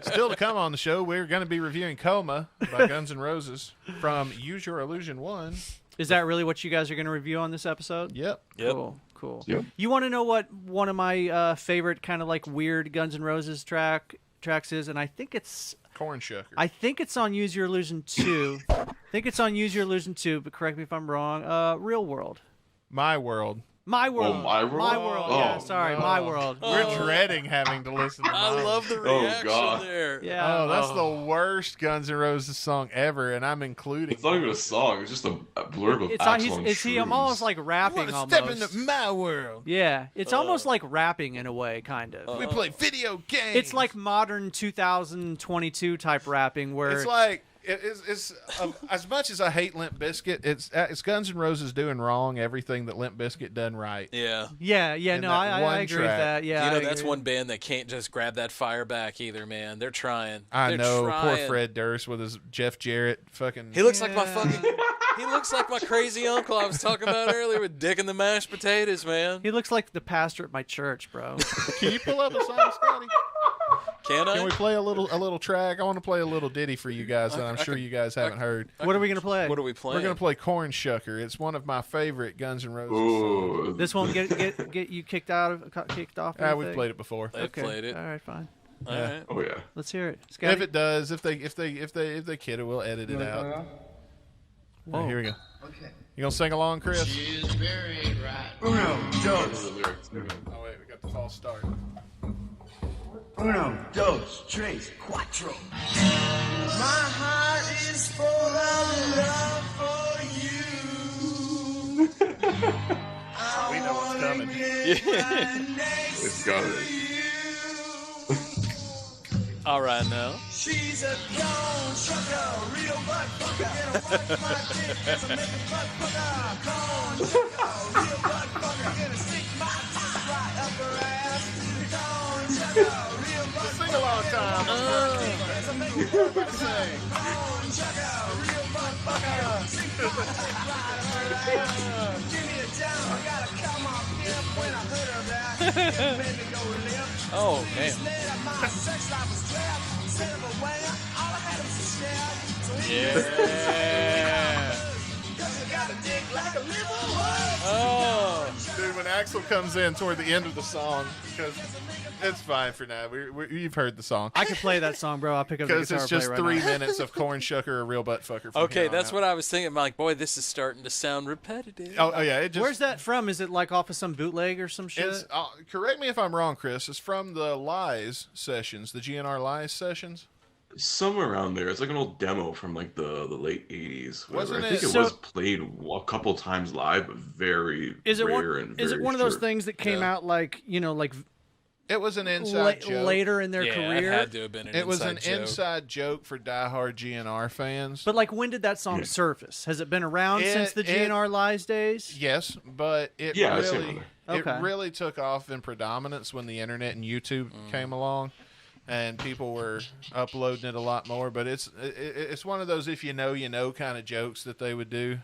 Still to come on the show, we're going to be reviewing Coma by Guns N' Roses from Use Your Illusion 1. Is that really what you guys are going to review on this episode? Yep. Cool. Yep. You want to know what one of my favorite kind of like weird Guns N' Roses tracks is? And I think it's... Corn Shucker. I think it's on Use Your Illusion 2. But correct me if I'm wrong. Real World. My World. My World. Oh, My World? My World. Oh, Yeah, sorry. no. My World. We're dreading having to listen to I My love the World. reaction there. Yeah. Oh, that's the worst Guns N' Roses song ever, and I'm including. It's not even a song. It's just a blurb of I'm almost like rapping almost. Step into my world. Yeah, it's almost like rapping in a way, kind of. We play video games. It's like modern 2022 type rapping where It's like it's as much as I hate Limp Bizkit, it's Guns N' Roses doing wrong everything that Limp Bizkit done right. Yeah. No, I agree with that. Yeah, You know, that's one band that can't just grab that fire back either, man. They're trying. I They're know. trying. Poor Fred Durst with his Jeff Jarrett fucking. He looks like my he looks like my crazy uncle I was talking about earlier with Dick and the mashed potatoes, man. He looks like the pastor at my church, bro. Can you pull up a song, Scotty? Can I? Can we play a little track? I want to play a little ditty for you guys that I'm sure you guys haven't heard. What are we gonna play? What are we playing? We're gonna play Corn Shucker. It's one of my favorite Guns N' Roses songs. This won't get you kicked off. Yeah, we've played it before. They've played it. All right, fine. All right. Oh yeah. Let's hear it. Scotty? If it does, if they kid it, we'll edit it out. Whoa. Here we go. Okay. You gonna sing along, Chris? Uno, dos. Oh wait, we got the false start. Uno, dos, tres, cuatro. My heart is full of love for you. We know what's coming. It's got it. All right now. She's a gone sugar, real butt fucker. Gonna wipe my dick 'cause I make a butt fucker. Gone sugar, real butt fucker. Gonna stick my dick right up her ass. Gone sugar, real butt fucker. Sing along time. Gonna make a butt fucker. Gone sugar, real butt fucker. Stick my dick right up her ass. Give me a down, I gotta come on hip when I hurt her back. Get ready to go limp. Oh, damn. My sex life was trapped. Instead of a wham, all I had was a snap. So Yeah. Cause you got a dick like a liver horse. Oh. Dude, when Axel comes in toward the end of the song, because it's fine for now. You've heard the song. I can play that song, bro. I'll pick up the Because guitar. it's just play 3 right now. minutes of Corn Shucker, a real butt fucker. From Okay, here on that's out. what I was thinking. I'm like, boy, this is starting to sound repetitive. Oh yeah, it just. Where's that from? Is it like off of some bootleg or some shit? It's, correct me if I'm wrong, Chris. It's from the Lies sessions, the GNR Lies sessions. Somewhere around there. It's like an old demo from like the late 80s. Wasn't I think it- it was played a couple times live, but very Is it rare one? and Is it very one of those short. things that came out like like It was an inside joke. later in their Yeah, career? it had to have been an It was an inside joke. inside joke for diehard GNR fans. But like, when did that song surface? Has it been around since the GNR Lies days? Yes, but it Yeah, I'd say really Okay. it really took off in predominance when the internet and YouTube came along, and people were uploading it a lot more. But it's one of those if you know kind of jokes that they would do.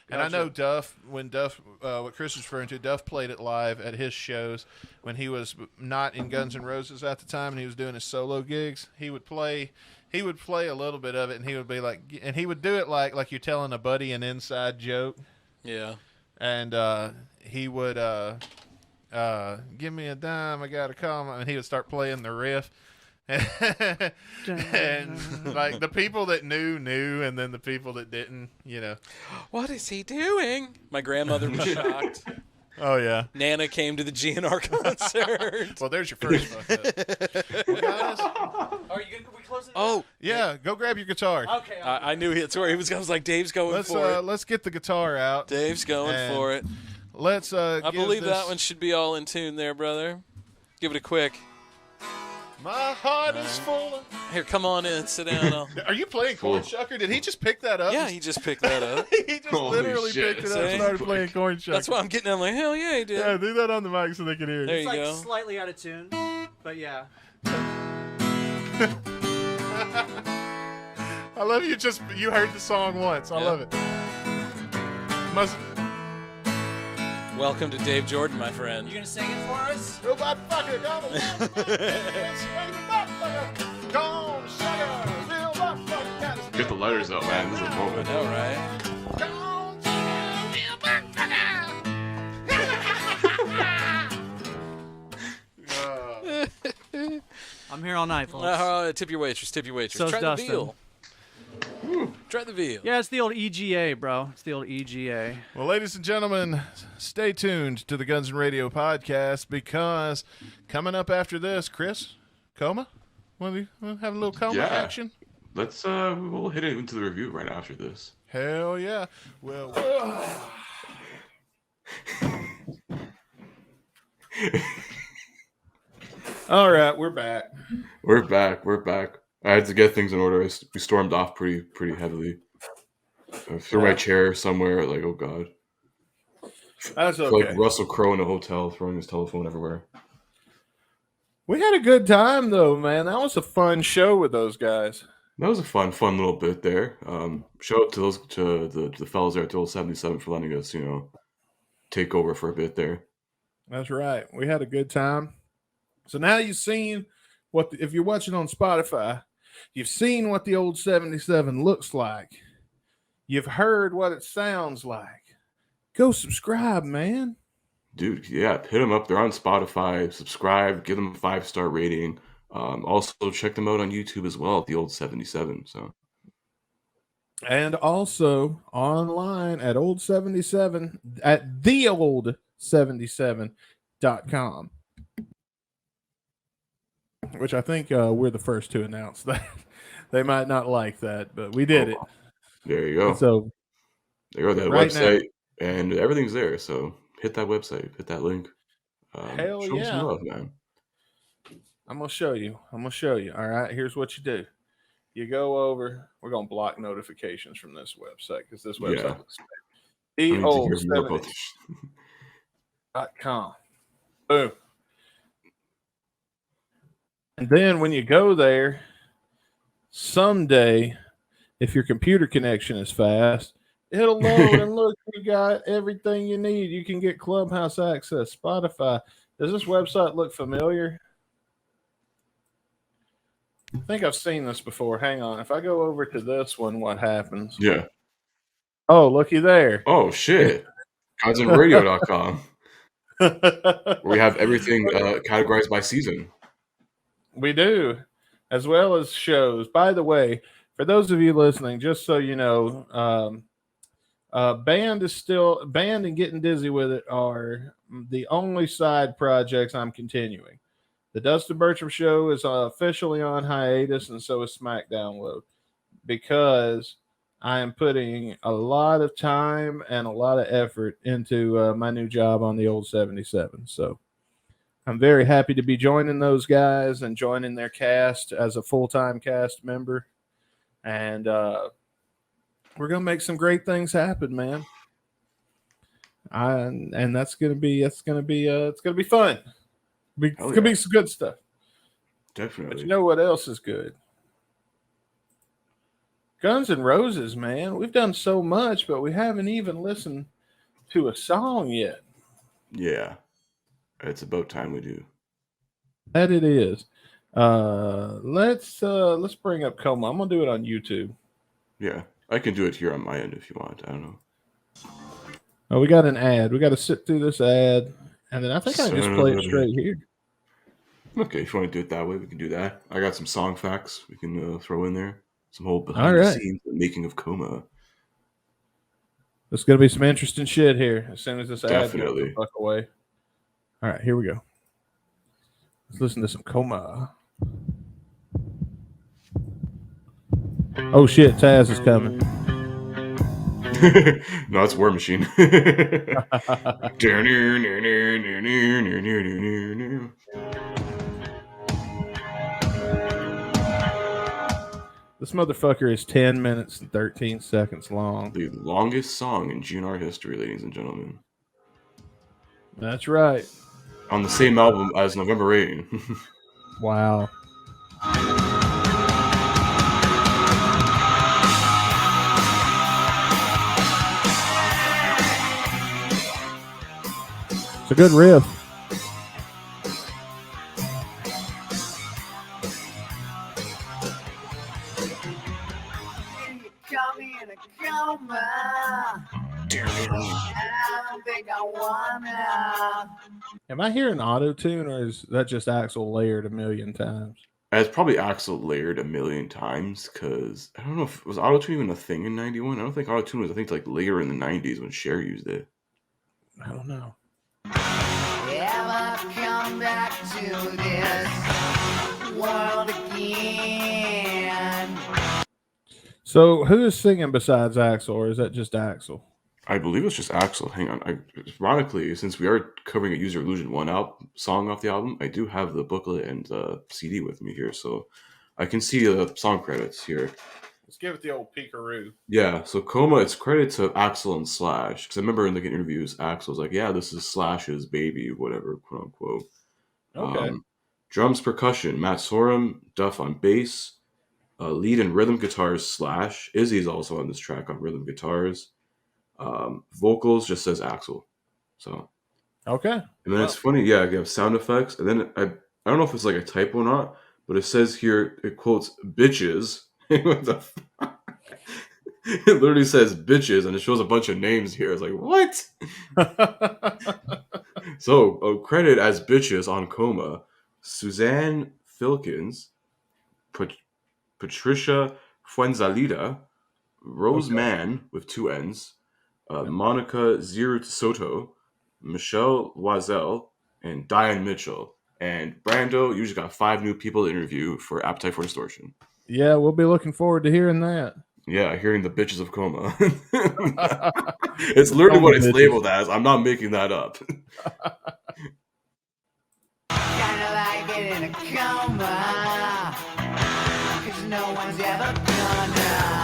And I know Duff, what Chris was referring to, Duff played it live at his shows when he was not in Guns N' Roses at the time, and he was doing his solo gigs. He would play a little bit of it, and he would be like, and he would do it like you're telling a buddy an inside joke. Yeah. And he would give me a dime, I got a call, and he would start playing the riff. And like the people that knew, and then the people that didn't, What is he doing? My grandmother was shocked. Oh yeah. Nana came to the GNR concert. Well, there's your first fuck up. Well, guys, Are you Oh, yeah. Go grab your guitar. Okay. I knew that's where he was. I was like, Dave's going for it. Let's get the guitar out. Dave's going for it. Let's. I believe that one should be all in tune there, brother. Give it a quick. My heart is full of... Here, come on in. Sit down. Are you playing Corn Shucker? Did he just pick that up? Yeah, he just picked that up. He just literally picked it up and started playing Corn Shucker. That's why I'm getting. I'm like, hell yeah, he did. Yeah, do that on the mic so they can hear it. There It's you like go. slightly out of tune, but yeah. I love you. You heard the song once. I love it. Welcome to Dave Jordan, my friend. You gonna sing it for us? Robot fucker, Get the letters out, man. This is a moment. I know, right? I'm here all night, folks. Tip your waitress. Tip your waitress. So's Try Dustin. the veal. Try the veal. Yeah, it's the old EGA, bro. It's the old EGA. Well, ladies and gentlemen, stay tuned to the Guns and Radio podcast because coming up after this, Chris, Coma? Want to have a little Coma action? Let's we'll hit it into the review right after this. Hell yeah. Well, all right, we're back. We're back. I had to get things in order. We stormed off pretty heavily. I threw my chair somewhere. Like, oh god. That's okay. Like Russell Crowe in a hotel, throwing his telephone everywhere. We had a good time though, man. That was a fun show with those guys. That was a fun little bit there. Shout out to the fellas there at the old 77 for letting us, take over for a bit there. That's right. We had a good time. So now you've seen if you're watching on Spotify, you've seen what the old 77 looks like. You've heard what it sounds like. Go subscribe, man. Dude, yeah, hit them up. They're on Spotify. Subscribe, give them a 5-star rating. Also, check them out on YouTube as well at the old 77. So, and also online at old 77 at theold77.com, which I think we're the first to announce that. They might not like that, but we did it. There you go. So there you go. That website and everything's there. So hit that website, hit that link. Hell show yeah, some love, man. I'm gonna show you. All right, here's what you do. You go over. We're gonna block notifications from this website because this website is theold77.com. Boom. And then when you go there, someday, if your computer connection is fast, it'll load and look, you got everything you need. You can get Clubhouse access, Spotify. Does this website look familiar? I think I've seen this before. Hang on. If I go over to this one, what happens? Yeah. Oh, looky there. Oh, shit. GunsandRadio.com. We have everything categorized by season. We do, as well as shows. By the way, for those of you listening, just so you know, Band and Getting Dizzy with It are the only side projects I'm continuing. The Dustin Bertram Show is officially on hiatus, and so is SmackDown Load, because I am putting a lot of time and a lot of effort into my new job on the old 77. So I'm very happy to be joining those guys and joining their cast as a full-time cast member. And we're going to make some great things happen, man. And it's going to be fun. It's going to be some good stuff. Definitely. But you know what else is good? Guns N' Roses, man. We've done so much, but we haven't even listened to a song yet. Yeah. It's about time we do. That it is. Let's bring up Coma. I'm gonna do it on YouTube. Yeah, I can do it here on my end if you want. I don't know. Oh, we got an ad. We got to sit through this ad, and then I think I can just play it straight here. Okay, if you want to do it that way, we can do that. I got some song facts we can throw in there. Some whole behind the scenes, the making of Coma. There's gonna be some interesting shit here as soon as this ad goes Definitely. the fuck away. All right, here we go. Let's listen to some Coma. Oh shit, Taz is coming. No, it's War Machine. This motherfucker is 10 minutes and 13 seconds long. The longest song in GNR history, ladies and gentlemen. That's right. On the same album as November Rain. Wow. It's a good riff. Am I hearing auto tune, or is that just Axel layered a million times? It's probably Axel layered a million times because I don't know if was autotune even a thing in '91. I don't think autotune was. I think like later in the '90s when Cher used it. I don't know. Ever come back to this world again? So who is singing besides Axel, or is that just Axel? I believe it's just Axel. Hang on. Ironically, since we are covering a User Illusion 1 song off the album, I do have the booklet and the CD with me here, so I can see the song credits here. Let's give it the old peekaroo. Yeah, so Coma, it's credit to Axel and Slash. Because I remember in the interviews, Axel's like, yeah, this is Slash's baby, whatever, quote unquote. Okay. Drums, percussion, Matt Sorum, Duff on bass, lead and rhythm guitars, Slash. Izzy's also on this track on rhythm guitars. Vocals just says Axel. So okay. And then it's funny, yeah, you have sound effects, and then I don't know if it's like a typo or not, but it says here, it quotes bitches. What the fuck? It literally says bitches, and it shows a bunch of names here. It's like, what? So, credit as bitches on Coma: Suzanne Filkins, Patricia Fuenzalida, Rose Mann with 2 N's, Monica Zirut Soto, Michelle Loisel, and Diane Mitchell. And Brando, you just got 5 new people to interview for Appetite for Distortion. Yeah, we'll be looking forward to hearing that. Yeah, hearing the bitches of Coma. It's literally what it's labeled as. I'm not making that up. Kinda like it in a coma, 'cause no one's ever gonna.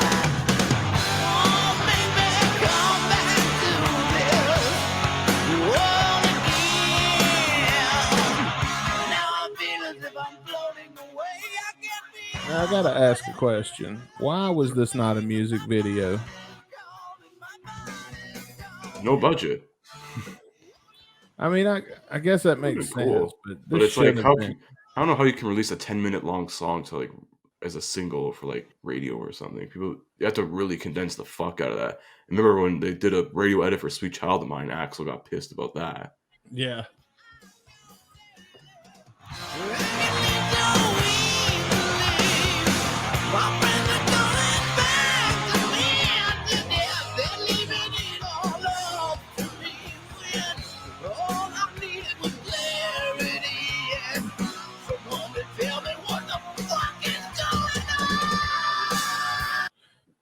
Oh, baby, come back to this world again. Now I feel as if I'm floating away. Now, I gotta ask a question. Why was this not a music video? No budget. I mean, I guess that makes sense, Cool. But this it's like, shouldn't I have been. don't know how you can release a 10-minute long song to like as a single for like radio or something. People, you have to really condense the fuck out of that. Remember when they did a radio edit for Sweet Child of Mine, Axel got pissed about that. Yeah.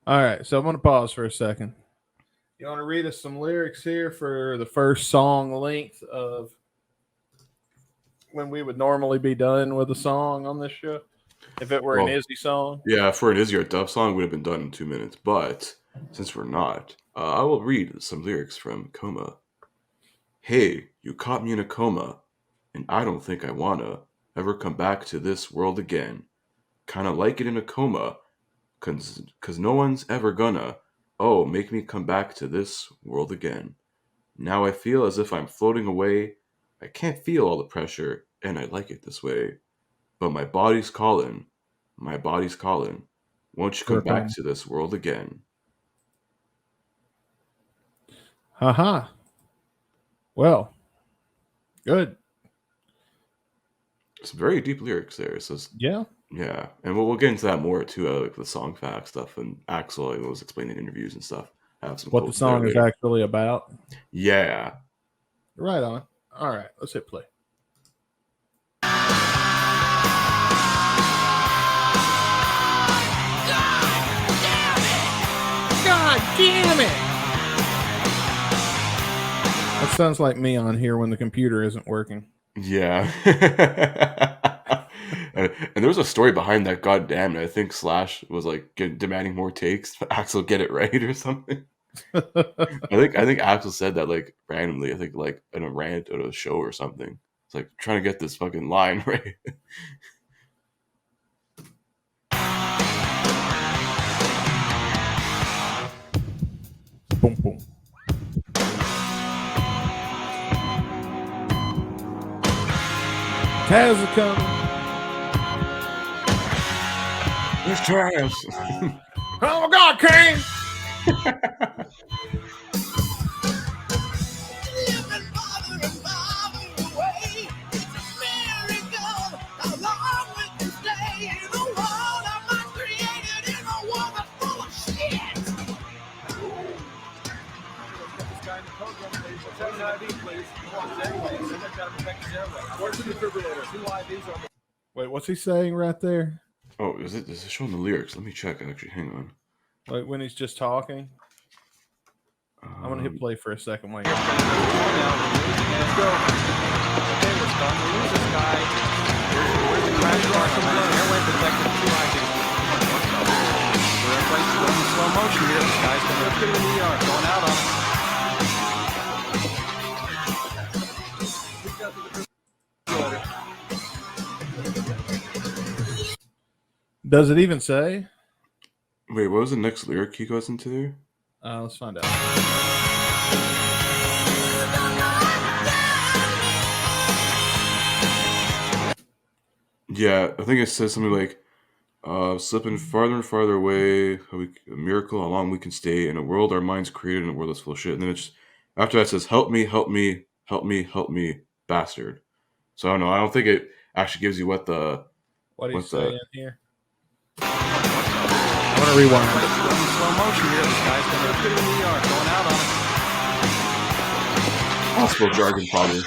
All right, so I'm going to pause for a second. You want to read us some lyrics here for the first song length of when we would normally be done with a song on this show? If it were an Izzy song? Yeah, for an Izzy or Duff song, would have been done in 2 minutes. But since we're not, I will read some lyrics from Coma. Hey, you caught me in a coma, and I don't think I wanna ever come back to this world again. Kinda like it in a coma, 'cause no one's ever gonna, oh, make me come back to this world again. Now I feel as if I'm floating away. I can't feel all the pressure, and I like it this way. But my body's calling. My body's calling. Won't you come back to this world again? Haha. Well, good. Some very deep lyrics there. It says, yeah. Yeah. And we'll get into that more too, like the song fact stuff. And Axel was explaining in interviews and stuff. I have some What the quotes there song is later. actually about. Yeah. Right on. All right, let's hit play. sounds like me on here when the computer isn't working. Yeah. And there was a story behind that. Goddamn it! I think Slash was like demanding more takes. For Axel get it right or something. I think Axel said that like randomly. I think like in a rant at a show or something. It's like trying to get this fucking line right. Boom, boom. Taz is coming. There's Taz. Oh my God, King! Wait, what's he saying right there? Oh, is it showing the lyrics? Let me check. Actually, hang on. Like when he's just talking. I'm gonna hit play for a second. Wait. Does it even say? Wait, what was the next lyric he goes into there? Let's find out. Yeah, I think it says something like, slipping farther and farther away, a miracle, how long we can stay in a world our minds created in a world that's full of shit. And then it's after that it says, help me, help me, help me, help me, bastard. So I don't know. I don't think it actually gives you what he's saying here. I want to rewind. Slow motion here. This guy's going out on it. Hospital jargon, probably.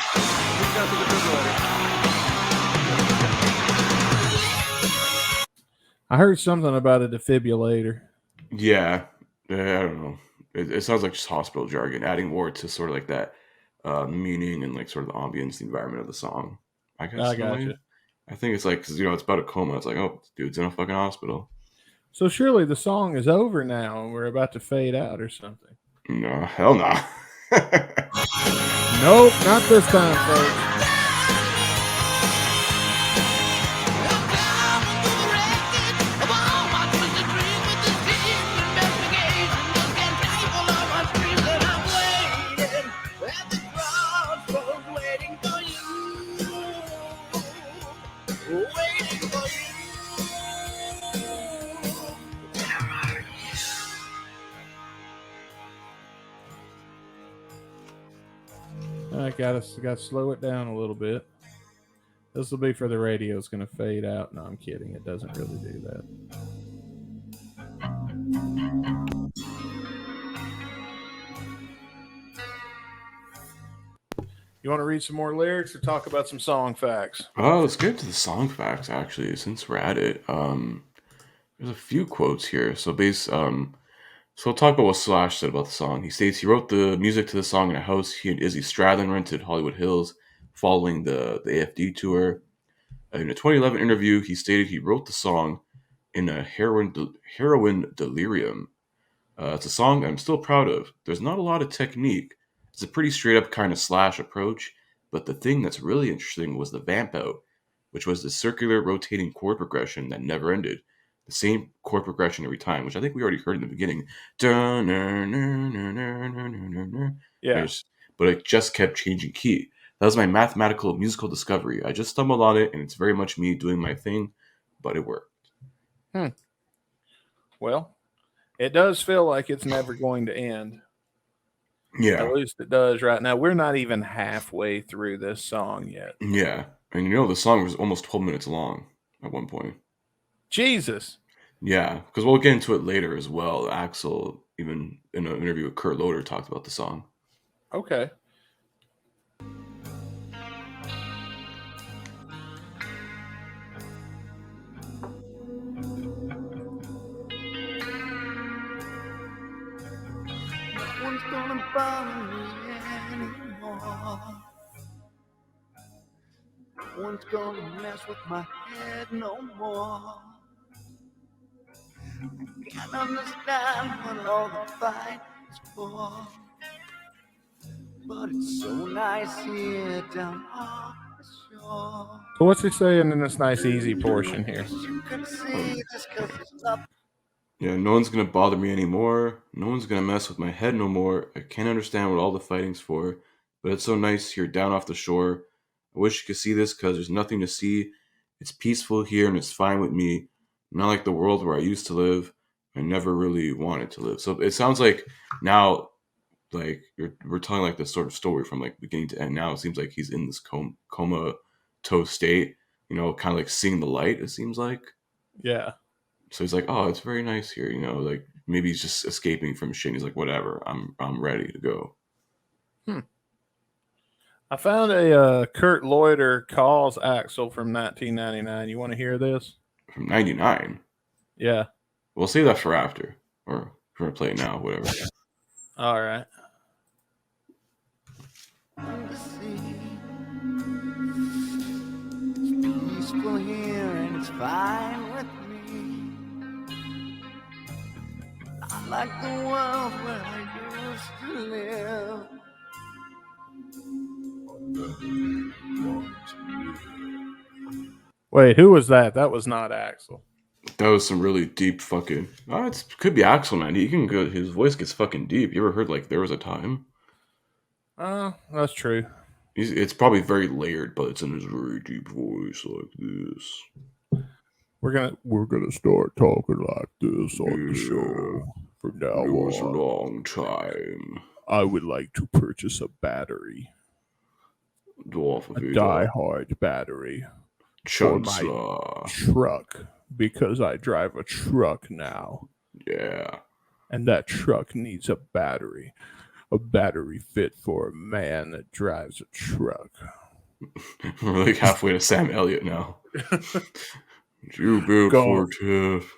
I heard something about a defibrillator. Yeah, I don't know. It sounds like just hospital jargon, adding more to sort of like that meaning and like sort of the ambience, the environment of the song. I guess. I got you. I think it's like, because it's about a coma. It's like, oh, dude's in a fucking hospital. So surely the song is over now and we're about to fade out or something. No, hell no. Nope, not this time, folks. I gotta slow it down a little bit. This will be for the radio. It's gonna fade out. No, I'm kidding. It doesn't really do that. You want to read some more lyrics or talk about some song facts? Oh, let's get to the song facts, actually, since we're at it. There's a few quotes here. So so we'll talk about what Slash said about the song. He states he wrote the music to the song in a house he and Izzy Stradlin rented Hollywood Hills following the AFD tour. In a 2011 interview, he stated he wrote the song in a heroin delirium. It's a song I'm still proud of. There's not a lot of technique. It's a pretty straight up kind of Slash approach, but the thing that's really interesting was the vamp out, which was the circular rotating chord progression that never ended. The same chord progression every time, which I think we already heard in the beginning. Yeah. But it just kept changing key. That was my mathematical musical discovery. I just stumbled on it, and it's very much me doing my thing, but it worked. Well, it does feel like it's never going to end. Yeah. At least it does right now. We're not even halfway through this song yet. Yeah. And the song was almost 12 minutes long at one point. Jesus. Yeah, because we'll get into it later as well. Axel, even in an interview with Kurt Loder, talked about the song. Okay. No one's gonna bother me anymore. more. No one's gonna mess with my head no more. Can't understand what all the fight is for. But it's so nice here down on the shore. So what's he saying in this nice easy portion here? You can see just 'cause it's love. Yeah, no one's gonna bother me anymore. No one's gonna mess with my head no more. I can't understand what all the fighting's for, but it's so nice here down off the shore. I wish you could see this because there's nothing to see. It's peaceful here and it's fine with me. Not like the world where I used to live. I never really wanted to live. So it sounds like now, like we're telling like this sort of story from like beginning to end. Now it seems like he's in this comatose state. You know, kind of like seeing the light. It seems like. Yeah. So he's like, oh, it's very nice here, you know, like maybe he's just escaping from shit. He's like, whatever, I'm ready to go. I found a Kurt Loiter calls Axel from 1999. You want to hear this? From 99? Yeah. We'll save that for after. Or if we're going to play it now, whatever. All right. It's peaceful here and it's fine with me. Not like the world where I used to live. Wait, who was that? That was not Axel. That was some really deep fucking... Oh, it could be Axel, man. He can go... His voice gets fucking deep. You ever heard, like, There Was a Time? That's true. It's probably very layered, but it's in his very deep voice like this. We're gonna start talking like this on the show from now on. It was a long time. I would like to purchase a battery. A die-hard battery for my truck because I drive a truck now. Yeah. And that truck needs a battery. A battery fit for a man that drives a truck. We're like halfway to Sam Elliott now. You built Ford F.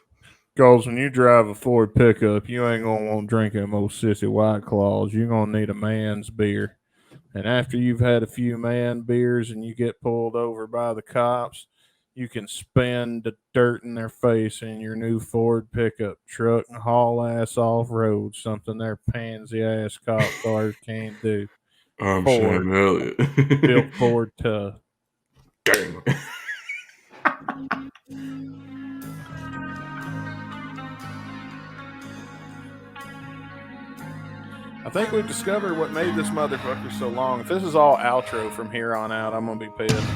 Because when you drive a Ford pickup, you ain't going to want to drink them old sissy White Claws. You're going to need a man's beer. And after you've had a few man beers and you get pulled over by the cops, you can spin the dirt in their face in your new Ford pickup truck and haul ass off road, something their pansy ass cop cars can't do. I'm Sam Elliott. Built Ford tough. Dang. I think we've discovered what made this motherfucker so long. If this is all outro from here on out, I'm going to be pissed.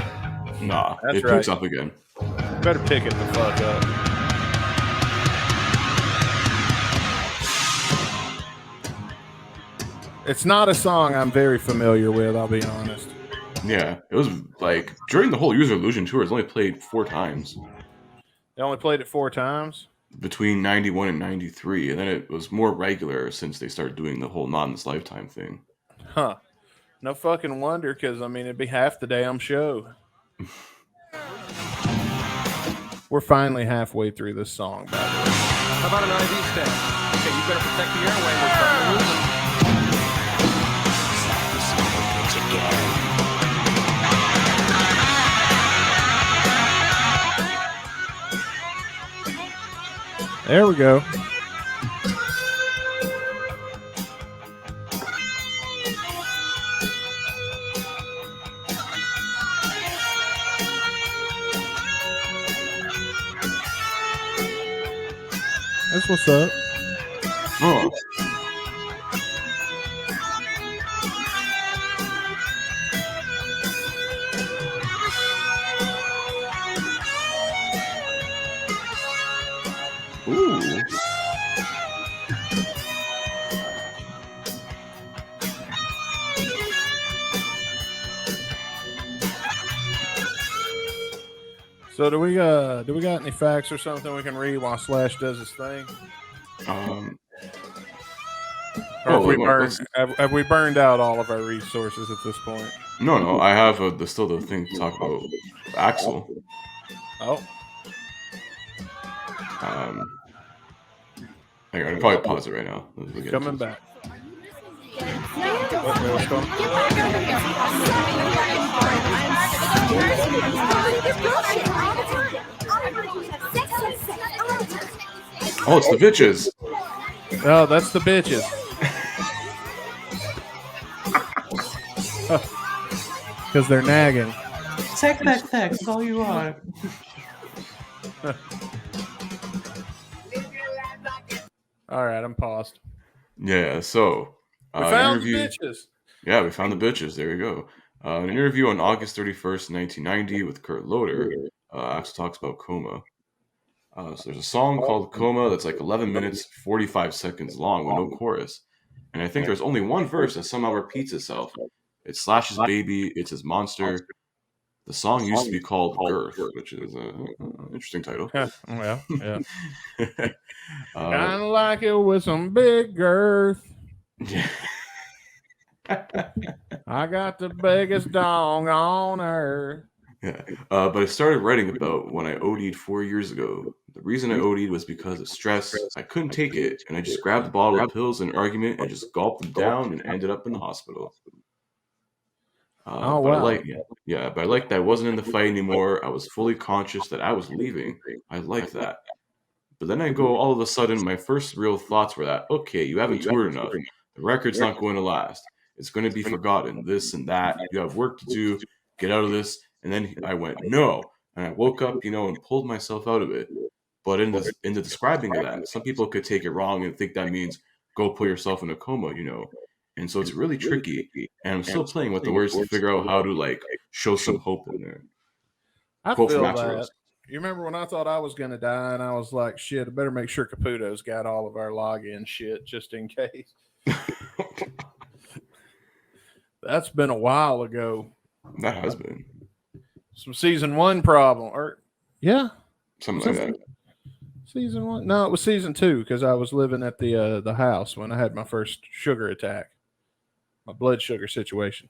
Nah, that's it right. picks up again. Better pick it the fuck up. It's not a song I'm very familiar with, I'll be honest. Yeah, it was like during the whole User Illusion tour, it's only played 4 times. They only played it 4 times? Between 91 and 93, and then it was more regular since they started doing the whole Not in This Lifetime thing. Huh. No fucking wonder, because, I mean, it'd be half the damn show. We're finally halfway through this song, by the way. How about an IV stick? Okay, you better protect the airway. We're starting to lose them. There we go. That's what's up. Oh. Ooh. So do we got any facts or something we can read while Slash does his thing? Or have we burned out all of our resources at this point? No, I have still the thing to talk about Axel. Oh. Hang on, I'll probably pause it right now. Coming back. What's going on? Oh, it's the bitches. Oh, that's the bitches. Because they're nagging. Sex, all you want. All right, I'm paused. Yeah, so We an found the interview. bitches. Yeah, we found the bitches. There you go. An interview on August 31st, 1990 with Kurt Loder. Axel talks about Coma. So there's a song called Coma that's like 11 minutes, 45 seconds long with no chorus. And I think there's only one verse that somehow repeats itself. It's Slash's Baby, it's his monster. The song used to be called Girth, which is an interesting title. Well, yeah. Kind of like it with some big girth. I got the biggest dong on earth. Yeah, but I started writing about when I OD'd 4 years ago. The reason I OD'd was because of stress. I couldn't take it, and I just grabbed a bottle of pills in an argument and just gulped them down and ended up in the hospital. Oh, But wow. I liked that I wasn't in the fight anymore. I was fully conscious that I was leaving. I liked that. But then I go, all of a sudden, my first real thoughts were that, okay, you haven't toured enough. The record's not going to last. It's going to be forgotten, this and that. You have work to do. Get out of this. And then I went, no. And I woke up, and pulled myself out of it. But in the describing of that, some people could take it wrong and think that means go put yourself in a coma, And so it's really tricky. And I'm still playing with the words to figure out how to, show some hope in there. I Quote from feel Axl that. Rose. You remember when I thought I was going to die and I was like, shit, I better make sure Caputo's got all of our login shit just in case. That's been a while ago. That has been. Some season 1 problem. Yeah. Something like that. Season 1? No, it was season 2 because I was living at the house when I had my first sugar attack. My blood sugar situation.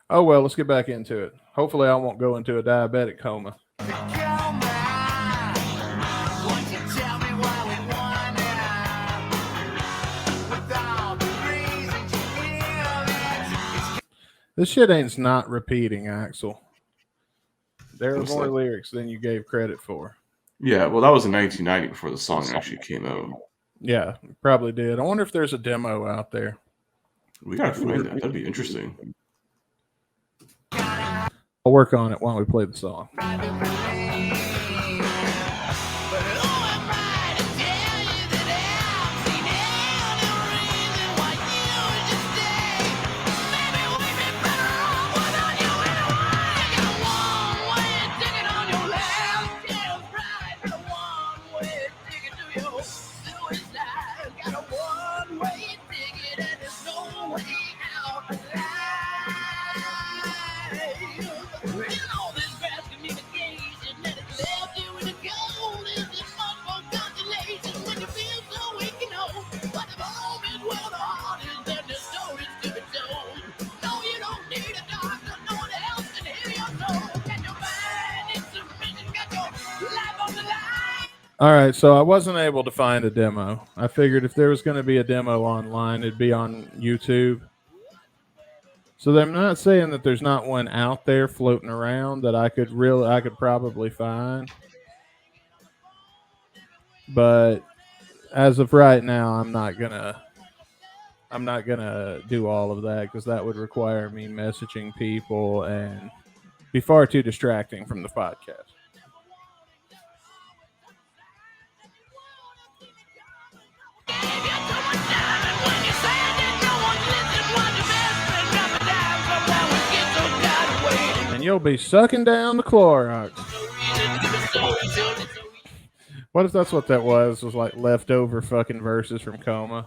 Oh, well, let's get back into it. Hopefully I won't go into a diabetic coma. This shit ain't not repeating, Axel. There are Looks more like- lyrics than you gave credit for. Yeah, well, that was in 1990 before the song actually came out. Yeah, probably did. I wonder if there's a demo out there. We gotta find that. That'd be interesting. I'll work on it while we play the song. All right, so I wasn't able to find a demo. I figured if there was going to be a demo online, it'd be on YouTube. So I'm not saying that there's not one out there floating around that I could probably find. But as of right now, I'm not gonna do all of that because that would require me messaging people and be far too distracting from the podcast. And you'll be sucking down the Clorox. What if that's what that was like leftover fucking verses from Coma?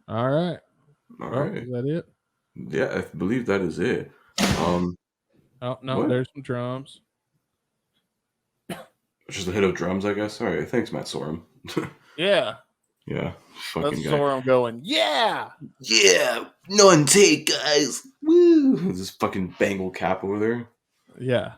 All right. All Well, right. is that it? Yeah, I believe that is it. Oh no, what? there's some drums. Just a hit of drums, I guess. All right, thanks, Matt Sorum. Yeah. Yeah, fucking That's guy. Sorum going, yeah. Yeah, none take, guys. Woo! This fucking Bengal cap over there. Yeah.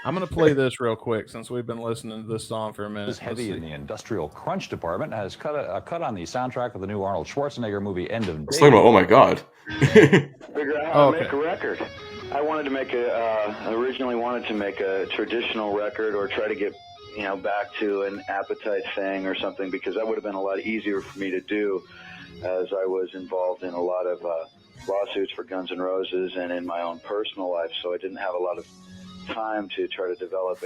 I'm going to play this real quick since we've been listening to this song for a minute. This heavy in the industrial crunch department has cut a cut on the soundtrack of the new Arnold Schwarzenegger movie End of Days. Let's talk about, oh my god. Figure out how to make a record. I wanted to make originally wanted to make a traditional record or try to get, back to an Appetite thing or something, because that would have been a lot easier for me to do, as I was involved in a lot of lawsuits for Guns N' Roses and in my own personal life, so I didn't have a lot of time to try to develop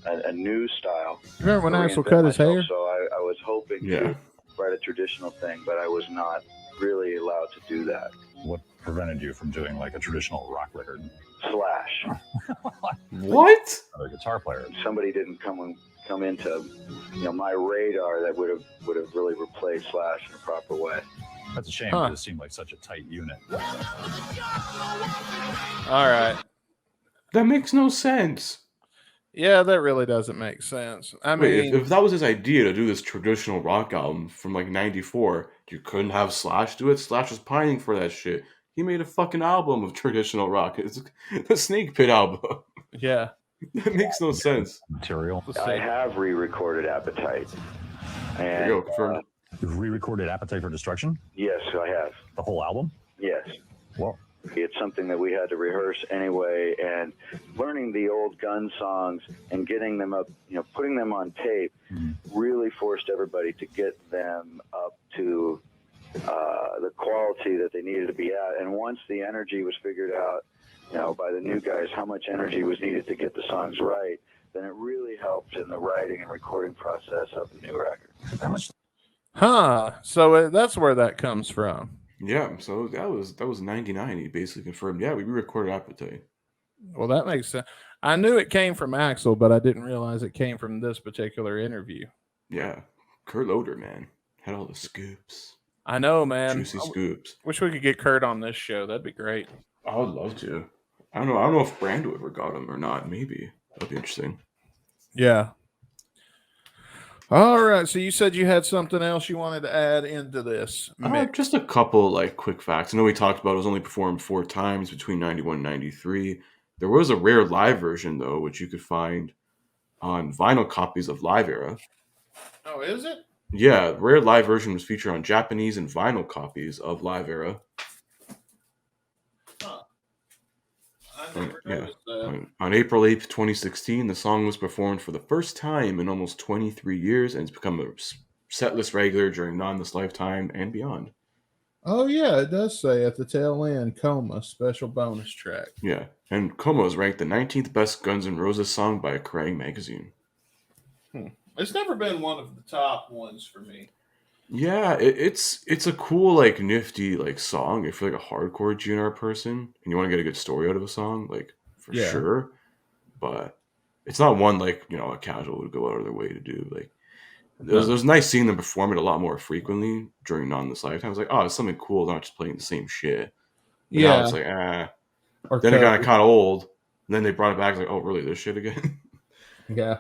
a new style. Remember when or Axl reinvent cut his myself, hair? So I was hoping to write a traditional thing, but I was not really allowed to do that. What prevented you from doing like a traditional rock record? Slash. What? Another guitar player. Somebody didn't come into my radar that would have really replaced Slash in a proper way. That's a shame because it seemed like such a tight unit. All right. That makes no sense. Yeah, that really doesn't make sense. I Wait, mean, if that was his idea to do this traditional rock album from like '94, you couldn't have Slash do it. Slash was pining for that shit. He made a fucking album of traditional rock. It's the Snake Pit album. Yeah. That makes no sense. Material. I have re-recorded Appetite. And, There you go, confirmed. You've re-recorded Appetite for Destruction? Yes, I have. The whole album? Yes. Well, it's something that we had to rehearse anyway, and learning the old Gun songs and getting them up, putting them on tape, really forced everybody to get them up to the quality that they needed to be at. And once the energy was figured out, by the new guys, how much energy was needed to get the songs right, then it really helped in the writing and recording process of the new record. huh? So that's where that comes from. Yeah, so that was '99. He basically confirmed. Yeah, we re-recorded Appetite. Well, that makes sense. I knew it came from Axl, but I didn't realize it came from this particular interview. Yeah, Kurt Loder, man, had all the scoops. I know, man. Juicy scoops. Wish we could get Kurt on this show. That'd be great. I would love to. I don't know if Brando ever got him or not. Maybe that'd be interesting. Yeah. All right. So you said you had something else you wanted to add into this mix. Just a couple like quick facts. I know we talked about it was only performed 4 times between '91 and '93. There was a rare live version though, which you could find on vinyl copies of Live Era. Oh, is it? Yeah, rare live version was featured on Japanese and vinyl copies of Live Era. On April 8th, 2016, the song was performed for the first time in almost 23 years and it's become a setlist regular during Nonetheless Lifetime and beyond. Oh, yeah. It does say at the tail end, Coma, special bonus track. Yeah, and Coma was ranked the 19th best Guns N' Roses song by Kerrang! Magazine. It's never been one of the top ones for me. Yeah, it's a cool, like, nifty, like, song if you're like a hardcore GNR person and you want to get a good story out of a song, like, for sure. But it's not one like, a casual would go out of their way to do. Like, it was nice seeing them perform it a lot more frequently during Nonetheless Lifetime. I was like, oh, it's something cool. They're not just playing the same shit. But now it's like, Then it got kind of old. And then they brought it back. Like, oh, really? This shit again? Yeah.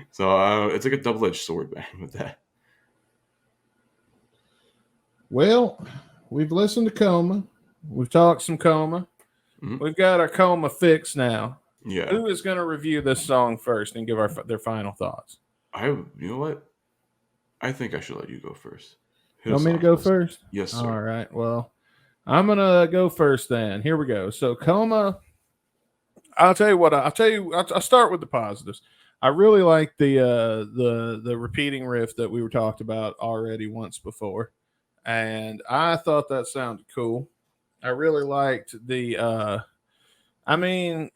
So it's like a double-edged sword, man, with that. Well, we've listened to Coma. We've talked some Coma. Mm-hmm. We've got our Coma fix now. Yeah. Who is going to review this song first and give their final thoughts? You know what? I think I should let you go first. You want me to go first? Yes, sir. All right. Well, I'm going to go first then. Here we go. So Coma, I'll start with the positives. I really like the repeating riff that we were talked about already once before. And I thought that sounded cool. I really liked it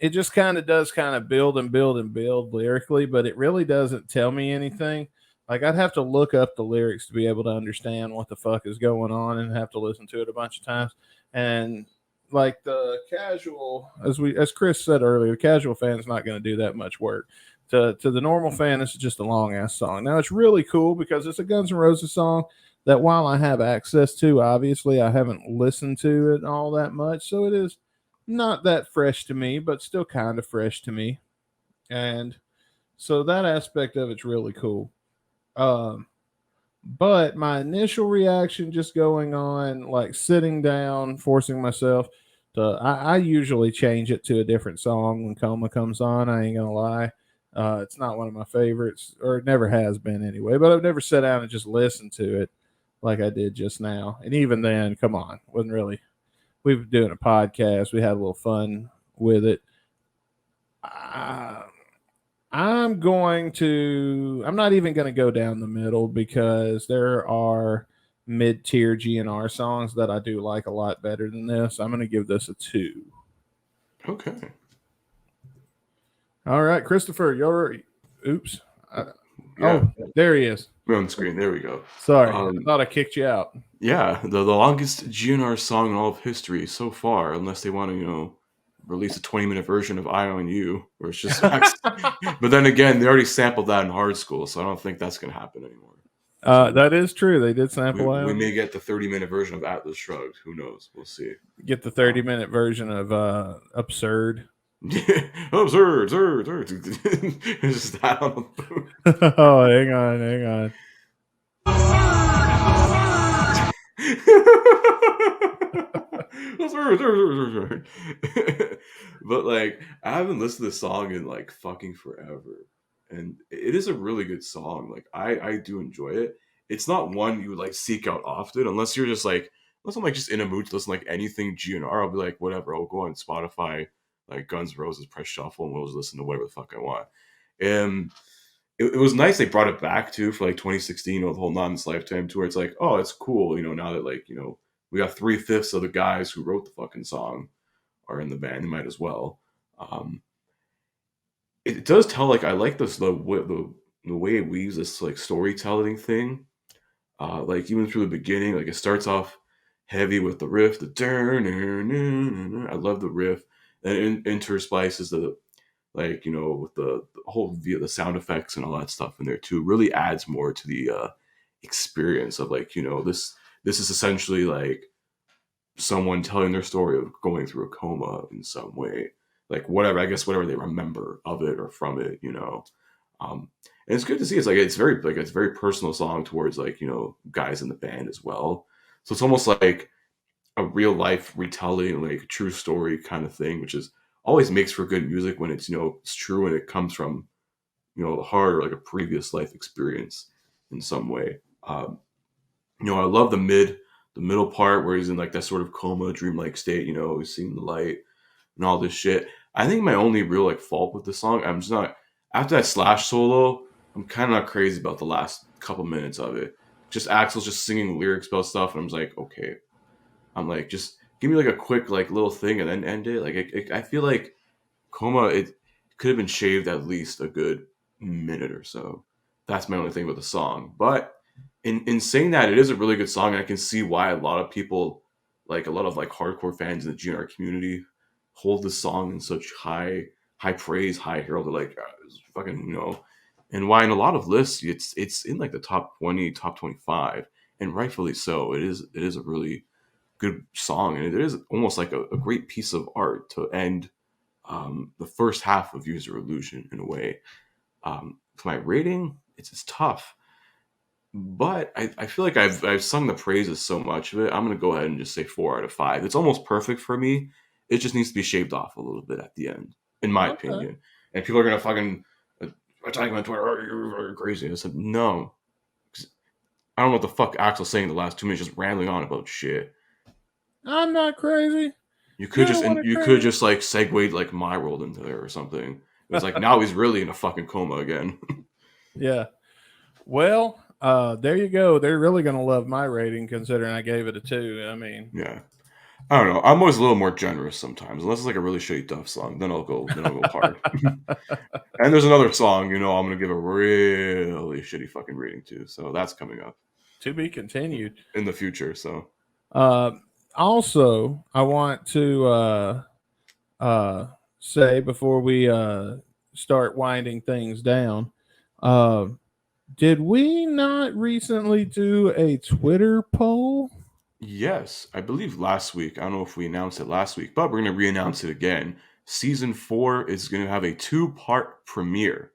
just kind of does kind of build and build and build lyrically, but it really doesn't tell me anything. Like I'd have to look up the lyrics to be able to understand what the fuck is going on and have to listen to it a bunch of times. And like the casual, as Chris said earlier, the casual fan is not going to do that much work. To the normal fan, this is just a long ass song. Now it's really cool because it's a Guns N' Roses song. that while I have access to, obviously I haven't listened to it all that much, so it is not that fresh to me, but still kind of fresh to me. And so that aspect of it's really cool. But my initial reaction, just going on, like sitting down, forcing myself to, I usually change it to a different song when Coma comes on. I ain't gonna lie. It's not one of my favorites, or it never has been anyway, but I've never sat down and just listened to it like I did just now. And even then, come on, wasn't really, we were doing a podcast. We had a little fun with it. I'm not even going to go down the middle because there are mid-tier GNR songs that I do like a lot better than this. I'm going to give this a 2. Okay. All right, Christopher, oops. Yeah. Oh, there he is. We're on screen. There we go. Sorry, I thought I kicked you out. Yeah, the longest GNR song in all of history so far, unless they want to, release a 20-minute version of "Eye on You," where it's just. But then again, they already sampled that in Hard School, so I don't think that's going to happen anymore. That is true. They did sample We it. may get the 30-minute version of Atlas Shrugged. Who knows? We'll see. Get the 30-minute version of Absurd. Absurd. It's just that on the phone. Oh, hang on. But like, I haven't listened to this song in like fucking forever, and it is a really good song. Like, I do enjoy it. It's not one you would like seek out often, unless you're just like, unless I'm like just in a mood to listen to like anything GNR. I'll be like, whatever. I'll go on Spotify, like Guns N' Roses, press shuffle, and we'll just listen to whatever the fuck I want. It was nice they brought it back too for like 2016 with the whole Non's Lifetime tour. It's like, oh, it's cool, now that like, we got 3/5 of the guys who wrote the fucking song are in the band. They might as well. It does tell, like, I like this the way it weaves this like storytelling thing. Like even through the beginning, like it starts off heavy with the riff, the turn. I love the riff, and intersplices the like with the whole the sound effects and all that stuff in there too. Really adds more to the experience of like this is essentially like someone telling their story of going through a coma in some way, like whatever they remember of it or from it. And it's good to see. It's very personal song towards like guys in the band as well. So it's almost like a real life retelling, like true story kind of thing, which is always makes for good music when it's it's true and it comes from the heart or like a previous life experience in some way. I love the middle part where he's in like that sort of coma, dreamlike state. He's seeing the light and all this shit. I think my only real like fault with the song, I'm just not, after that Slash solo, I'm kind of not crazy about the last couple minutes of it. Just Axel's just singing lyrics about stuff, and I'm just like, okay. I'm like, just give me like a quick like little thing and then end it. Like I feel like Coma, it could have been shaved at least a good minute or so. That's my only thing with the song. But in saying that, it is a really good song, and I can see why a lot of people, like a lot of like hardcore fans in the GNR community, hold this song in such high praise, high herald. They're like, fucking and why in a lot of lists it's in like the top 20, top 25, and rightfully so. It is a really good song, and it is almost like a great piece of art to end the first half of User Illusion in a way. For my rating, it's tough, but I feel like I've sung the praises so much of it. I'm gonna go ahead and just say 4 out of 5. It's almost perfect for me. It just needs to be shaved off a little bit at the end, in my opinion. And people are gonna fucking attack me on Twitter. Oh, you're crazy. I said no. I don't know what the fuck Axel's saying the last 2 minutes, just rambling on about shit. I'm not crazy. You could just like segue like My World into there or something. It was like now he's really in a fucking coma again. Yeah. Well, there you go. They're really gonna love my rating considering I gave it a 2. I mean, yeah. I don't know. I'm always a little more generous sometimes, unless it's like a really shitty Duff song. Then I'll go hard. And there's another song, I'm gonna give a really shitty fucking rating to. So that's coming up. To be continued in the future. So also I want to say before we start winding things down, Did we not recently do a Twitter poll? Yes, I believe last week. I don't know if we announced it last week, but we're going to re-announce it again. Season 4 is going to have a 2-part premiere.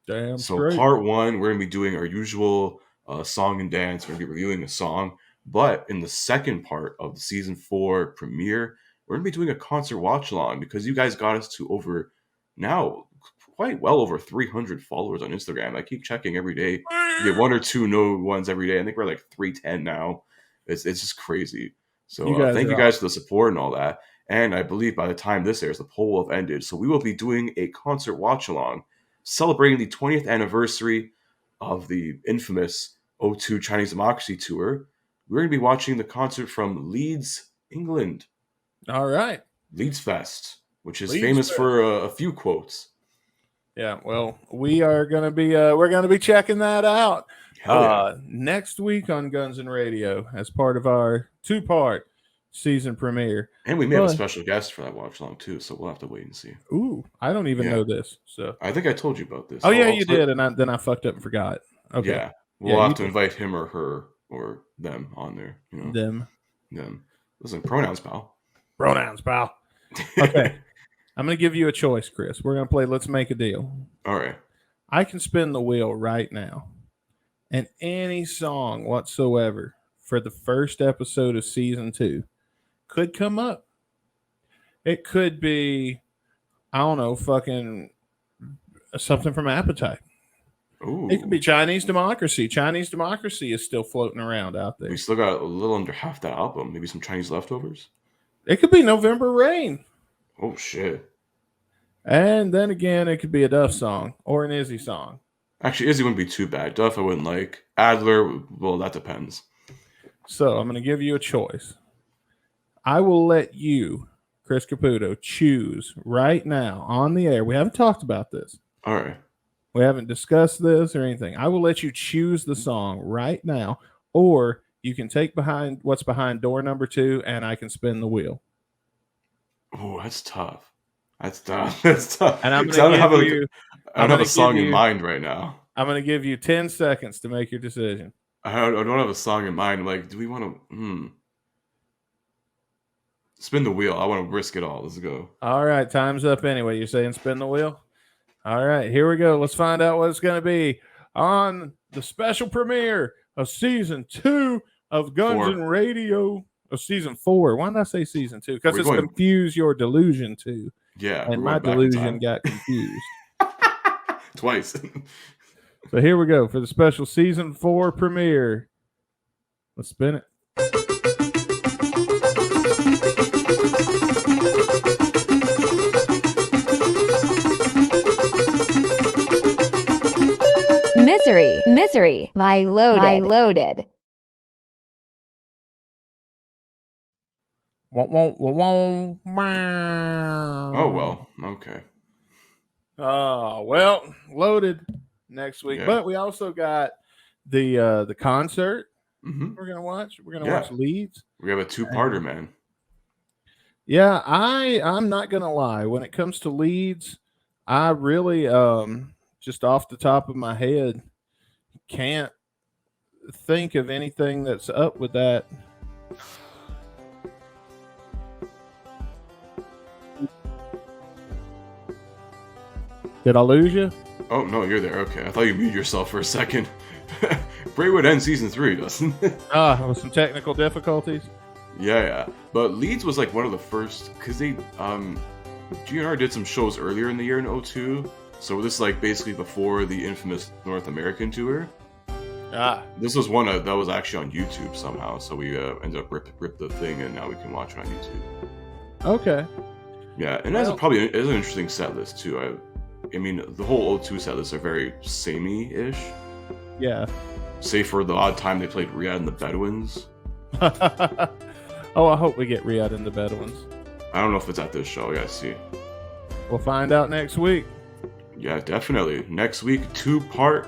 Damn So straight. part 1, we're going to be doing our usual song and dance. We're going to be reviewing a song. But in the second part of the Season 4 premiere, we're going to be doing a concert watch-along because you guys got us to over now quite well over 300 followers on Instagram. I keep checking every day. We get 1 or 2 new ones every day. I think we're like 310 now. It's just crazy. So thank you guys for the support and all that. And I believe by the time this airs, the poll will have ended. So we will be doing a concert watch-along celebrating the 20th anniversary of the infamous O2 Chinese Democracy Tour. We're going to be watching the concert from Leeds, England. All right. Leeds Fest, which is Leeds famous Fest. for a few quotes. Yeah, well, we are going to be we're going to be checking that out next week on Guns and Radio as part of our 2-part season premiere. And we may have a special guest for that watch along too, so we'll have to wait and see. Ooh, I don't even know this. So I think I told you about this. Oh yeah, you did, and then I fucked up and forgot. Okay. Yeah, we'll have to invite him or her or them on there. You know, them. Listen, pronouns, pal. Pronouns, pal. Okay. I'm going to give you a choice, Chris. We're going to play Let's Make a Deal. All right. I can spin the wheel right now. And any song whatsoever for the first episode of season 2 could come up. It could be, I don't know, fucking something from Appetite. Ooh. It could be Chinese Democracy. Chinese Democracy is still floating around out there. We still got a little under half that album. Maybe some Chinese leftovers. It could be November Rain. Oh, shit. And then again, it could be a Duff song or an Izzy song. Actually, Izzy wouldn't be too bad. Duff, I wouldn't like. Adler, well, that depends. So I'm going to give you a choice. I will let you, Chris Caputo, choose right now on the air. We haven't talked about this. All right. We haven't discussed this or anything. I will let you choose the song right now, or you can take what's behind door number 2, and I can spin the wheel. Oh, that's tough. That's tough. That's tough. And I'm going to give you. I don't have a song in mind right now. I'm going to give you 10 seconds to make your decision. I don't have a song in mind. Like, do we want to spin the wheel? I want to risk it all. Let's go. All right, time's up anyway. You're saying spin the wheel? All right, here we go. Let's find out what it's going to be on the special premiere of season 2 of Guns and Radio. Of season 4. Why did I say season 2? Because it's Confuse Your Delusion 2. Yeah. And my delusion got confused. Twice. So here we go for the special season 4 premiere. Let's spin it. Misery by Loaded. Oh, well. Okay. Oh, well, Loaded next week. Yeah. But we also got the concert Mm-hmm. we're going to watch. We're going to watch Leeds. We have a 2-parter, man. Yeah, I'm not going to lie. When it comes to Leeds, I really, just off the top of my head, can't think of anything that's up with that. Did I lose you? Oh, no, you're there. Okay. I thought you muted yourself for a second. Braidwood ends season 3, doesn't it? With some technical difficulties. Yeah. But Leeds was like one of the first, because they, GNR did some shows earlier in the year in 2002. So this is like basically before the infamous North American tour. This was one that was actually on YouTube somehow. So we ended up rip the thing, and now we can watch it on YouTube. Okay. Yeah, and that's probably an interesting set list too. I mean, the whole 02 set lists are very samey-ish. Yeah. Save for the odd time they played Riyadh and the Bedouins. Oh, I hope we get Riyadh and the Bedouins. I don't know if it's at this show. I gotta see. We'll find out next week. Yeah, definitely. Next week, 2-part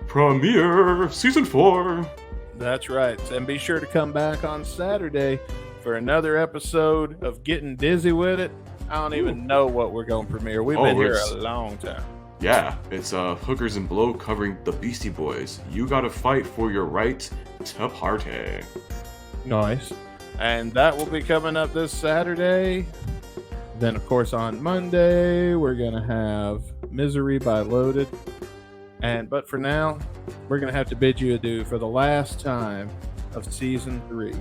premiere, season 4. That's right. And be sure to come back on Saturday for another episode of Getting Dizzy with It. I don't even know what we're going to premiere. We've been here a long time. Yeah, it's Hookers and Blow covering the Beastie Boys. You gotta fight for your right to party. Nice. And that will be coming up this Saturday. Then, of course, on Monday, we're going to have Misery by Loaded. But for now, we're going to have to bid you adieu for the last time of Season 3.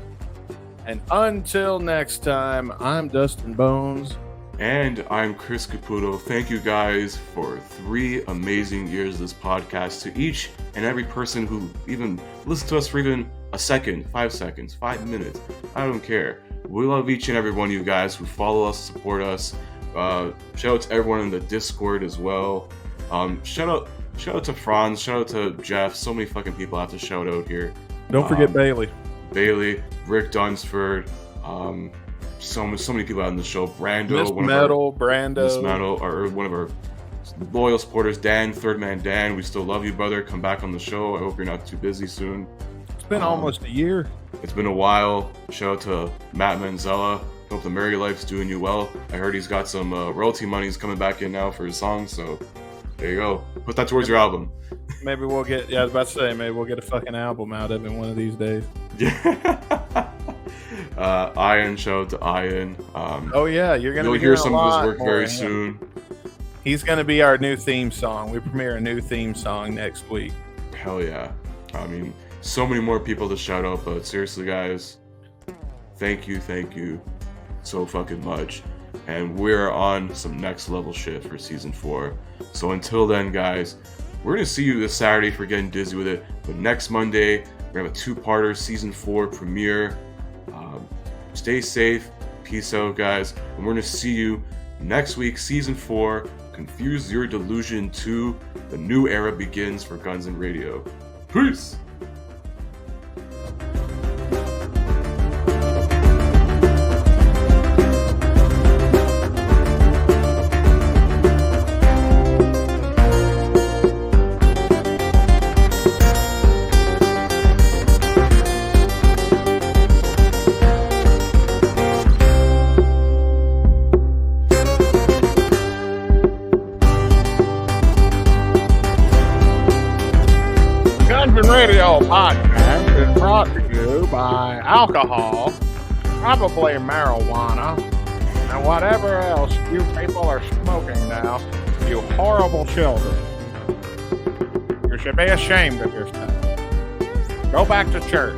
And until next time, I'm Dustin Bonez. And I'm Chris Caputo. Thank you guys for 3 amazing years of this podcast. To each and every person who even listened to us for even a second, 5 seconds, 5 minutes. I don't care. We love each and every one of you guys who follow us, support us. Shout out to everyone in the Discord as well. Shout out to Franz. Shout out to Jeff. So many fucking people I have to shout out here. Don't forget Bailey. Rick Dunsford. So many people out on the show. Brando, Miss Metal, or one of our loyal supporters, Dan, Third Man Dan. We still love you, brother. Come back on the show. I hope you're not too busy soon. It's been almost a year. It's been a while. Shout out to Matt Manzella. Hope the Merry Life's doing you well. I heard he's got some royalty monies coming back in now for his songs, so there you go. Put that towards your album. Maybe we'll get, I was about to say, maybe we'll get a fucking album out of him one of these days. Ian, shout out to Ian. Oh yeah, you'll hear some of his work very soon. He's going to be our new theme song. We premiere a new theme song next week. Hell yeah. I mean, so many more people to shout out, but seriously, guys, thank you so fucking much. And we're on some next level shit for season 4. So until then, guys, we're going to see you this Saturday for Getting Dizzy with It. But next Monday, we're going to have a 2-parter season 4 premiere. Stay safe. Peace out, guys. And we're going to see you next week, season 4. Confuse Your Delusion 2. The new era begins for Guns and Radio. Peace! Radio podcast is brought to you by alcohol, probably marijuana, and whatever else you people are smoking now, you horrible children. You should be ashamed of yourself. Go back to church.